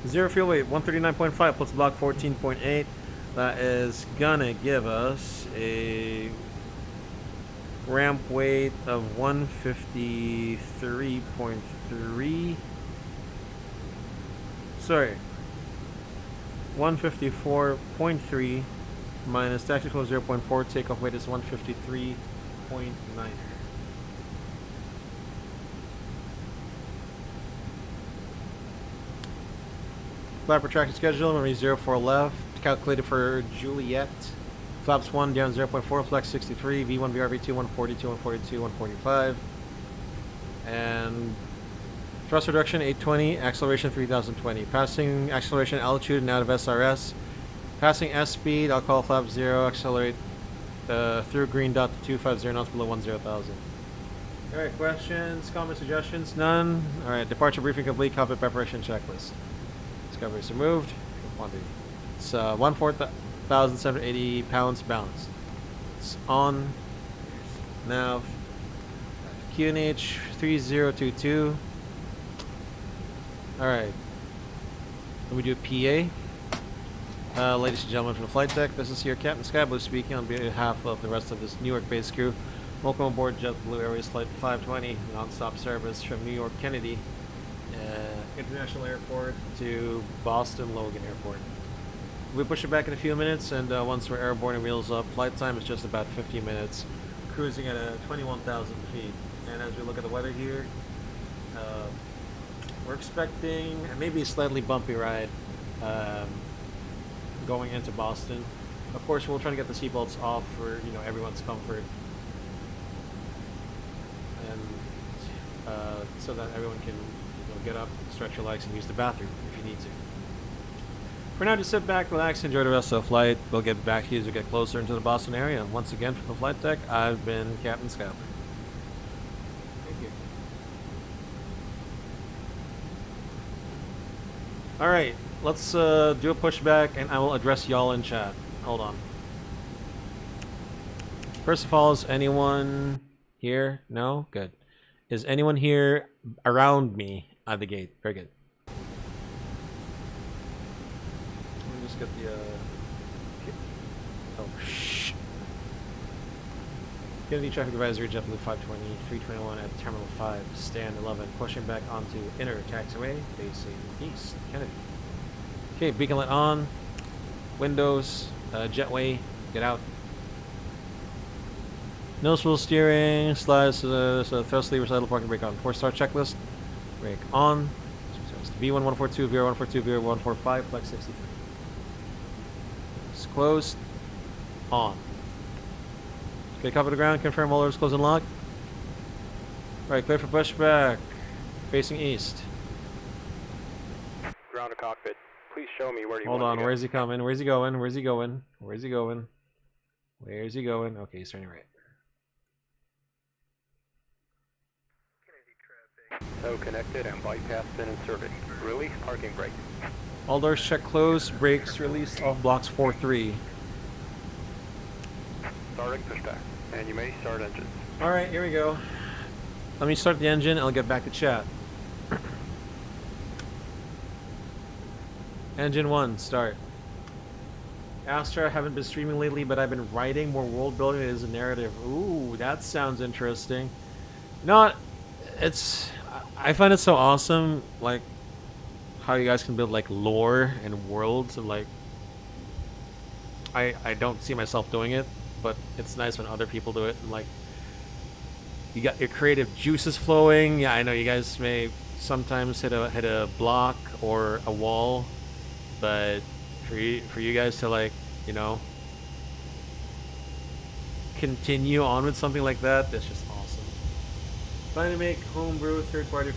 0 fuel weight, 139.5 plus block 14.8. That is gonna give us a ramp weight of 153.3. Sorry, 154.3 minus taxi fuel 0.4. Takeoff weight is 153.9. Flight protraction schedule, runway 04 left. Calculated for Juliet. Flaps 1 down 0.4, flex 63, V1 VR V2 142, 142, 145. And thrust reduction 820, acceleration 3020. Passing acceleration altitude and out of SRS. Passing S speed, I'll call flap 0, accelerate through green dot to 250 knots below 10,000. Alright, questions, comments, suggestions? None? Alright, departure briefing complete, cockpit preparation checklist. Discoveries removed. Quantity. It's 14,780 pounds balanced. It's on. Now, QNH 3022. Alright. Let me do PA. Ladies and gentlemen from the flight deck, this is here Captain Skyblue speaking on behalf of the rest of this New York-based crew. Welcome aboard JetBlue Airways Flight 520, non-stop service from New York Kennedy International Airport to Boston Logan Airport. We'll push it back in a few minutes, and once we're airborne and wheels up, flight time is just about 50 minutes, cruising at 21,000 feet. And as we look at the weather here, we're expecting maybe a slightly bumpy ride going into Boston. Of course, we'll try to get the seatbelts off for everyone's comfort, and so that everyone can get up, stretch your legs, and use the bathroom if you need to. For now, just sit back, relax, enjoy the rest of the flight. We'll get back to you as we get closer into the Boston area. Once again, from the flight deck, I've been Captain Skyblue. Thank you. Alright, let's do a pushback, and I will address y'all in chat. Hold on. First of all, is anyone here? No? Good. Is anyone here around me at the gate? Very good. Let me just get the oh, shh. Kennedy Traffic Advisory, JetBlue 520, 321 at Terminal 5, stand 11, pushing back onto inner taxiway, facing east, Kennedy. Okay, beacon light on, windows, jetway, get out. Nose wheel steering, slides, thrust lever, idle parking brake on. 4-star checklist, brake on. V1142, V142, V145, flex 63. It's closed, on. Okay, cover the ground, confirm all doors closed and locked. Right, clear for pushback, facing east. Ground to cockpit. Please show me where you Hold want on, to go. where's he coming? Where's he going? Where's he going? Where's he going? Where's he going? Okay, he's turning right. So connected and bypass been inserted. Release parking brake. All doors check closed, brakes released off blocks 4-3. Starting pushback. And you may start engines. Alright, here we go. Let me start the engine, I'll get back to chat. Engine 1, start. Astra, I haven't been streaming lately, but I've been writing more world building as a narrative. Ooh, that sounds interesting. I find it so awesome, like, how you guys can build, like, lore and worlds, and, like, I don't see myself doing it, but it's nice when other people do it, and, like, you got your creative juices flowing. Yeah, I know you guys may sometimes hit a block or a wall, but for you guys to, like, continue on with something like that, that's just awesome. Trying to make homebrew third-party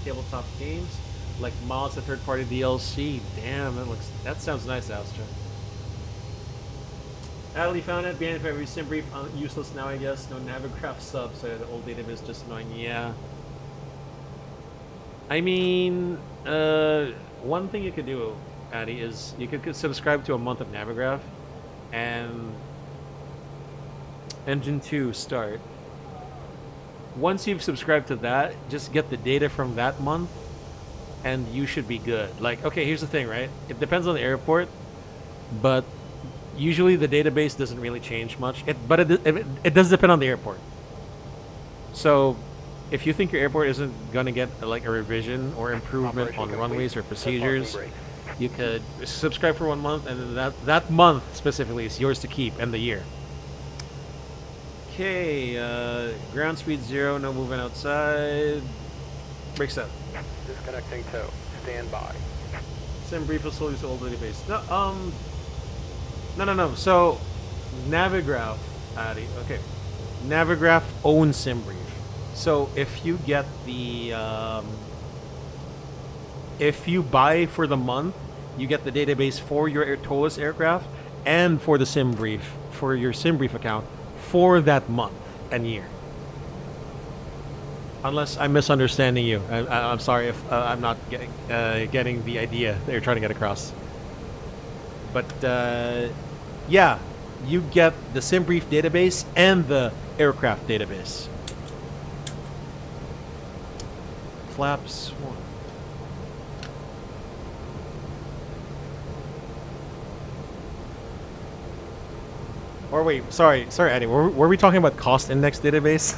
tabletop games, like mods to third-party DLC. Damn, that sounds nice, Astra. Adley found it. Banned for every sim brief. Useless now, I guess. No Navigraph sub, so the old database is just annoying. Yeah. I mean, one thing you could do, Addy, is you could subscribe to a month of Navigraph, and Engine 2 start. Once you've subscribed to that, just get the data from that month, and you should be good. Like, okay, here's the thing, right? It depends on the airport, but usually the database doesn't really change much. But it does depend on the airport. So, if you think your airport isn't gonna get like a revision or improvement on runways or procedures, you could subscribe for 1 month, and then that month specifically is yours to keep, and the year. Okay, ground speed 0, no movement outside. Brake set. Disconnecting tow. Stand by. Sim brief will still use the old database. No. So Navigraph, Addy. Okay. Navigraph owns SimBrief. So if you get the if you buy for the month, you get the database for your ToLiSs aircraft and for the SimBrief, for your SimBrief account for that month and year. Unless I'm misunderstanding you. I'm sorry if I'm not getting the idea that you're trying to get across. But yeah, you get the SimBrief database and the aircraft database. Flaps 1. Or wait, sorry, Eddie. Were we talking about cost index database?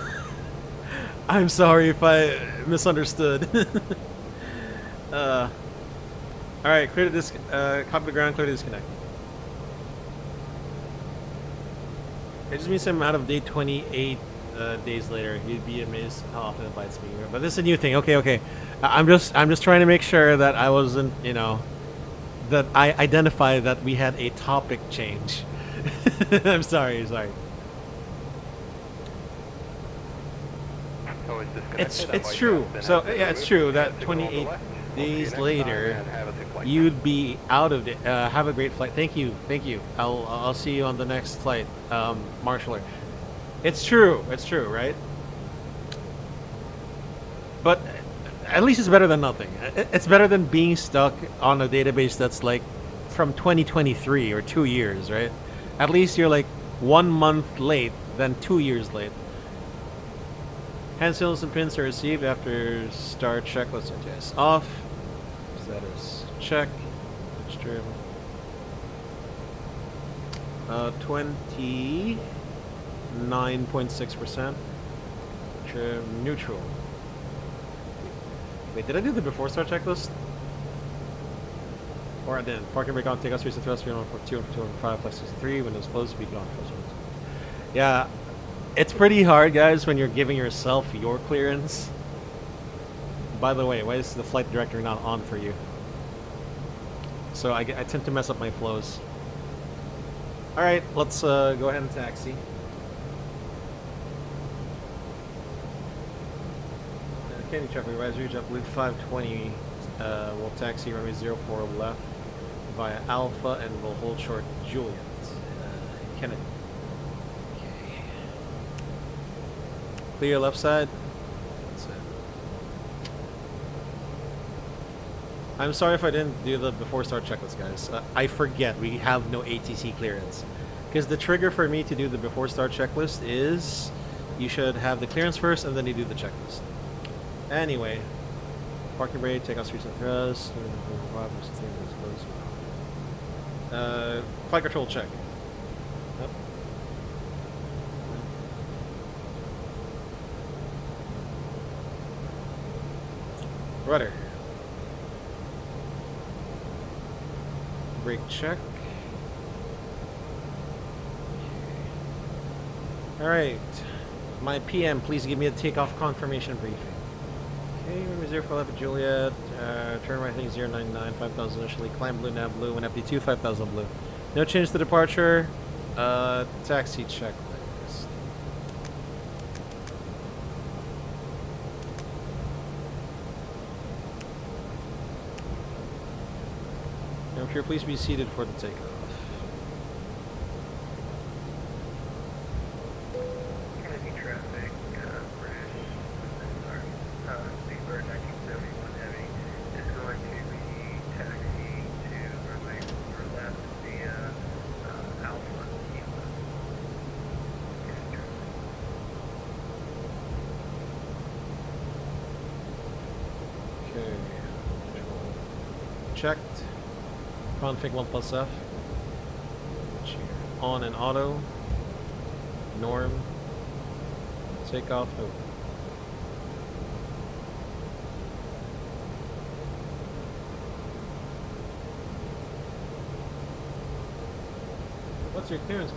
I'm sorry if I misunderstood. All right, clear the copy the ground, clear the disconnect. It just means I'm out of date 28 days later. You'd be amazed how often it bites me. But this is a new thing. Okay. I'm just trying to make sure that I wasn't, that I identified that we had a topic change. I'm sorry. It's true. So yeah, it's true that 28 days later you'd be out of it. Have a great flight. Thank you. I'll see you on the next flight, Marshaller. It's true, right? But at least it's better than nothing. It's better than being stuck on a database that's like from 2023 or 2 years, right? At least you're like 1 month late than 2 years late. Hand signals and pins are received after start checklist RTS off. Status check. Extreme. 29.6%. Trim neutral. Wait, did I do the before start checklist? Or I didn't. Parking brake on, take off space and thrust, 205, flex 63, windows closed, beacon on. Yeah, it's pretty hard, guys, when you're giving yourself your clearance. By the way, why is the flight director not on for you? So I tend to mess up my flows. Alright, let's go ahead and taxi. Candy traffic advisory, JetBlue 520 will taxi runway 04 left via Alpha and will hold short Juliet. Kennedy. Okay. Clear left side. That's it. I'm sorry if I didn't do the before start checklist, guys. I forget we have no ATC clearance. Because the trigger for me to do the before start checklist is you should have the clearance first and then you do the checklist. Anyway, parking brake, take off streets and thrust. Flight control check. Yep. Rudder. Brake check. Alright. My PM, please give me a takeoff confirmation briefing. Okay, remember 0411 Juliet, turn right heading 099, 5000 initially, climb blue, nav blue, when FD2, 5000 blue. No change to departure, taxi checklist. Now, here, please be seated for the takeoff. Kennedy traffic, Speedbird 1971 Heavy is going to be taxiing to runway 4 left via Alpha Kilo. Okay. Checked. Config 1+F. On and auto. Norm. Takeoff. Oh. What's your clearance?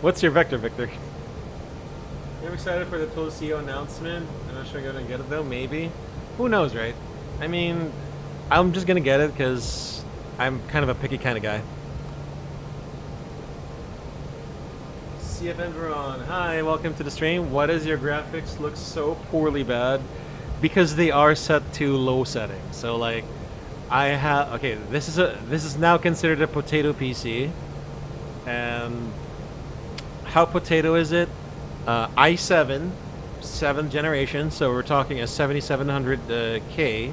What's your vector, Victor? I'm excited for the ToLiSs announcement. I'm not sure I'm gonna get it though. Maybe. Who knows, right? I mean, I'm just gonna get it because I'm kind of a picky kind of guy. CFN Veron. Hi, welcome to the stream. Why does your graphics look so poorly bad? Because they are set to low settings. So like, I have okay. This is now considered a potato PC, and how potato is it? i7, 7th generation. So we're talking a 7700K,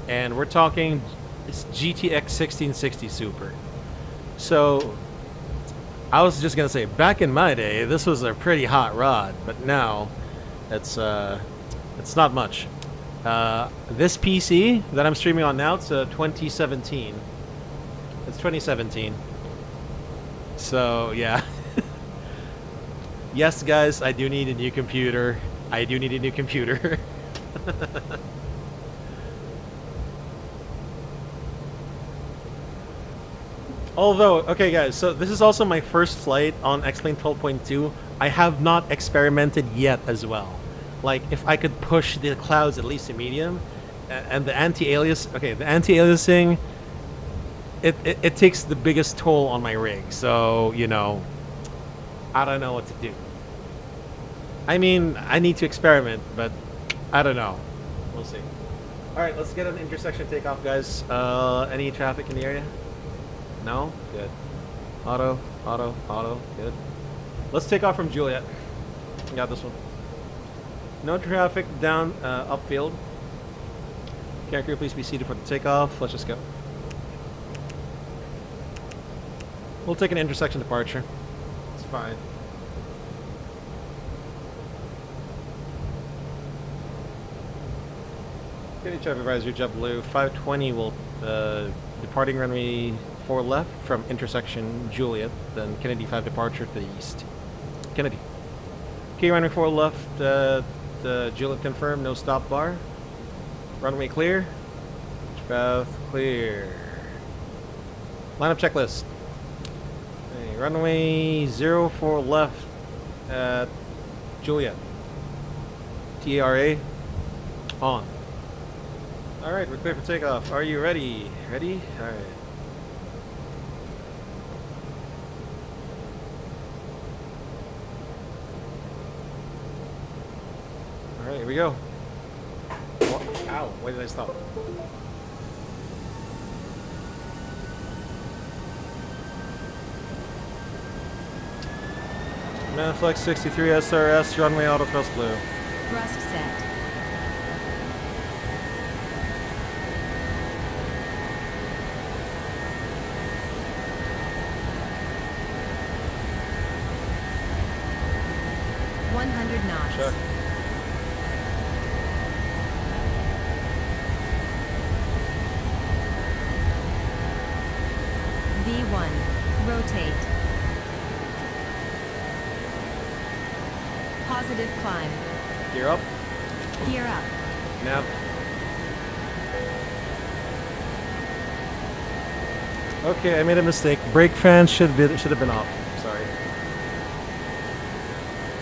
and we're talking GTX 1660 Super. So I was just gonna say, back in my day, this was a pretty hot rod, but now it's not much. This PC that I'm streaming on now, it's 2017. It's 2017. So yeah. Yes, guys, I do need a new computer. I do need a new computer. Although, okay guys, so this is also my first flight on X-Plane 12.2. I have not experimented yet as well. Like, if I could push the clouds at least to medium, and the anti-alias, okay, the anti-aliasing, it takes the biggest toll on my rig, so, you know, I don't know what to do. I mean, I need to experiment, but I don't know. We'll see. Alright, let's get an intersection takeoff, guys. Any traffic in the area? No? Good. Auto, good. Let's take off from Juliet. Got this one. No traffic down upfield. Can crew please be seated for the takeoff? Let's just go. We'll take an intersection departure. It's fine. Good job, advisory JetBlue. 520 will departing runway 4 left from intersection Juliet, then Kennedy 5 departure to the east. Kennedy. Okay, runway 4 left, Juliet confirmed, no stop bar. Runway clear. Path clear. Lineup checklist. Okay, runway 04 left at Juliet. TARA on. Alright, we're clear for takeoff. Are you ready? Ready? Alright. Alright, here we go. Oh, ow, why did I stop? Manflex 63 SRS, runway auto thrust blue. Thrust set. knots. Check. V1. Rotate. Positive climb. Gear up. Gear up. Nav. Okay, I made a mistake. Brake fan should have been off. Sorry.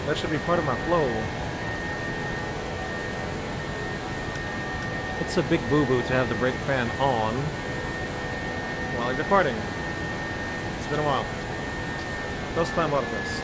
That should be part of my flow. It's a big boo-boo to have the brake fan on while you're departing. It's been a while. Let's climb out of this.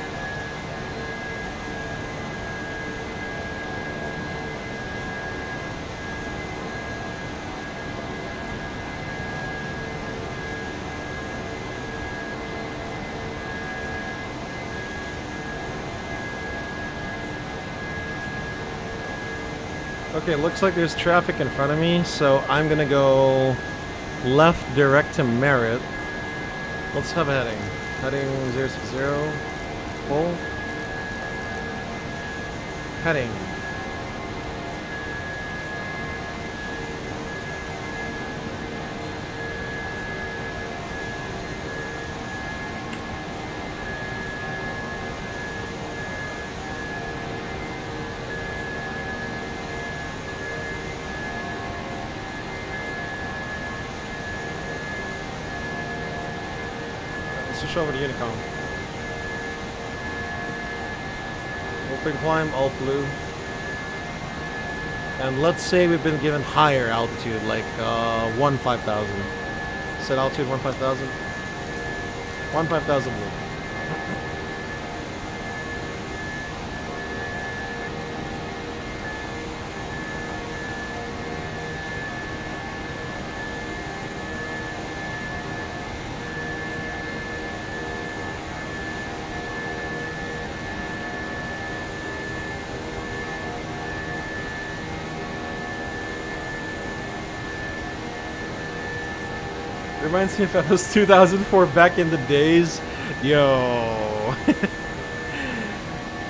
Okay, looks like there's traffic in front of me, so I'm gonna go left direct to Merritt. Let's have a heading. Heading 060. Full. Heading. Switch over to Unicom. Open climb, alt blue. And let's say we've been given higher altitude, like 1-5000. Set altitude 1-5000. 1-5000 blue. Reminds me of those 2004 back in the days. Yo.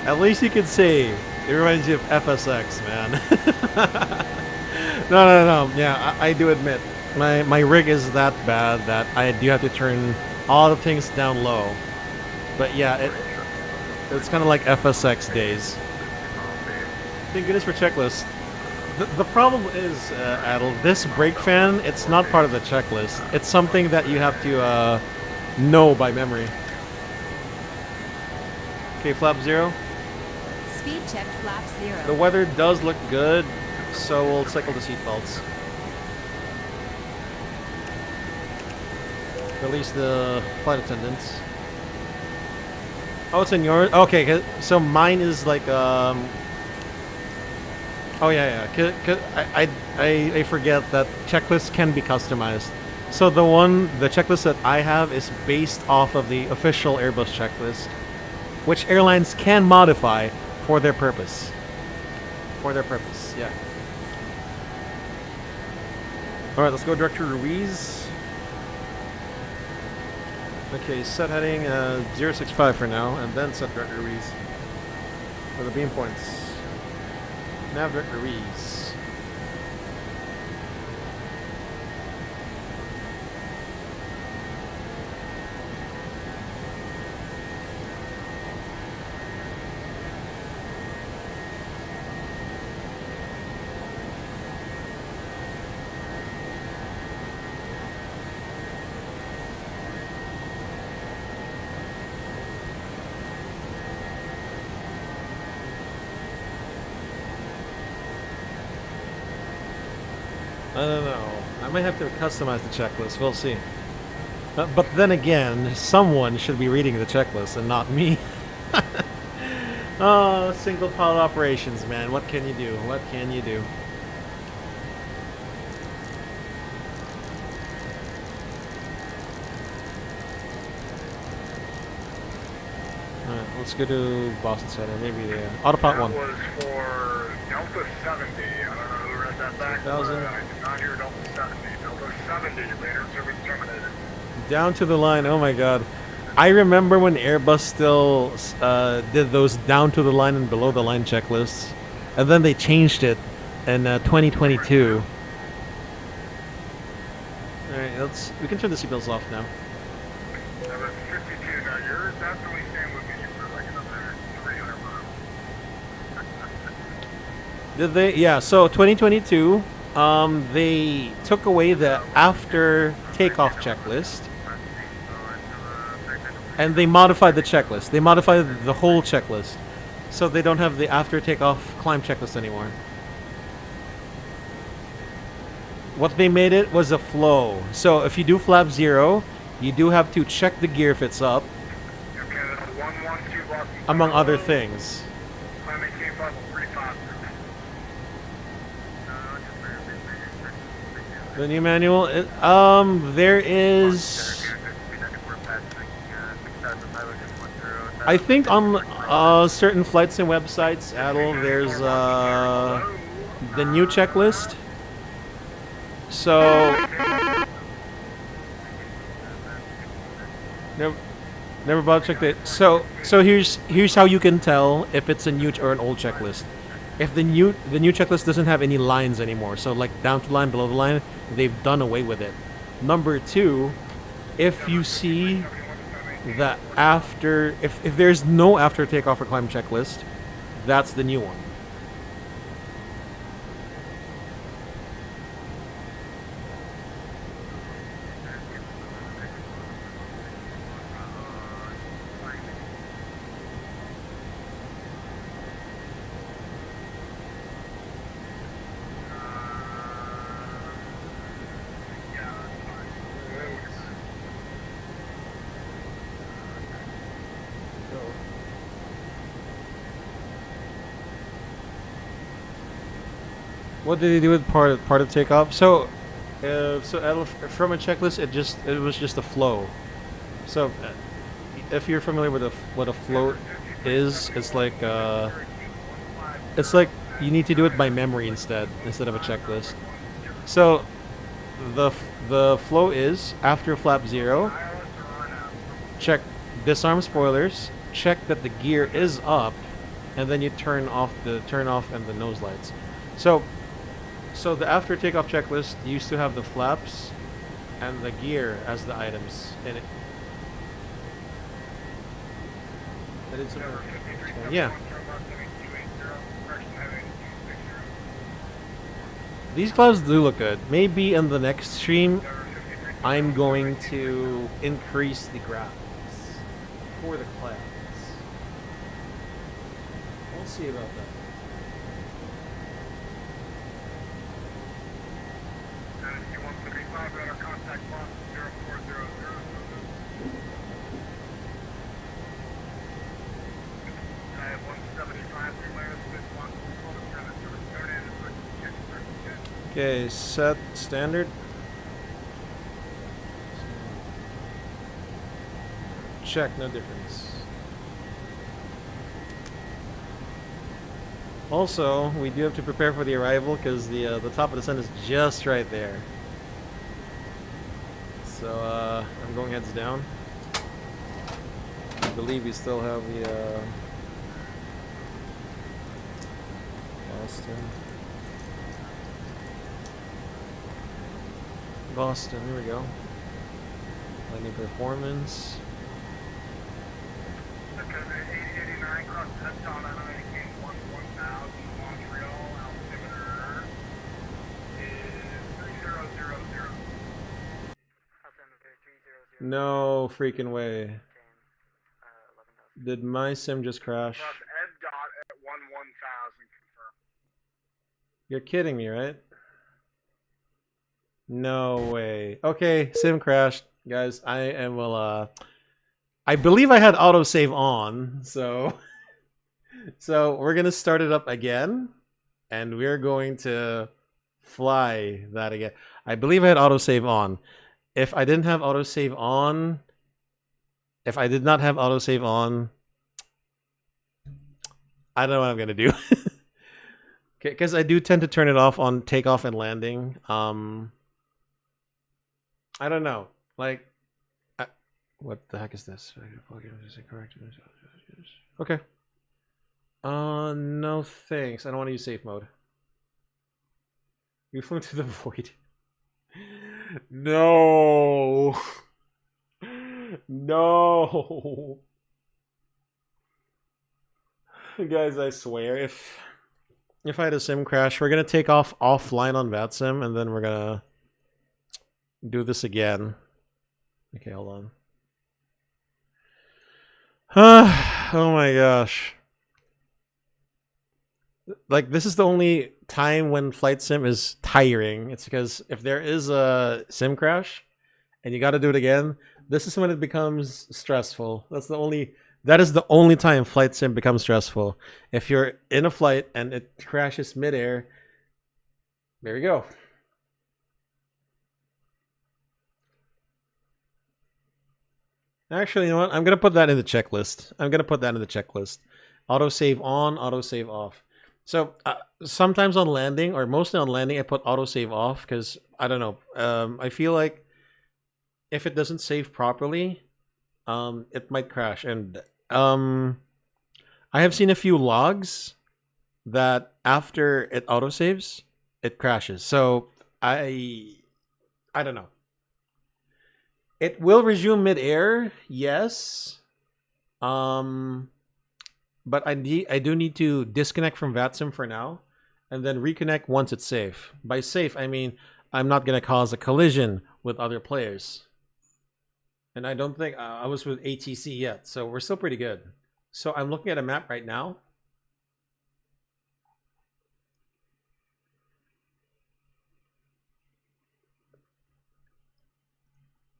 At least you could say it reminds you of FSX, man. No. Yeah, I do admit my rig is that bad that I do have to turn all the things down low. But yeah, it's kind of like FSX days. Thank goodness for checklist. The problem is, Adel, this brake fan, it's not part of the checklist. It's something that you have to know by memory. Okay, flap 0. Speed check flap 0. The weather does look good, so we'll cycle the seatbelts. Release the flight attendants. Oh, it's in yours? Okay, so mine is like, oh yeah. I forget that checklists can be customized. So the checklist that I have is based off of the official Airbus checklist, which airlines can modify for their purpose. Yeah. All right, let's go Director Ruiz. Okay, set heading 065 for now, and then set Director Ruiz for the beam points. Nav Director Ruiz. I don't know. I might have to customize the checklist. We'll see. But then again, someone should be reading the checklist and not me. Oh, single pilot operations, man. What can you do? What can you do? Alright, let's go to Boston Center. Maybe the Autopilot 1. That was for Delta 70. I don't know who read that back. 1000. I did not hear Delta 70. Delta 70, later service terminated. Down to the line. Oh my god. I remember when Airbus still did those down to the line and below the line checklists. And then they changed it in 2022. Alright, we can turn the seatbelts off now. That was 52. Now your definitely staying with me for like another 300 miles. Did they? Yeah, so 2022, they took away the after takeoff checklist. And they modified the checklist. They modified the whole checklist. So they don't have the after takeoff climb checklist anymore. What they made it was a flow. So if you do flap 0, you do have to check the gear if it's up. Among other things. The new manual? There is... I think on certain flights and websites, Adel, there's the new checklist. So never bothered to check that. So here's how you can tell if it's a new or an old checklist. If the new checklist doesn't have any lines anymore, so like down to the line, below the line, they've done away with it. Number 2, if you see that if there's no after takeoff or climb checklist, that's the new one. What did they do with part of takeoff? So from a checklist, it was just a flow. So if you're familiar with what a float is, it's like you need to do it by memory instead of a checklist. So the flow is after flap 0, check disarm spoilers, check that the gear is up, and then you turn off and the nose lights. So the after takeoff checklist used to have the flaps and the gear as the items in it. That is yeah. These clouds do look good. Maybe in the next stream, I'm going to increase the graphics for the clouds. We'll see about that. Okay, set standard. Check, no difference. Also, we do have to prepare for the arrival because the top of the sun is just right there. So I'm going heads down. I believe we still have the Boston, here we go. Landing performance. No freaking way. Did my sim just crash? You're kidding me, right? No way. Okay, sim crashed. Guys, I am I believe I had autosave on, so we're gonna start it up again, and we're going to fly that again. I believe I had autosave on. If I didn't have autosave on, if I did not have autosave on, I don't know what I'm gonna do. Because I do tend to turn it off on takeoff and landing. I don't know. Like, what the heck is this? Okay. No thanks. I don't want to use safe mode. You flew into the void. No. No. Guys, I swear, if I had a sim crash, we're gonna take off offline on VATSIM, and then we're gonna do this again. Okay, hold on. Oh my gosh. Like, this is the only time when flight sim is tiring. It's because if there is a sim crash and you got to do it again, this is when it becomes stressful. That is the only time flight sim becomes stressful. If you're in a flight and it crashes midair, there we go. Actually, you know what? I'm going to put that in the checklist. Autosave on, autosave off. So sometimes on landing, or mostly on landing, I put autosave off because, I don't know. I feel like if it doesn't save properly, it might crash. And I have seen a few logs that after it autosaves, it crashes. So I don't know. It will resume mid-air, yes. But I do need to disconnect from VATSIM for now, and then reconnect once it's safe. By safe, I mean I'm not gonna cause a collision with other players. And I don't think I was with ATC yet, so we're still pretty good. So I'm looking at a map right now.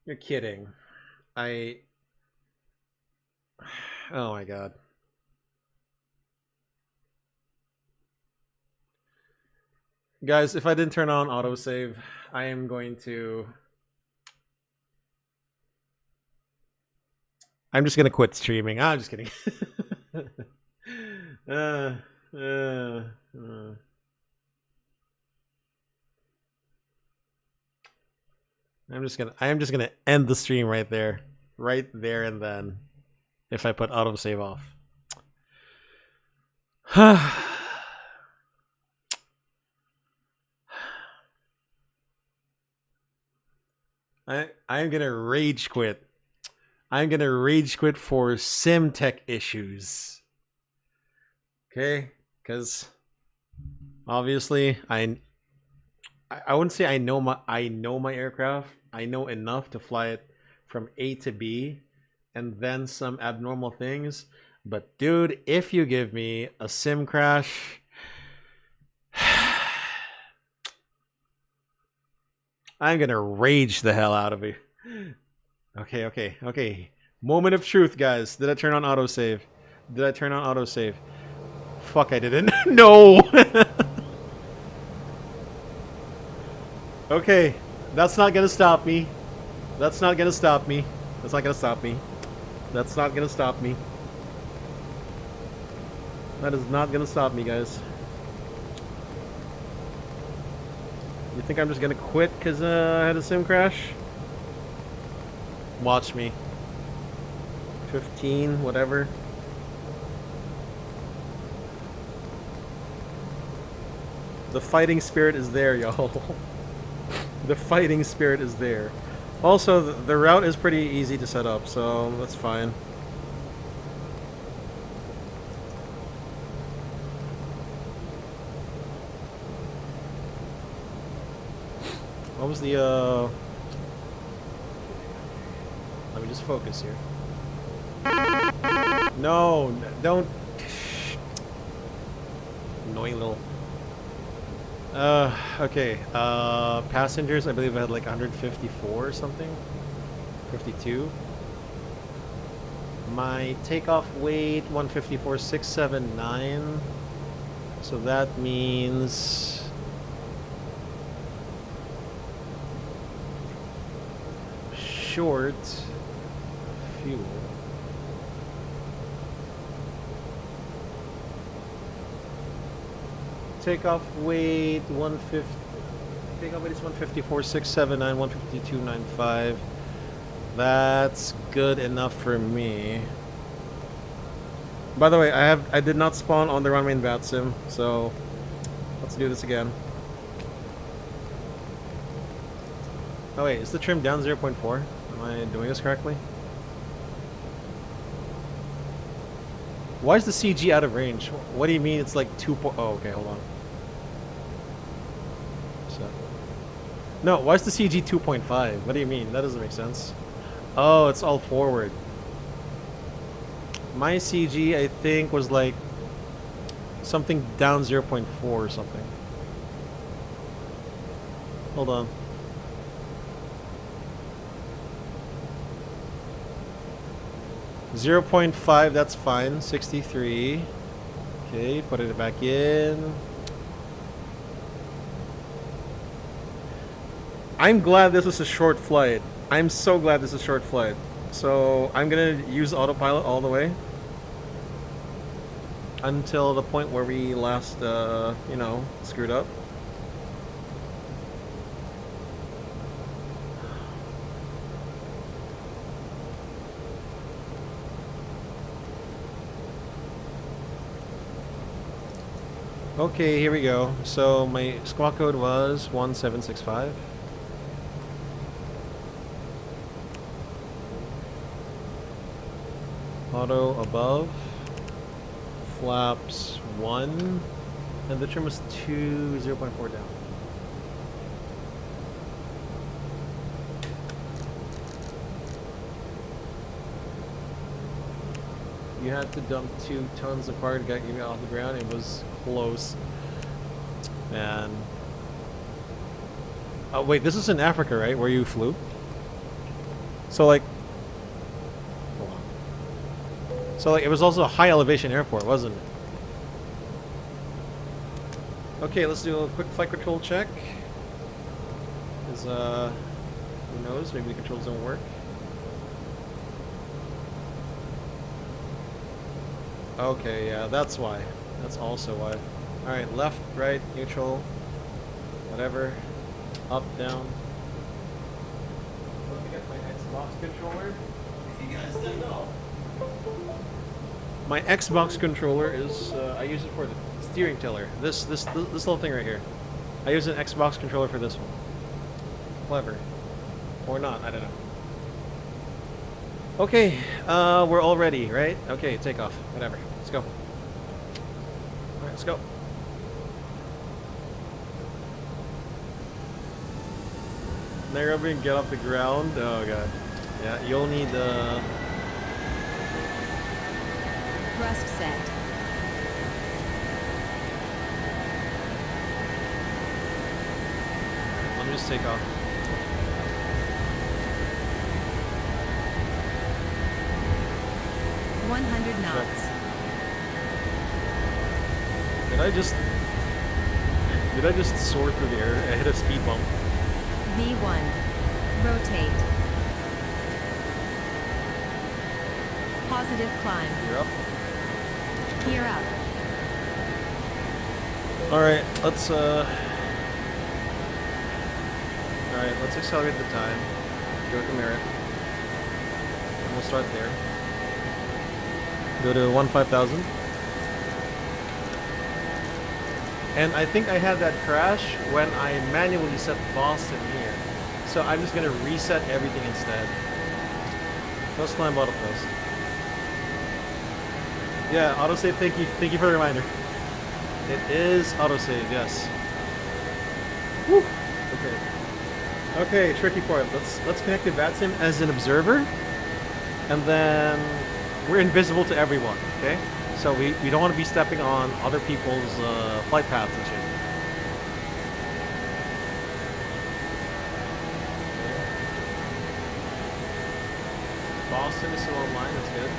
You're kidding. Oh my god. Guys, if I didn't turn on autosave, I am going to... I'm just gonna quit streaming. I'm just kidding. I am just gonna end the stream right there and then, if I put autosave off. I'm gonna rage quit. I'm gonna rage quit for sim tech issues. Okay, because obviously I wouldn't say I know my aircraft. I know enough to fly it from A to B, and then some abnormal things. But dude, if you give me a sim crash, I'm gonna rage the hell out of you. Okay. Moment of truth, guys. Did I turn on autosave? Fuck, I didn't. No! Okay, that's not gonna stop me. That is not gonna stop me, guys. You think I'm just gonna quit because I had a sim crash? Watch me. 15, whatever. The fighting spirit is there, y'all. The fighting spirit is there. Also, the route is pretty easy to set up, so that's fine. What was the, Let me just focus here. No, don't. Annoying little. Okay. Passengers, I believe I had like 154 or something. 52. My takeoff weight, 154,679. So that means short fuel. Takeoff weight 150. Takeoff weight is 154,679, 152.95. That's good enough for me. By the way, I did not spawn on the runway in VATSIM, so let's do this again. Oh wait, is the trim down 0.4? Am I doing this correctly? Why is the CG out of range? What do you mean it's like 2. Oh, okay, hold on. So, no, why is the CG 2.5? What do you mean? That doesn't make sense. Oh, it's all forward. My CG, I think, was like something down 0.4 or something. Hold on. .5, that's fine. 63. Okay, put it back in. I'm glad this was a short flight. I'm so glad this is a short flight. So I'm gonna use autopilot all the way until the point where we last, you know, screwed up. Okay, here we go. So my squawk code was 1765. Auto above. Flaps 1. And the trim was 0.4 down. You had to dump 2 tons apart to get you off the ground. It was close. Man. Oh wait, this is in Africa, right? Where you flew? So like... Hold on. So like, it was also a high elevation airport, wasn't it? Okay, let's do a quick flight control check. Because, who knows? Maybe the controls don't work. Okay, yeah, that's why. That's also why. Alright, left, right, neutral, whatever. Up, down. Xbox controller. If you guys don't know. My Xbox controller is I use it for the steering tiller. This little thing right here. I use an Xbox controller for this one. Clever. Or not, I don't know. Okay, we're all ready, right? Okay, take off. Whatever. Let's go. Alright, let's go. Nairobi and get off the ground. Oh god. Yeah, you'll need Thrust set. let me just take off. $100 knots. Did I just soar through the air? I hit a speed bump. V1. Rotate. Positive climb. You're up. Gear up. Alright, let's Alright, let's accelerate the time. Go to merit. And we'll start there. Go to 15,000. And I think I had that crash when I manually set Boston here. So I'm just gonna reset everything instead. Let's climb out of this. Yeah, autosave, thank you for the reminder. It is autosave, yes. Woo! Okay. Okay, tricky part. Let's connect the VATSIM as an observer. And then we're invisible to everyone, okay? So we don't want to be stepping on other people's flight paths and shit. Boston is still online, that's good.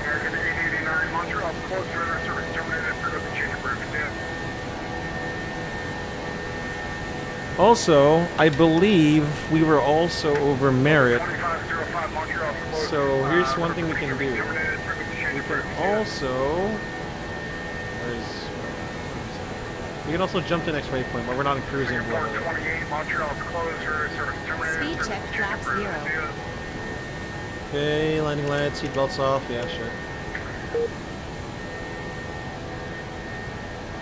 American 889, Montreal, close radar service terminated for the change of route. Also, I believe we were also over merit. So here's one thing we can do. We can also... We can also jump to the next waypoint, but we're not in cruising. Speed check flap 0. Okay, landing lights, seatbelts off. Yeah, sure.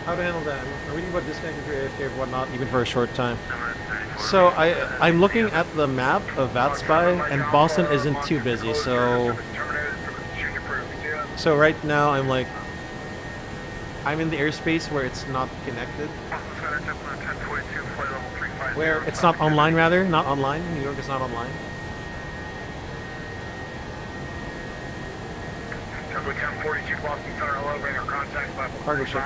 How to handle that? I'm reading about disconnecting through AFK or whatnot, even for a short time. So I'm looking at the map of VATSpy, and Boston isn't too busy. So right now I'm like, I'm in the airspace where it's not connected. Where it's not online, rather, not online. New York is not online. Cargo ship.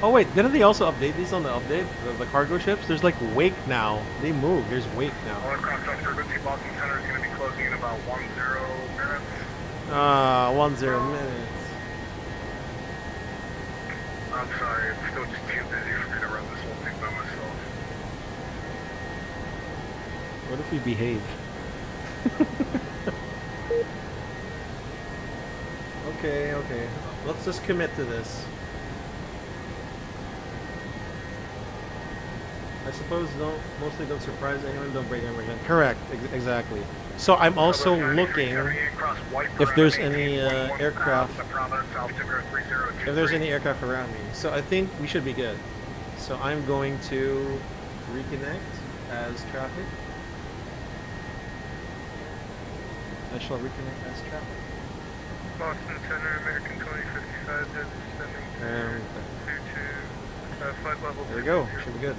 Oh wait, didn't they also update these on the update? The cargo ships? There's like wake now. They moved. There's wake now. Boston Center is going to be closing in about 10 minutes. 10 minutes. I'm sorry, it's still just too busy for me to run this whole thing by myself. What if we behave? Okay. Let's just commit to this. I suppose mostly don't surprise anyone, don't break anyone again. Correct, exactly. So I'm also looking if there's any aircraft. If there's any aircraft around me. So I think we should be good. So I'm going to reconnect as traffic. I shall reconnect as traffic. Boston Center, American 2055, descending to flight level. There we go, should be good.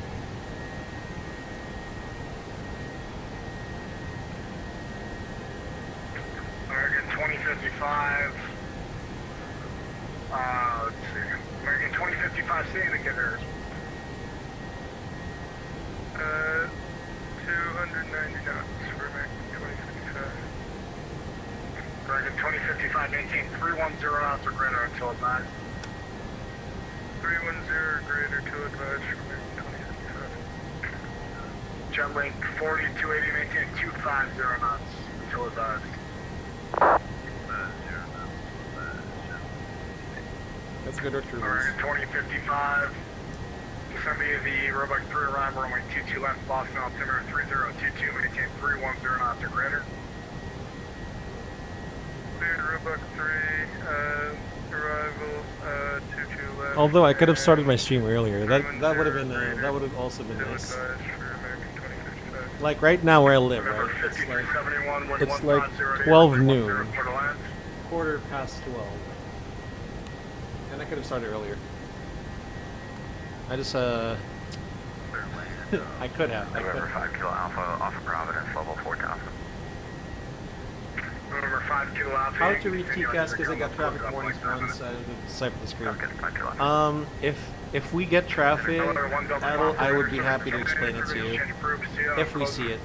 American 2055, let's see, American 2055 C indicators. 290 knots for American 2055. American 2055, maintain 310 knots or greater until advised. 310 or greater till advised for American 2055. Jet link 40-280, maintain 250 knots until advised. That's a good release. American 2055. Send me the Roebuck 3 arrival, runway 22 left, Boston altimeter 3022, maintain 310 knots or greater. Roebuck 3, arrival, 22 left. Although I could have started my stream earlier. That would have been that would have also been nice. Like right now where I live, right? It's like 12 noon, quarter past 12, and I could have started earlier. I just I could have. November 5 Kilo Alpha off of Providence, level 4000. November 5 Kilo Alpha. How to read TCAS because I got traffic warnings once. I didn't decipher the screen. If we get traffic, I would be happy to explain it to you if we see it.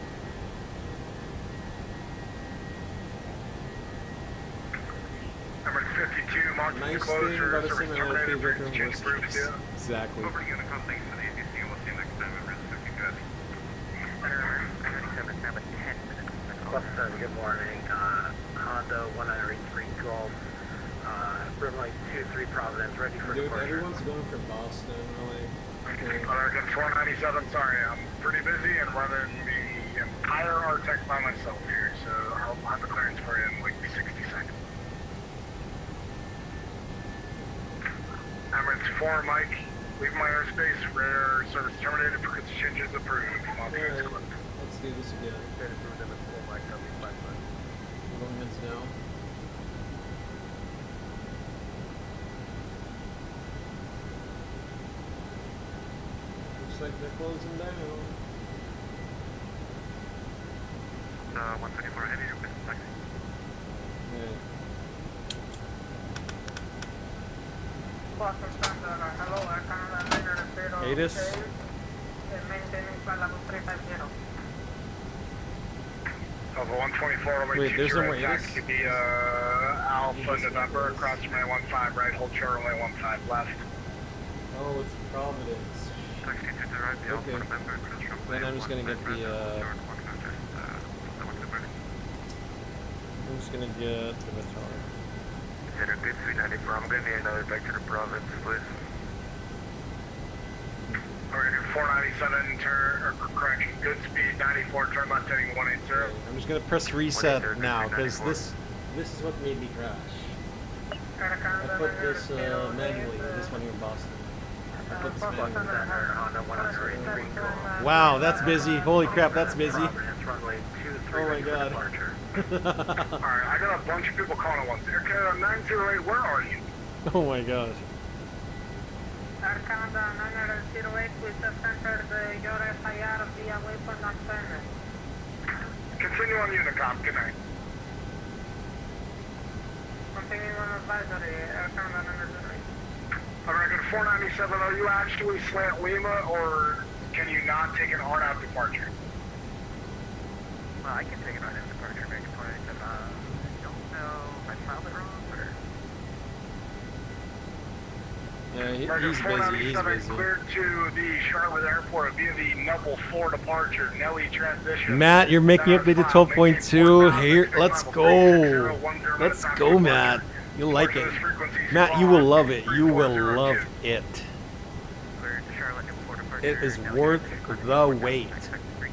Number 52, mark Nice closed thing for about a service sim, I terminated feel for different exchange worst approved case. to. Exactly. Over to Unicom, thanks for the ABC, we'll see you next time at Risk 50 Good morning. Honda 1983 Golf, runway 23 Providence, ready for Dude, departure. everyone's going for Boston, really. Okay. American 497, sorry, I'm pretty busy and running the entire RTEC by myself here, so I'll have the clearance for you in like 60 seconds. Emirates 4, Mike, leave my airspace, rare service terminated, frequency changes approved. Alright, let's do this again. Going heads down. Looks like they're closing down. 124 heavy, you're good. Thanks. Yeah. Boston Standard, hello, Canada 900. Atis? Maintaining flight level 350. Over 124, Wait, there's no more taxi Atis? the Alpha November, across from 15 right, hold short, runway 15 left. Oh, it's Providence. Taxi to the right, the Alpha Okay. November, cross runway Then I'm just gonna get 15 the short, 1 just, I'm just gonna get the Vitar. Hit a good 394, I'm gonna need another back to the Province, please. We're gonna do 497, turn, or correction, good speed, 94, turn left heading 180. I'm just gonna press reset now, because this is what made me crash. I put this manually, this one here in Boston. I put this manually. Honda 1983 Golf. Wow, that's busy. Holy crap, that's busy. Providence, runway 23 Oh my ready for god. departure. Alright, I got a bunch of people calling at once. Air Canada 908, where are you? Oh my gosh. Air Canada 908, we just entered your FIR via waypoint antenna. Continue on Unicom, good night. Continuing on advisory, Air Canada 908. American 497, are you actually slant Lima, or can you not take an hard-out departure? Well, I can take it on in departure, make a point. I don't know if I filed it wrong, or... Yeah, American he's busy, 497 he's busy. cleared to the Charlotte Airport via the Noble 4 departure, Nelly transition. Matt, you're making up to 12.2. Here, let's go. Let's go, Matt. You'll like it. Matt, you will love it. You will love it. Cleared Charlotte Airport departure. It is worth the wait.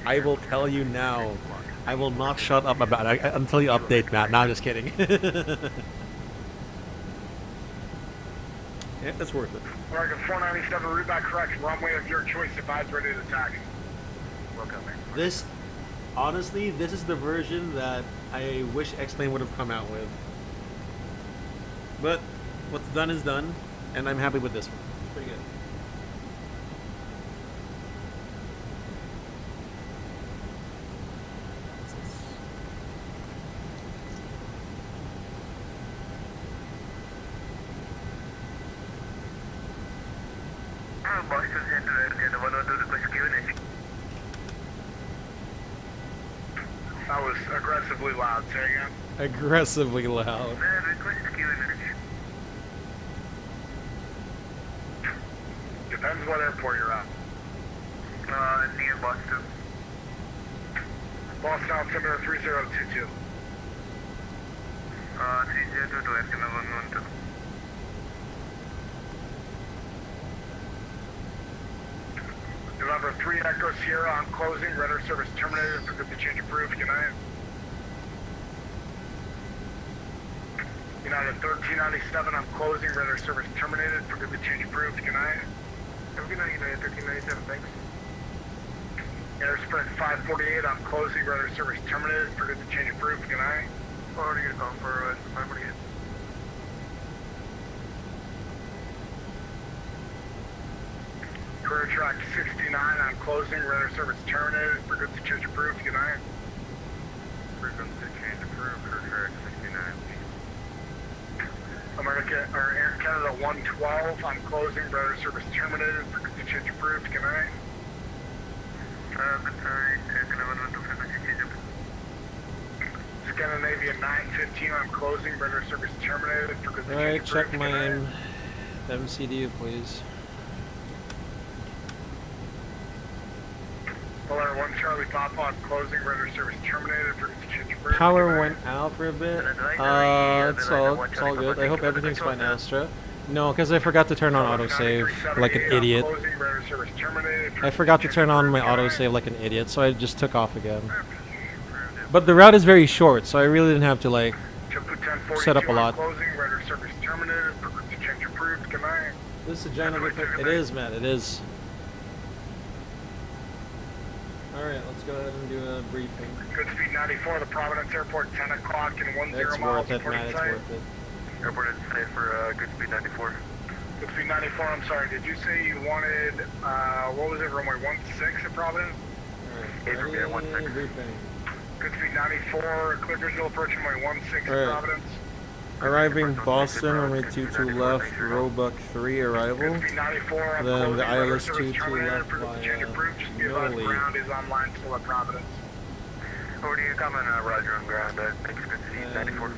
I will tell you now. I will not shut up about it until you update, Matt. No, I'm just kidding. Yeah, it's worth it. American 497, route back correction, runway of your choice, advise ready to taxi. Welcome, man. This, honestly, this is the version that I wish X-Plane would have come out with. But what's done is done, and I'm happy with this one. It's pretty good. Boston Central, and 102 request QNH. That was aggressively loud, say again. Aggressively loud. Request QNH. Depends what airport you're at. Near Boston. Boston altimeter 3022. 302 to Escana 112. Echo Sierra, I'm closing. Radar service terminated. Forget the change approved. Good night. United 1397, I'm closing. Radar service terminated. Forget the change approved. Good night. Have a good night, United 1397. Thanks. Airspread 548, I'm closing. Radar service terminated. Forget the change approved. Good night. What are you going to call for 548? Career track 69, I'm closing. Radar service terminated. Forget the change approved. Good night. Frequency change approved. Career track 69. Air Canada 112, I'm closing. Radar service terminated. Frequency change approved. Good night. Good sorry. Air Canada 112, frequency change approved. Scandinavia 915, I'm closing. Radar service terminated. Frequency change Alright, approved. check my MCD, please. Polar 1 Charlie Papa, I'm closing. Radar service terminated. Frequency change approved. Power went out for a bit. It's all good. I hope everything's fine, Astra. No, because I forgot to turn on autosave like an idiot. I forgot to turn on my autosave like an idiot, so I just took off again. But the route is very short, so I really didn't have to like set up a lot. This is a giant different. It is, man. It is. Alright, let's go ahead and do a briefing. Good speed 94, the Providence Airport, 10 o'clock and 10 It's miles. worth it, man. It's worth it. Airport is safe for good speed 94. Good speed 94, I'm sorry, did you say you wanted, what was it, runway 16 at Providence? Alright, ready, briefing. Good speed 94, clear visual approach runway 16 at Providence. Arriving Boston, runway 22 left, Roebuck 3 arrival. Good speed 94, I'm Then the closing, ILS 22 left change approved, just be advised Noli. ground is online still at Providence. Over to you, coming, Roger on ground, thanks, good speed 94.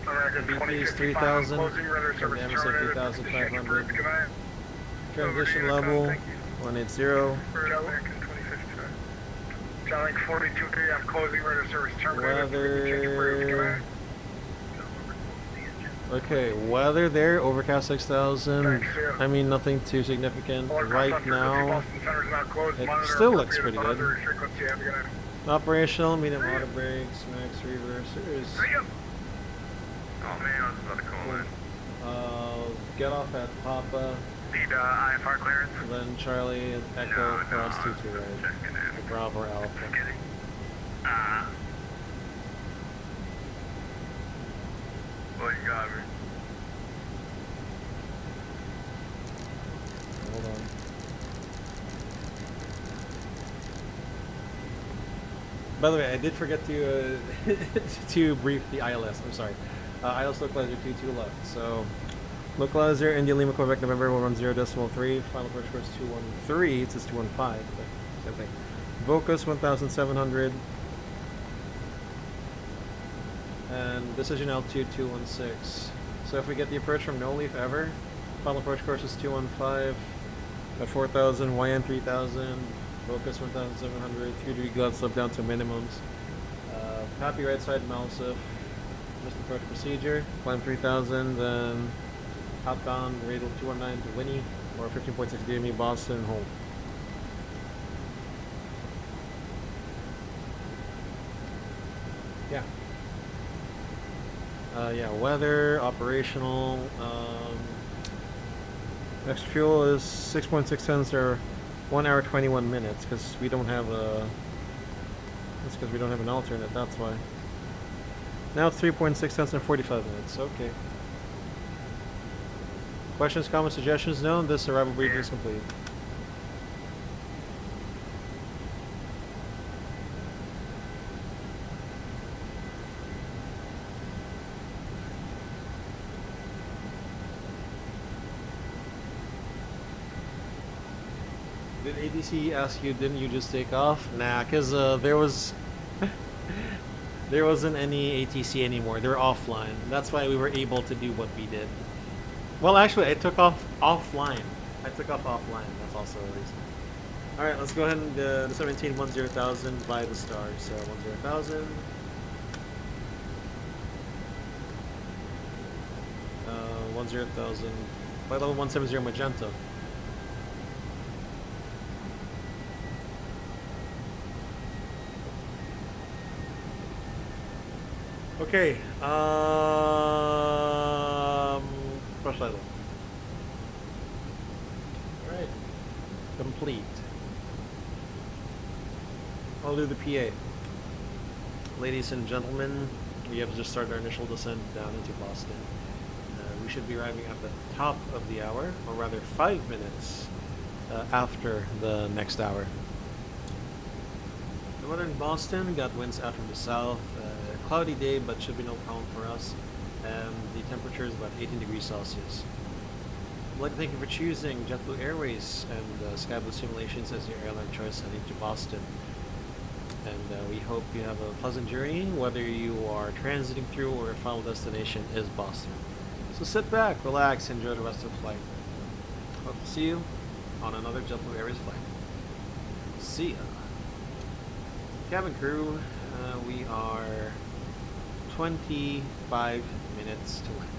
American BP is 2055, 3,000, closing, radar and service the MSA terminated, 3,500. good night. Transition level 180. Charlie 42-3, I'm closing, radar service terminated. Weather. Okay, weather there, overcast 6,000. I mean, nothing too significant right now. It still looks pretty good. Operational, medium auto brakes, max reversers. Oh man, I was about to call in. Get off at Papa. Need IFR clearance? Then Charlie, Echo, cross 22 right. Bravo Alpha. What you got, man? Hold on. By the way, I did forget to to brief the ILS. I'm sorry. ILS localizer 22 left. So localizer India Lima Quebec November 110.3. Final approach course 213. It says 215. But same thing. Vocus 1,700. And decision altitude 216. So if we get the approach from no leaf ever, final approach course is 215 at 4,000, YN 3,000, Vocus 1,700, 3-degree glide slope down to minimums. Happy right side Malsif, missed approach procedure, climb 3,000, then outbound radial 219 to Winnie, or 15.6 DME Boston, home. Yeah. Yeah, weather, operational, extra fuel is 6.6 cents or 1 hour 21 minutes because we don't have a, that's because we don't have an alternate, that's why. Now it's 3.6 cents and 45 minutes, okay. Questions, comments, suggestions? No, this arrival briefing is complete. Did ADC ask you, didn't you just take off? Nah, because there wasn't any ATC anymore. They were offline. That's why we were able to do what we did. Well, actually, I took off offline. That's also a reason. Alright, let's go ahead and the 17-10,000 by the star. So 10,000. 10,000 by level 170 magenta. Okay. Crush idle. Alright. Complete. I'll do the PA. Ladies and gentlemen, we have just started our initial descent down into Boston. We should be arriving at the top of the hour, or rather 5 minutes after the next hour. The weather in Boston got winds out from the south. Cloudy day, but should be no problem for us. The temperature is about 18 degrees Celsius. I'd like to thank you for choosing JetBlue Airways and SkyBlue Simulations as your airline choice heading to Boston. And we hope you have a pleasant journey, whether you are transiting through or your final destination is Boston. So sit back, relax, enjoy the rest of the flight. Hope to see you on another JetBlue Airways flight. See ya. Cabin crew, we are 25 minutes to land.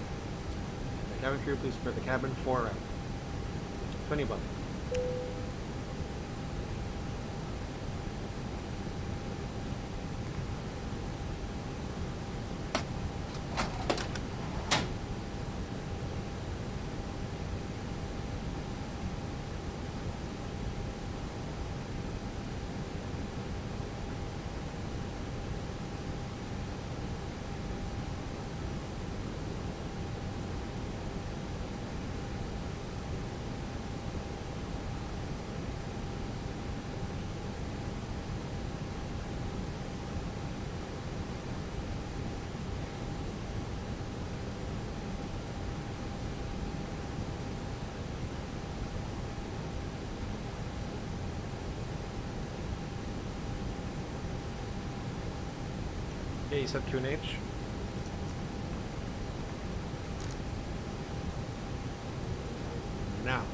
Cabin crew, please prepare the cabin for right. 20 above. Okay, you said QNH. Now.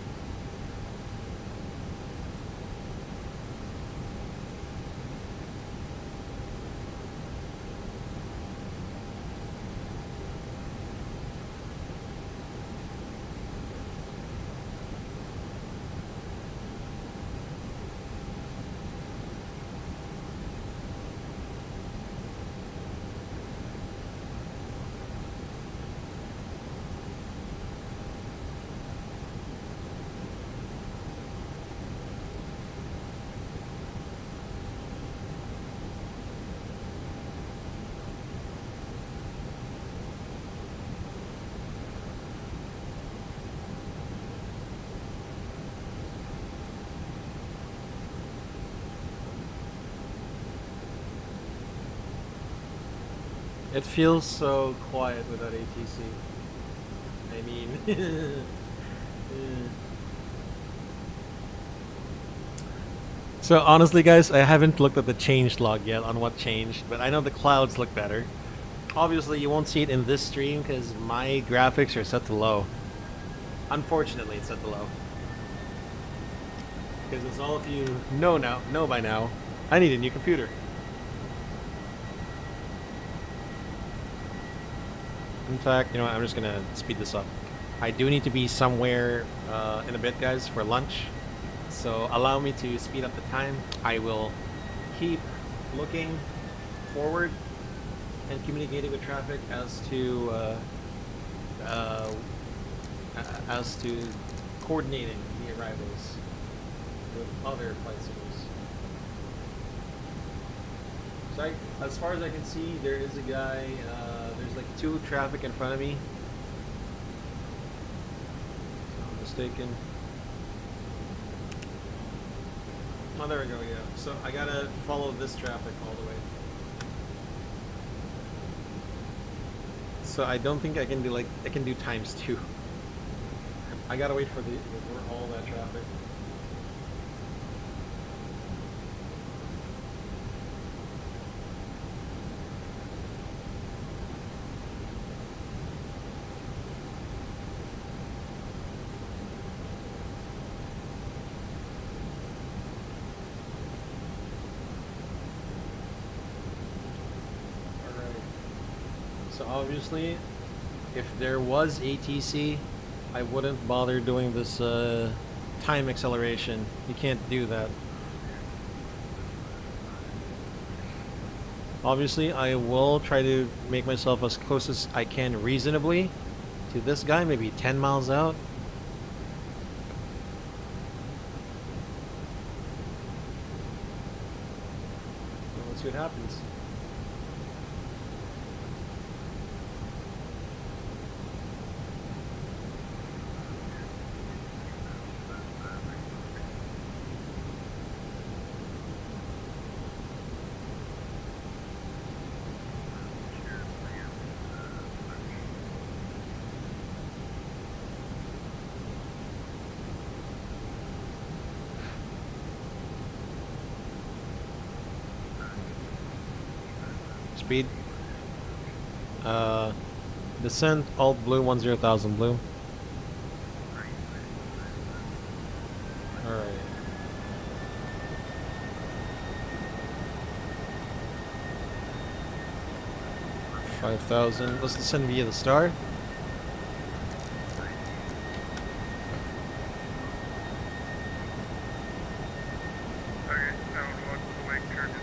It feels so quiet without ATC. I mean, so honestly guys, I haven't looked at the change log yet on what changed, but I know the clouds look better. Obviously you won't see it in this stream because my graphics are set to low. Unfortunately it's set to low. Because as all of you know by now, I need a new computer. In fact, you know what, I'm just gonna speed this up. I do need to be somewhere in a bit, guys, for lunch. So allow me to speed up the time. I will keep looking forward and communicating with traffic as to coordinating the arrivals with other flight signals. So as far as I can see, there is a guy. There's like 2 traffic in front of me. If I'm not mistaken. Oh, there we go. Yeah. So I gotta follow this traffic all the way. So I don't think I can do I can do ×2. I gotta wait for all that traffic. So obviously, if there was ATC, I wouldn't bother doing this time acceleration. You can't do that. Obviously, I will try to make myself as close as I can reasonably to this guy, maybe 10 miles out. Let's see what happens. Speed. Descent, alt blue, 10,000 blue. Alright. 5,000. Let's descend via the star. Okay, now watch the wake charges.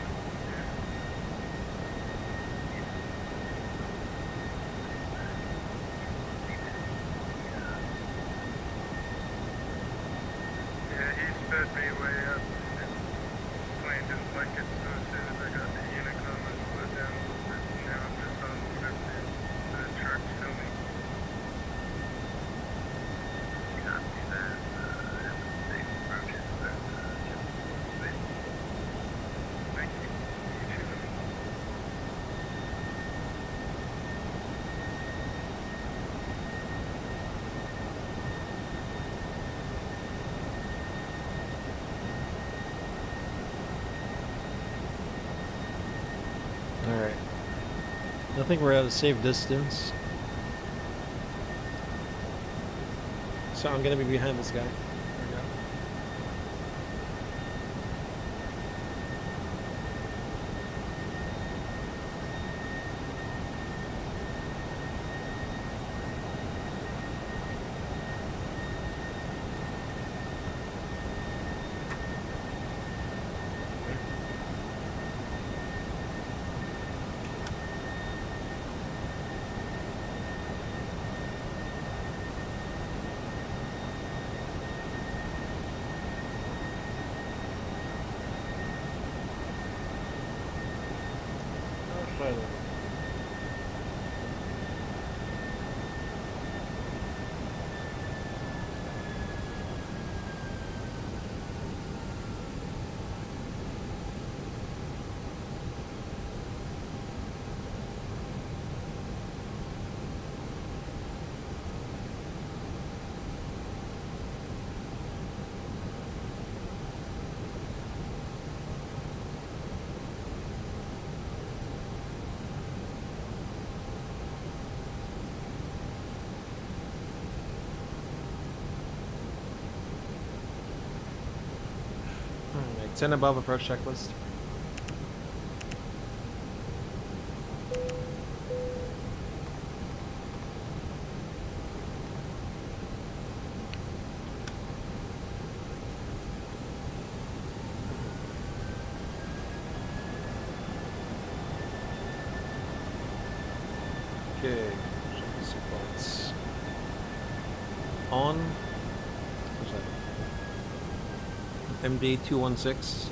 Yeah, he sped me way up. The plane didn't like it, so as soon as I got the Unicom, I slowed down a little bit. Now I'm just on whatever the truck's filming. Copy that. Safe approaches. Thank you. You too. Alright. I think we're at a safe distance. So I'm gonna be behind this guy. Alright, 10 above approach checklist. Okay, check the sequence. On. What's that? MD216.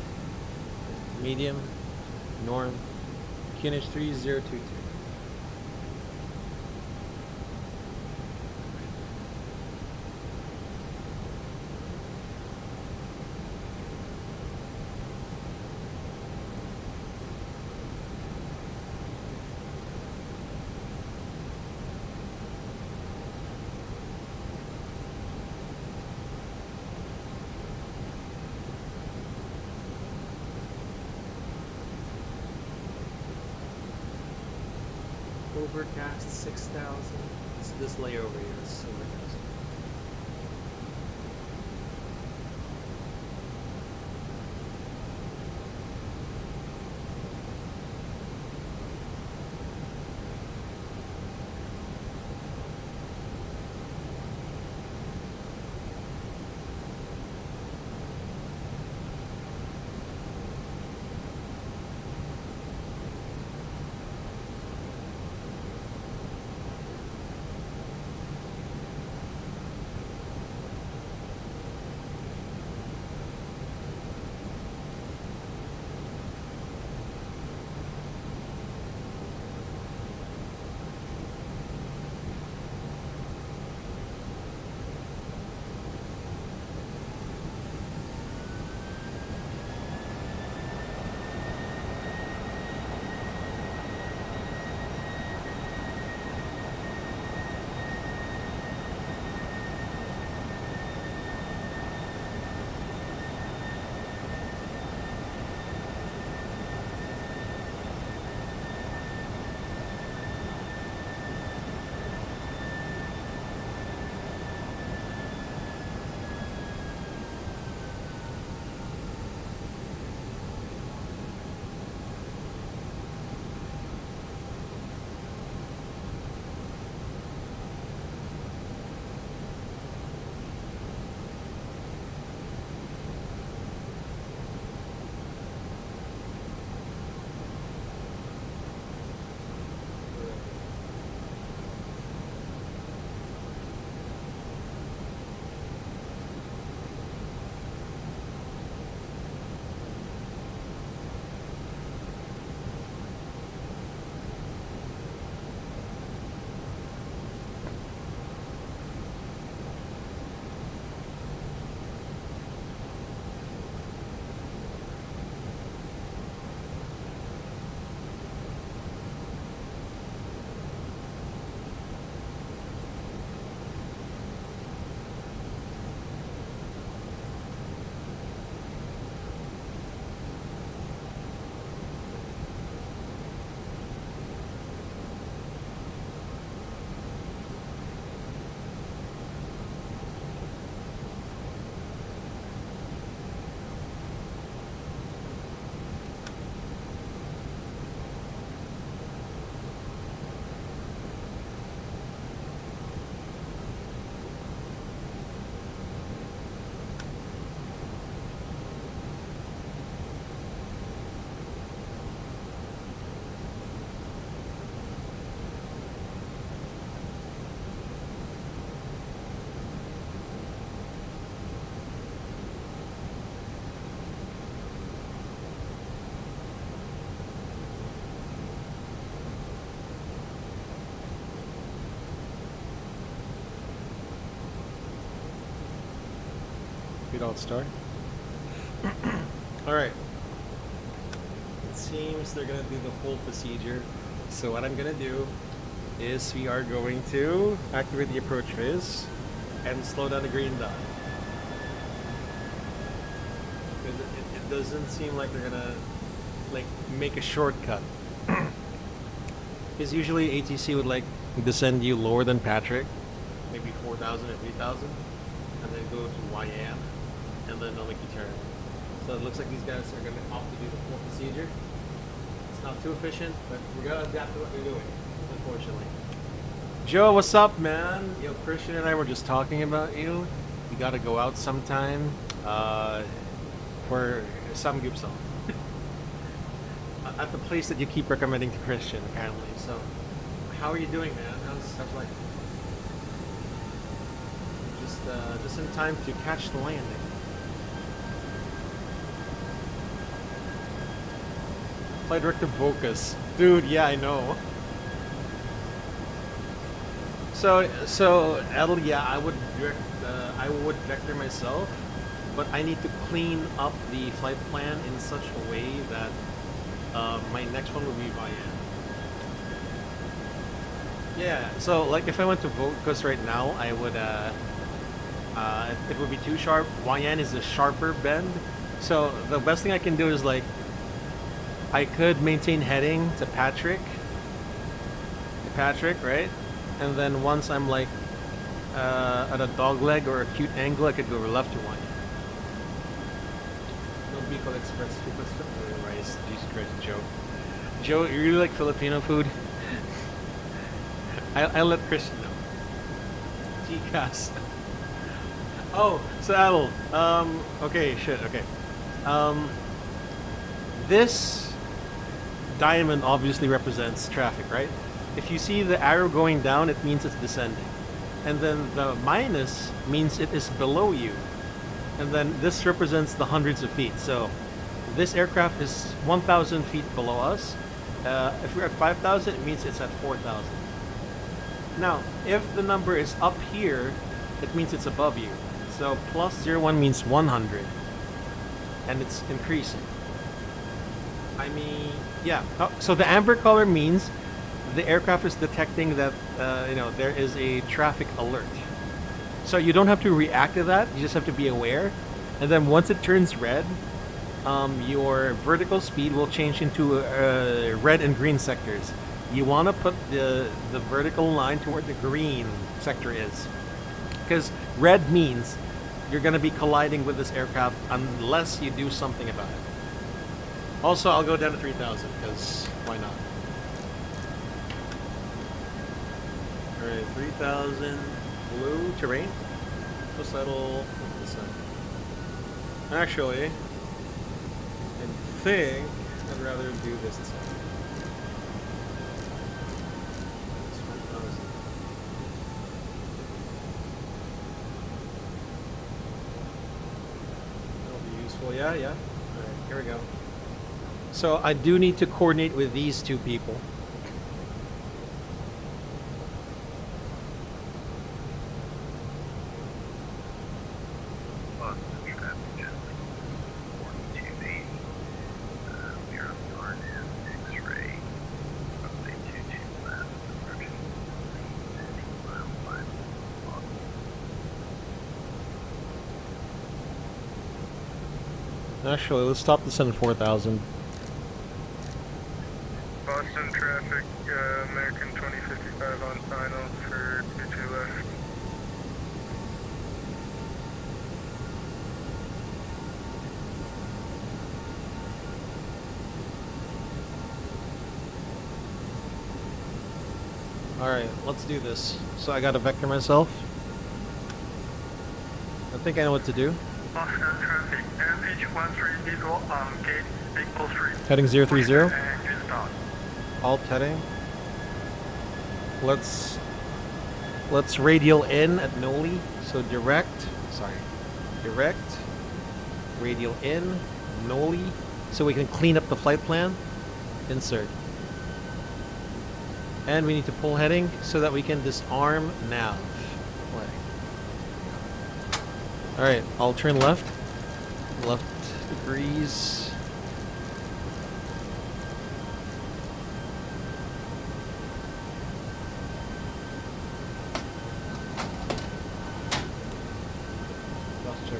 Medium. Norm. QNH 3022. Overcast 6,000. This layover here is overcast. Seatbelt start. Alright. It seems they're gonna do the whole procedure. So what I'm gonna do is we are going to activate the approach phase and slow down the green dot. Because it doesn't seem like they're gonna like make a shortcut. Because usually ATC would like descend you lower than Patrick, maybe 4,000 or 3,000, and then go to YN, and then they'll make you turn. So it looks like these guys are going to opt to do the full procedure. It's not too efficient, but we got to adapt to what they're doing, unfortunately. Joe, what's up, man? Yo, Christian and I were just talking about you. We got to go out sometime for some group song. At the place that you keep recommending to Christian, apparently. So, how are you doing, man? How's life? Just in time to catch the landing. Flight director Vocus, dude. Yeah, I know. So Adel, yeah, I would vector myself, but I need to clean up the flight plan in such a way that my next one will be YN. Yeah, so like if I went to Vocus right now, I would it would be too sharp. YN is a sharper bend, so the best thing I can do is like I could maintain heading to Patrick, right? And then once I'm like at a dog leg or acute angle, I could go left to YN. No Bicol Express rice. Jesus Christ, Joe. Joe, you really like Filipino food? I let Christian know. TCAS. Oh, so Adel. Okay, shit, okay. This diamond obviously represents traffic, right? If you see the arrow going down, it means it's descending. And then the minus means it is below you. And then this represents the hundreds of feet. So this aircraft is 1,000 feet below us. If we're at 5,000, it means it's at 4,000. Now, if the number is up here, it means it's above you. So plus 01 means 100. And it's increasing. I mean, yeah. So the amber color means the aircraft is detecting that there is a traffic alert. So you don't have to react to that. You just have to be aware. And then once it turns red, your vertical speed will change into red and green sectors. You want to put the vertical line to where the green sector is. Because red means you're going to be colliding with this aircraft unless you do something about it. Also, I'll go down to 3,000 because why not? Alright, 3,000 blue terrain. So settle this side. Actually, I think I'd rather do this side. That'll be useful. Yeah. Alright, here we go. So I do need to coordinate with these two people. Actually, let's stop this in 4,000. Boston traffic, American 2055 on final for 22 left. Alright, let's do this. So I gotta vector myself. I think I know what to do. Boston traffic, MH 130, gate 803. Heading 030. Engine start. Alt heading. Let's radial in at Noli. So direct, radial in, Noli, so we can clean up the flight plan. Insert. And we need to pull heading so that we can disarm nav. Alright, I'll turn left. Left degrees.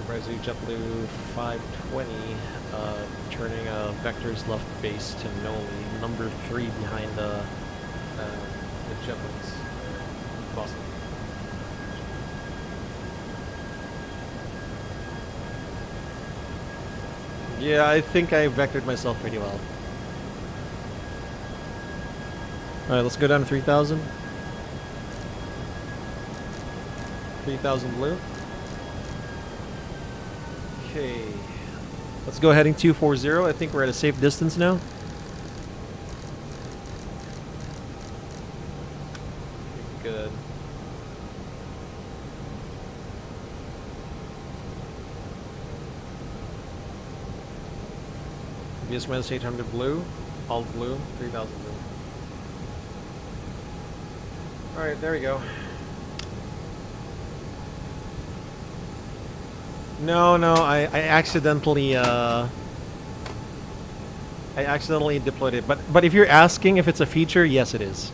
Brazil JetBlue 520, turning vectors left base to Noli, number 3 behind the JetBlues. Boston. Yeah, I think I vectored myself pretty well. Alright, let's go down to 3,000. 3,000 blue. Okay. Let's go heading 240. I think we're at a safe distance now. Good. BS minus 800 blue. All blue. 3,000 blue. Alright, there we go. No, I accidentally deployed it. But if you're asking if it's a feature, yes it is.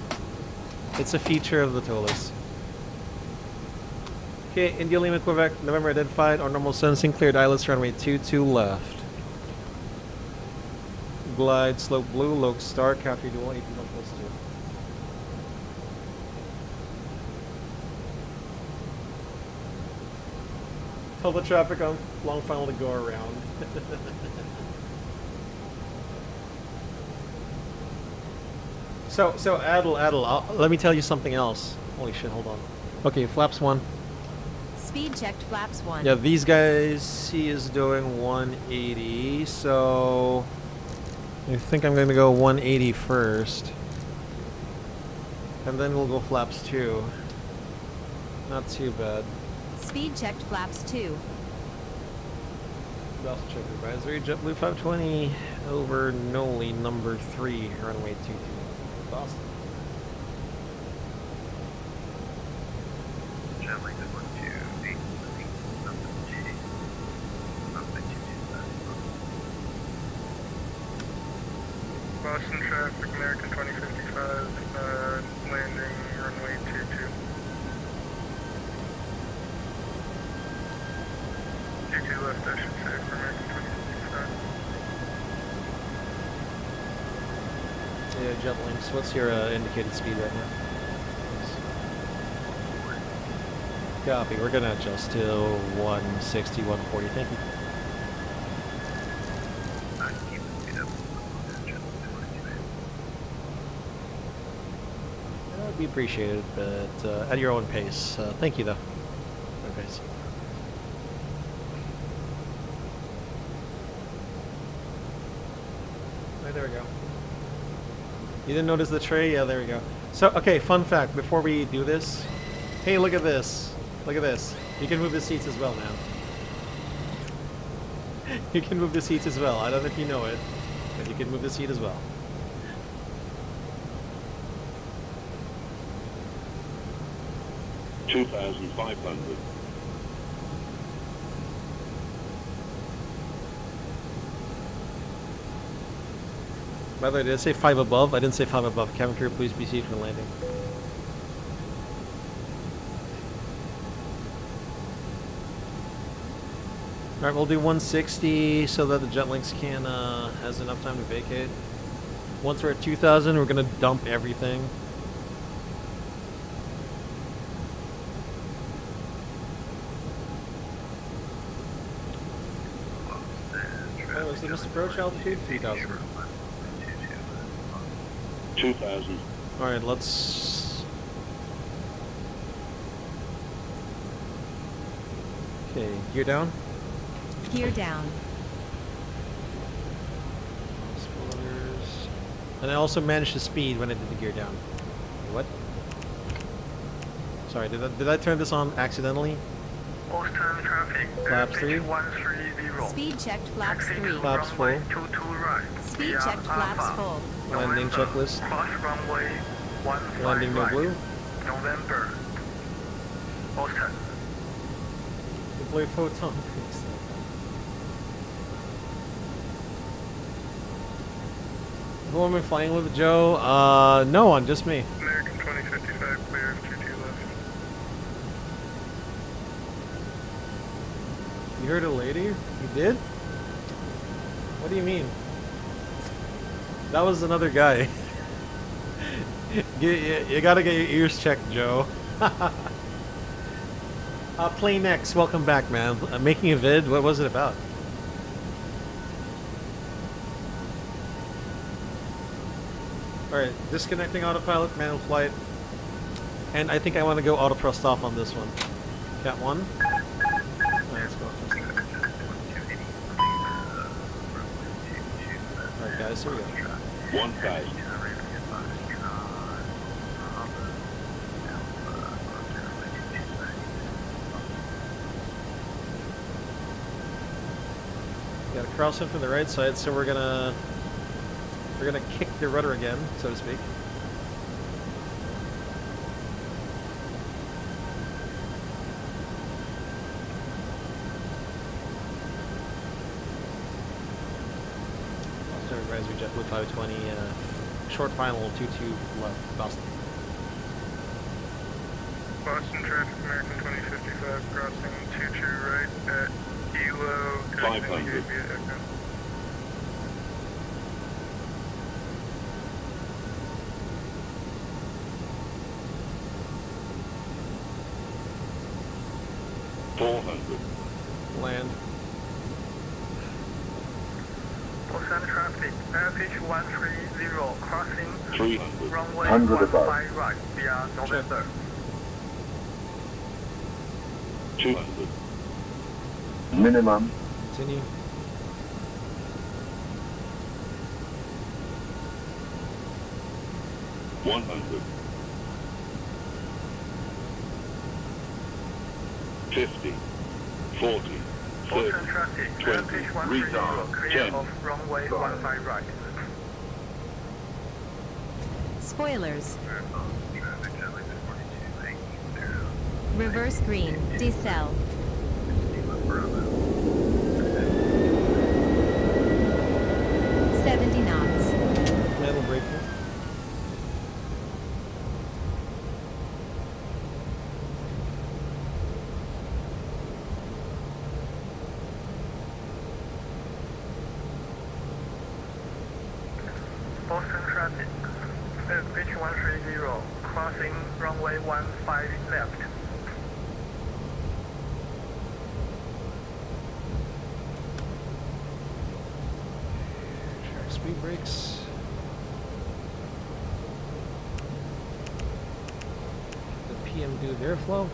It's a feature of the ToLiSs. Okay, India Lima Quebec, November identified, our normal sensing, cleared ILS runway 22 left. Glide, slope blue, low start, capture dual 81+2. Tell the traffic on long final to go around. So Adel, let me tell you something else. Holy shit, hold on. Okay, flaps 1. Speed checked flaps 1. Yeah, these guys, he is doing 180, so I think I'm going to go 180 first. And then we'll go flaps 2. Not too bad. Speed checked flaps 2. Bus check advisory, JetBlue 520 over Noli, number 3, runway 22. Boston. Gently to 128, Boston traffic, American 2055, landing runway 22. 22 left, I should say, for American 2055. Yeah, JetLinks, what's your indicated speed right now? Copy, we're gonna adjust to 160, 140, thank you. That would be appreciated, but at your own pace. Thank you, though. Okay. Right, there we go. You didn't notice the tray? Yeah, there we go. So, okay, fun fact, before we do this. Hey, look at this. Look at this. You can move the seats as well now. You can move the seats as well. I don't know if you know it, but you can move the seat as well. $2,500. By the way, did I say 5 above? I didn't say 5 above. Cabin crew, please be seated for landing. Alright, we'll do 160 so that the JetLinks can has enough time to vacate. Once we're at 2,000, we're gonna dump everything. Oh, is the missed approach altitude? 3,000. 2,000. Alright, let's... Okay, gear down. Gear down. Spoilers. And I also managed the speed when I did the gear down. What? Sorry, did I turn this on accidentally? Boston traffic, Flaps 3. 130. Speed checked flaps 3. Flaps full. 22 right. Speed checked flaps full. Landing checklist. Cross runway 15 Landing no right. blue. November. Boston. Deploy photon. Who am I flying with, Joe? No one, just me. American 2055, clear of 22 left. You heard a lady? You did? What do you mean? That was another guy. You gotta get your ears checked, Joe. Play next. Welcome back, man. Making a vid. What was it about? Alright, disconnecting autopilot, manual flight. And I think I want to go auto thrust off on this one. Cat 1. Let's go first. Alright guys, here we go. 1,000. Got a cross in from the right side, so we're gonna kick the rudder again, so to speak. Advisory JetBlue 520, short final 22 left, Boston. Boston traffic, American 2055, crossing 22 right at ELO. 500. Land. Boston traffic, airpitch 130, crossing 300. runway 100 above. 15 right via November. 200. Minimum. Continue. $100. 50. 40. Boston 30. traffic, 20. airpitch 130, Retard. clear 10. of runway 15 right. Spoilers. Reverse green. Decel. 70 knots. Metal breaker. Boston traffic, airpitch 130, crossing runway 15 left. Track speed brakes. The PM do their flow.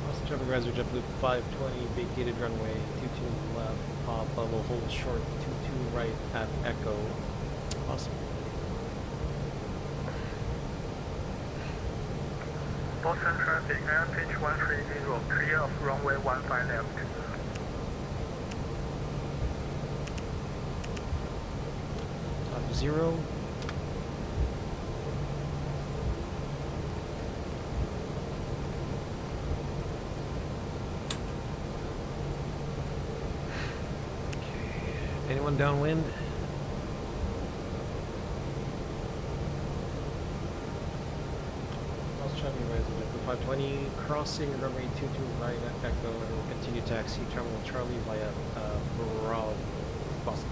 Boston traffic advisory JetBlue 520, vacated runway 22 left, pop level, hold short 22 right at Echo. Awesome. Boston traffic, airpitch 130, clear of runway 15 left. Top 0. Anyone downwind? Traffic advisory JetBlue 520, crossing runway 22 right at Echo, and will continue taxi terminal Charlie via Bravo, Boston.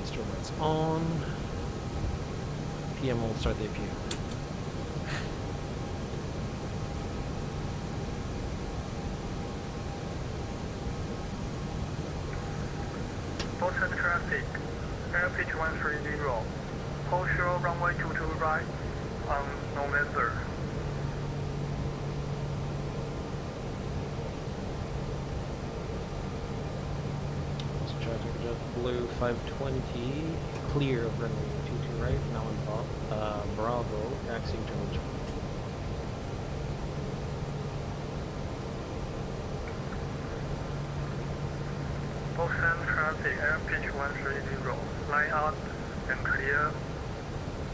Strobe lights on. PM will start the APU. Boston traffic, airpitch 130, hold short runway 22 right on November. Traffic JetBlue 520, clear of runway 22 right, now in Bravo, taxiing terminal Charlie. Boston traffic, airpitch 130, line out and clear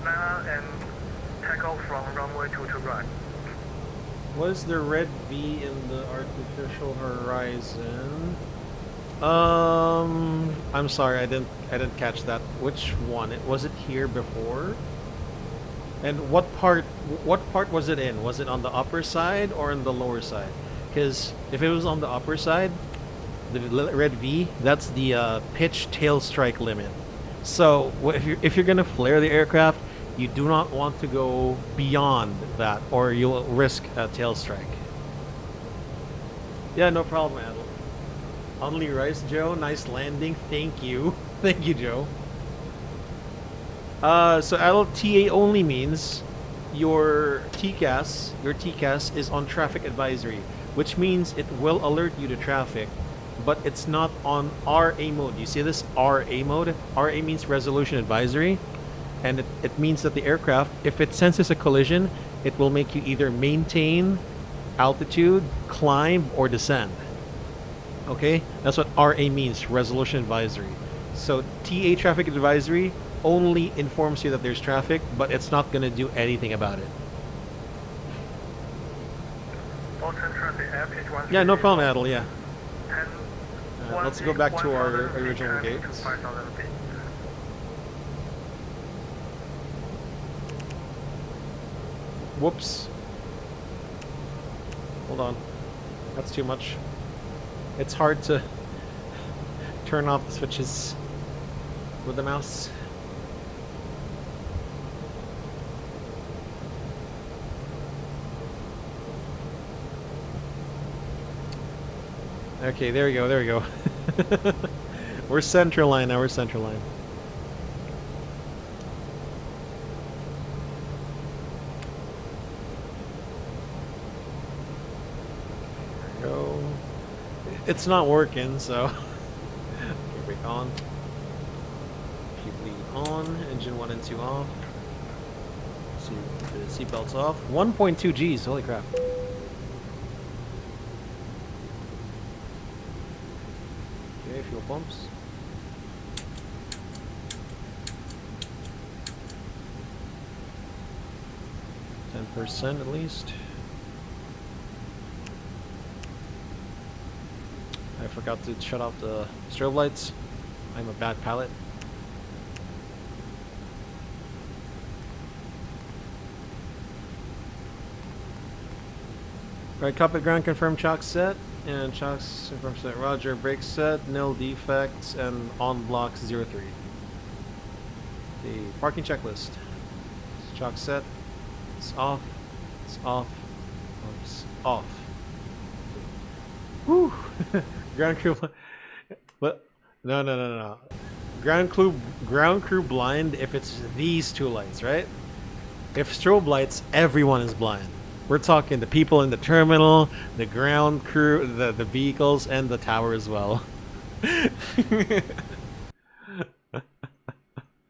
Now and take off from runway 22 right. Was the red V in the artificial horizon? I'm sorry, I didn't catch that. Which one? Was it here before? And what part was it in? Was it on the upper side or on the lower side? Because if it was on the upper side, the red V, that's the pitch tail strike limit. So if you're gonna flare the aircraft, you do not want to go beyond that, or you'll risk a tail strike. Yeah, no problem, Adel. Only rice, Joe. Nice landing. Thank you. Thank you, Joe. So Adel, TA only means your TCAS is on traffic advisory, which means it will alert you to traffic, but it's not on RA mode. You see this RA mode? RA means resolution advisory, and it means that the aircraft, if it senses a collision, it will make you either maintain altitude, climb, or descend. Okay, that's what RA means, resolution advisory. So TA traffic advisory only informs you that there's traffic, but it's not going to do anything about it. Yeah, no problem, Adel, yeah. Let's go back to our original gates. Whoops. Hold on. That's too much. It's hard to turn off the switches with the mouse. Okay, there we go, there we go. We're center line now, we're center line. There we go. It's not working, so keep brake on. Keep lead on. Engine 1 and 2 off. Seatbelts off. 1.2 Gs, holy crap. Okay, fuel pumps. %, at least. I forgot to shut off the strobe lights. I'm a bad pilot. Right, cockpit ground confirmed chalk set, and chalk's confirmed set. Roger, brake set, nil defects, and on block 03. The parking checklist. It's chalk set. It's off. It's off. It's off. Whew. Ground crew. What? No. Ground crew blind if it's these two lights, right? If strobe lights, everyone is blind. We're talking the people in the terminal, the ground crew, the vehicles, and the tower as well.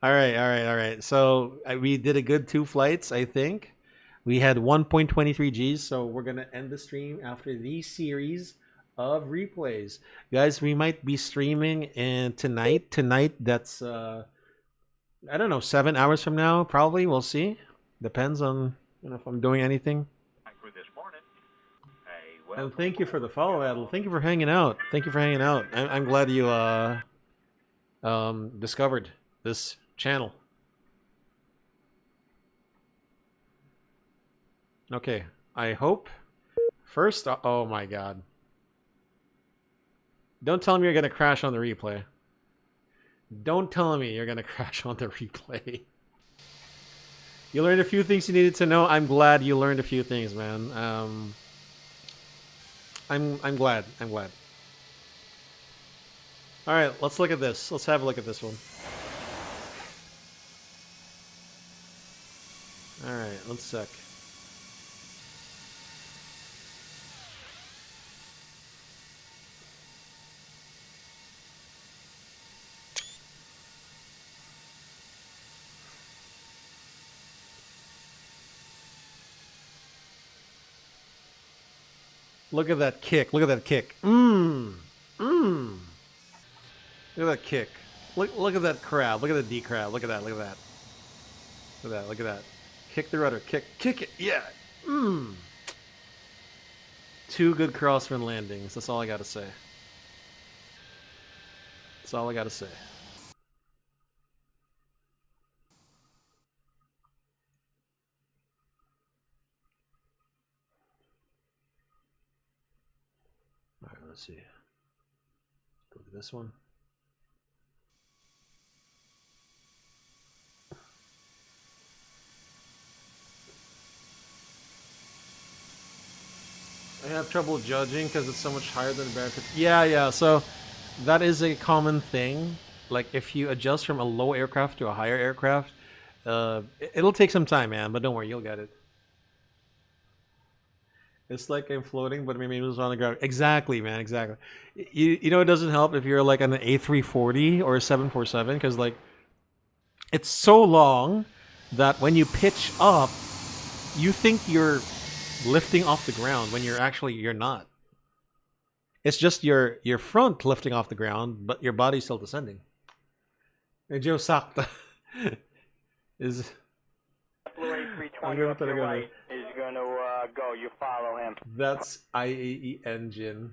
All right. So we did a good 2 flights, I think. We had 1.23 Gs, so we're gonna end the stream after these series of replays, guys. We might be streaming tonight. That's I don't know, 7 hours from now, probably. We'll see. Depends on if I'm doing anything. And thank you for the follow, Adel. Thank you for hanging out. I'm glad you discovered this channel. Okay, I hope first. Oh my God! Don't tell me you're gonna crash on the replay. Don't tell me you're gonna crash on the replay. You learned a few things you needed to know. I'm glad you learned a few things, man. I'm glad. All right, let's look at this. Let's have a look at this one. All right, let's sec. Look at that kick. Look at that kick. Look at that kick. Look at that crab. Look at the D crab. Look at that. Look at that, look at that. Kick the rudder, kick it, yeah! Mmm! 2 good crosswind landings, that's all I gotta say. That's all I gotta say. Alright, let's see. Go to this one. I have trouble judging because it's so much higher than the Baron 50. Yeah, so that is a common thing. Like if you adjust from a low aircraft to a higher aircraft, it'll take some time, man, but don't worry, you'll get it. It's like I'm floating, but my name is on the ground. Exactly, man, exactly. You know it doesn't help if you're like on an A340 or a 747 because like it's so long that when you pitch up, you think you're lifting off the ground when you're not. It's just your front lifting off the ground, but your body's still descending. Medyo sakta is. I'm going to right is going to go. You follow him. That's IAE engine.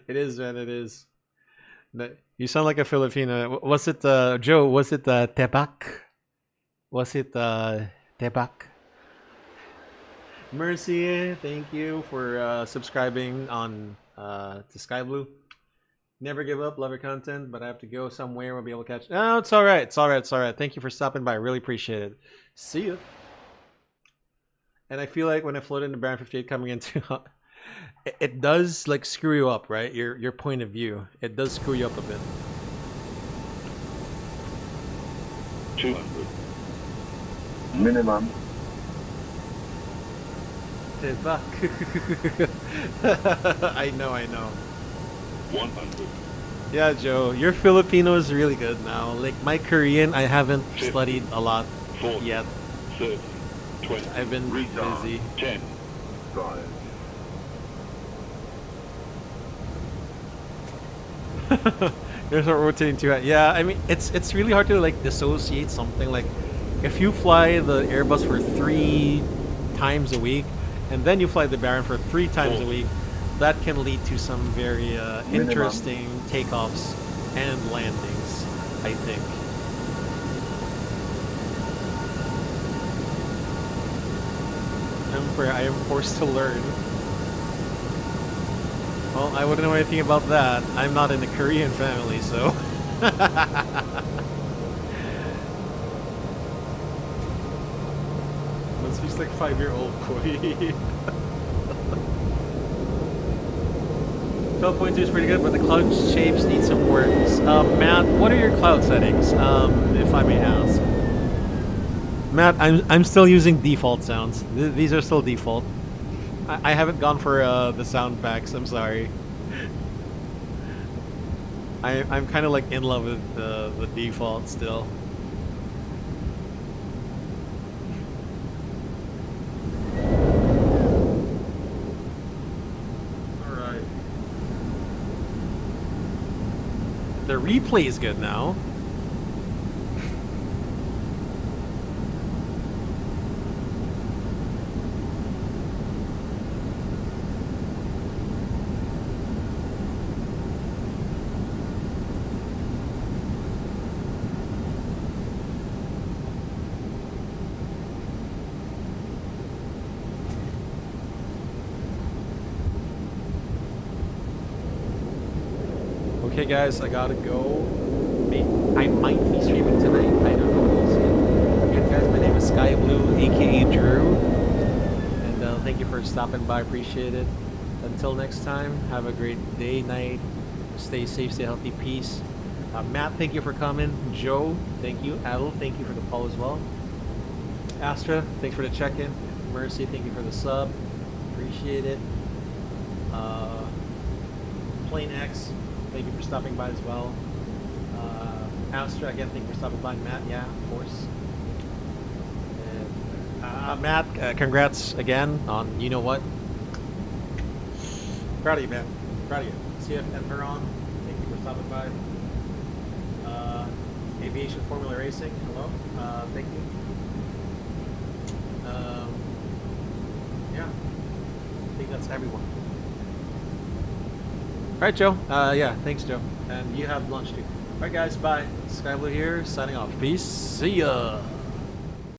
It is, man. It is. You sound like a Filipino. Was it Joe? Was it Tebak? Was it Tebak? Mercy, thank you for subscribing on to Sky Blue. Never give up, love your content, but I have to go somewhere. We'll be able to catch. No, it's all right. It's all right. It's all right. Thank you for stopping by. I really appreciate it. See you. And I feel like when I float into Baron 58 coming into, it does like screw you up, right? Your point of view. It does screw you up a bit. 200. Minimum. I know. 100. Yeah, Joe, your Filipino is really good now. Like my Korean, I haven't 50, studied a lot 40, yet. 30, 20. I've been busy. 10. 5. There's not rotating too high. Yeah, I mean it's really hard to like dissociate something. Like if you fly the Airbus for 3 times a week, and then you fly the Baron for 3 times a week, that can lead to some very interesting takeoffs and landings, I think. I am forced to learn. Well, I wouldn't know anything about that. I'm not in a Korean family, so... That speaks like 5-year-old boy. 12.2 is pretty good, but the cloud shapes need some work. Matt, what are your cloud settings, if I may ask? Matt, I'm still using default sounds. These are still default. I haven't gone for the sound packs. I'm sorry. I'm kind of like in love with the default still. All right. The replay is good now. Okay guys, I gotta go. I might be streaming tonight. I don't know. We'll see. Again guys, my name is Sky Blue, aka Drew. And thank you for stopping by. Appreciate it. Until next time, have a great day, night. Stay safe, stay healthy, peace. Matt, thank you for coming. Joe, thank you. Adel, thank you for the follow as well. Astra, thanks for the check-in. Mercy, thank you for the sub. Appreciate it. Plane X, thank you for stopping by as well. Astra, again, thank you for stopping by. Matt, yeah, of course. And, Matt, congrats again on you know what. Proud of you, man. Proud of you. CF Enveron, thank you for stopping by. Aviation Formula Racing, hello. Thank you. Yeah, I think that's everyone. All right, Joe. Yeah, thanks, Joe. And you have lunch too. All right, guys. Bye. Skyblue here, signing off. Peace. See ya.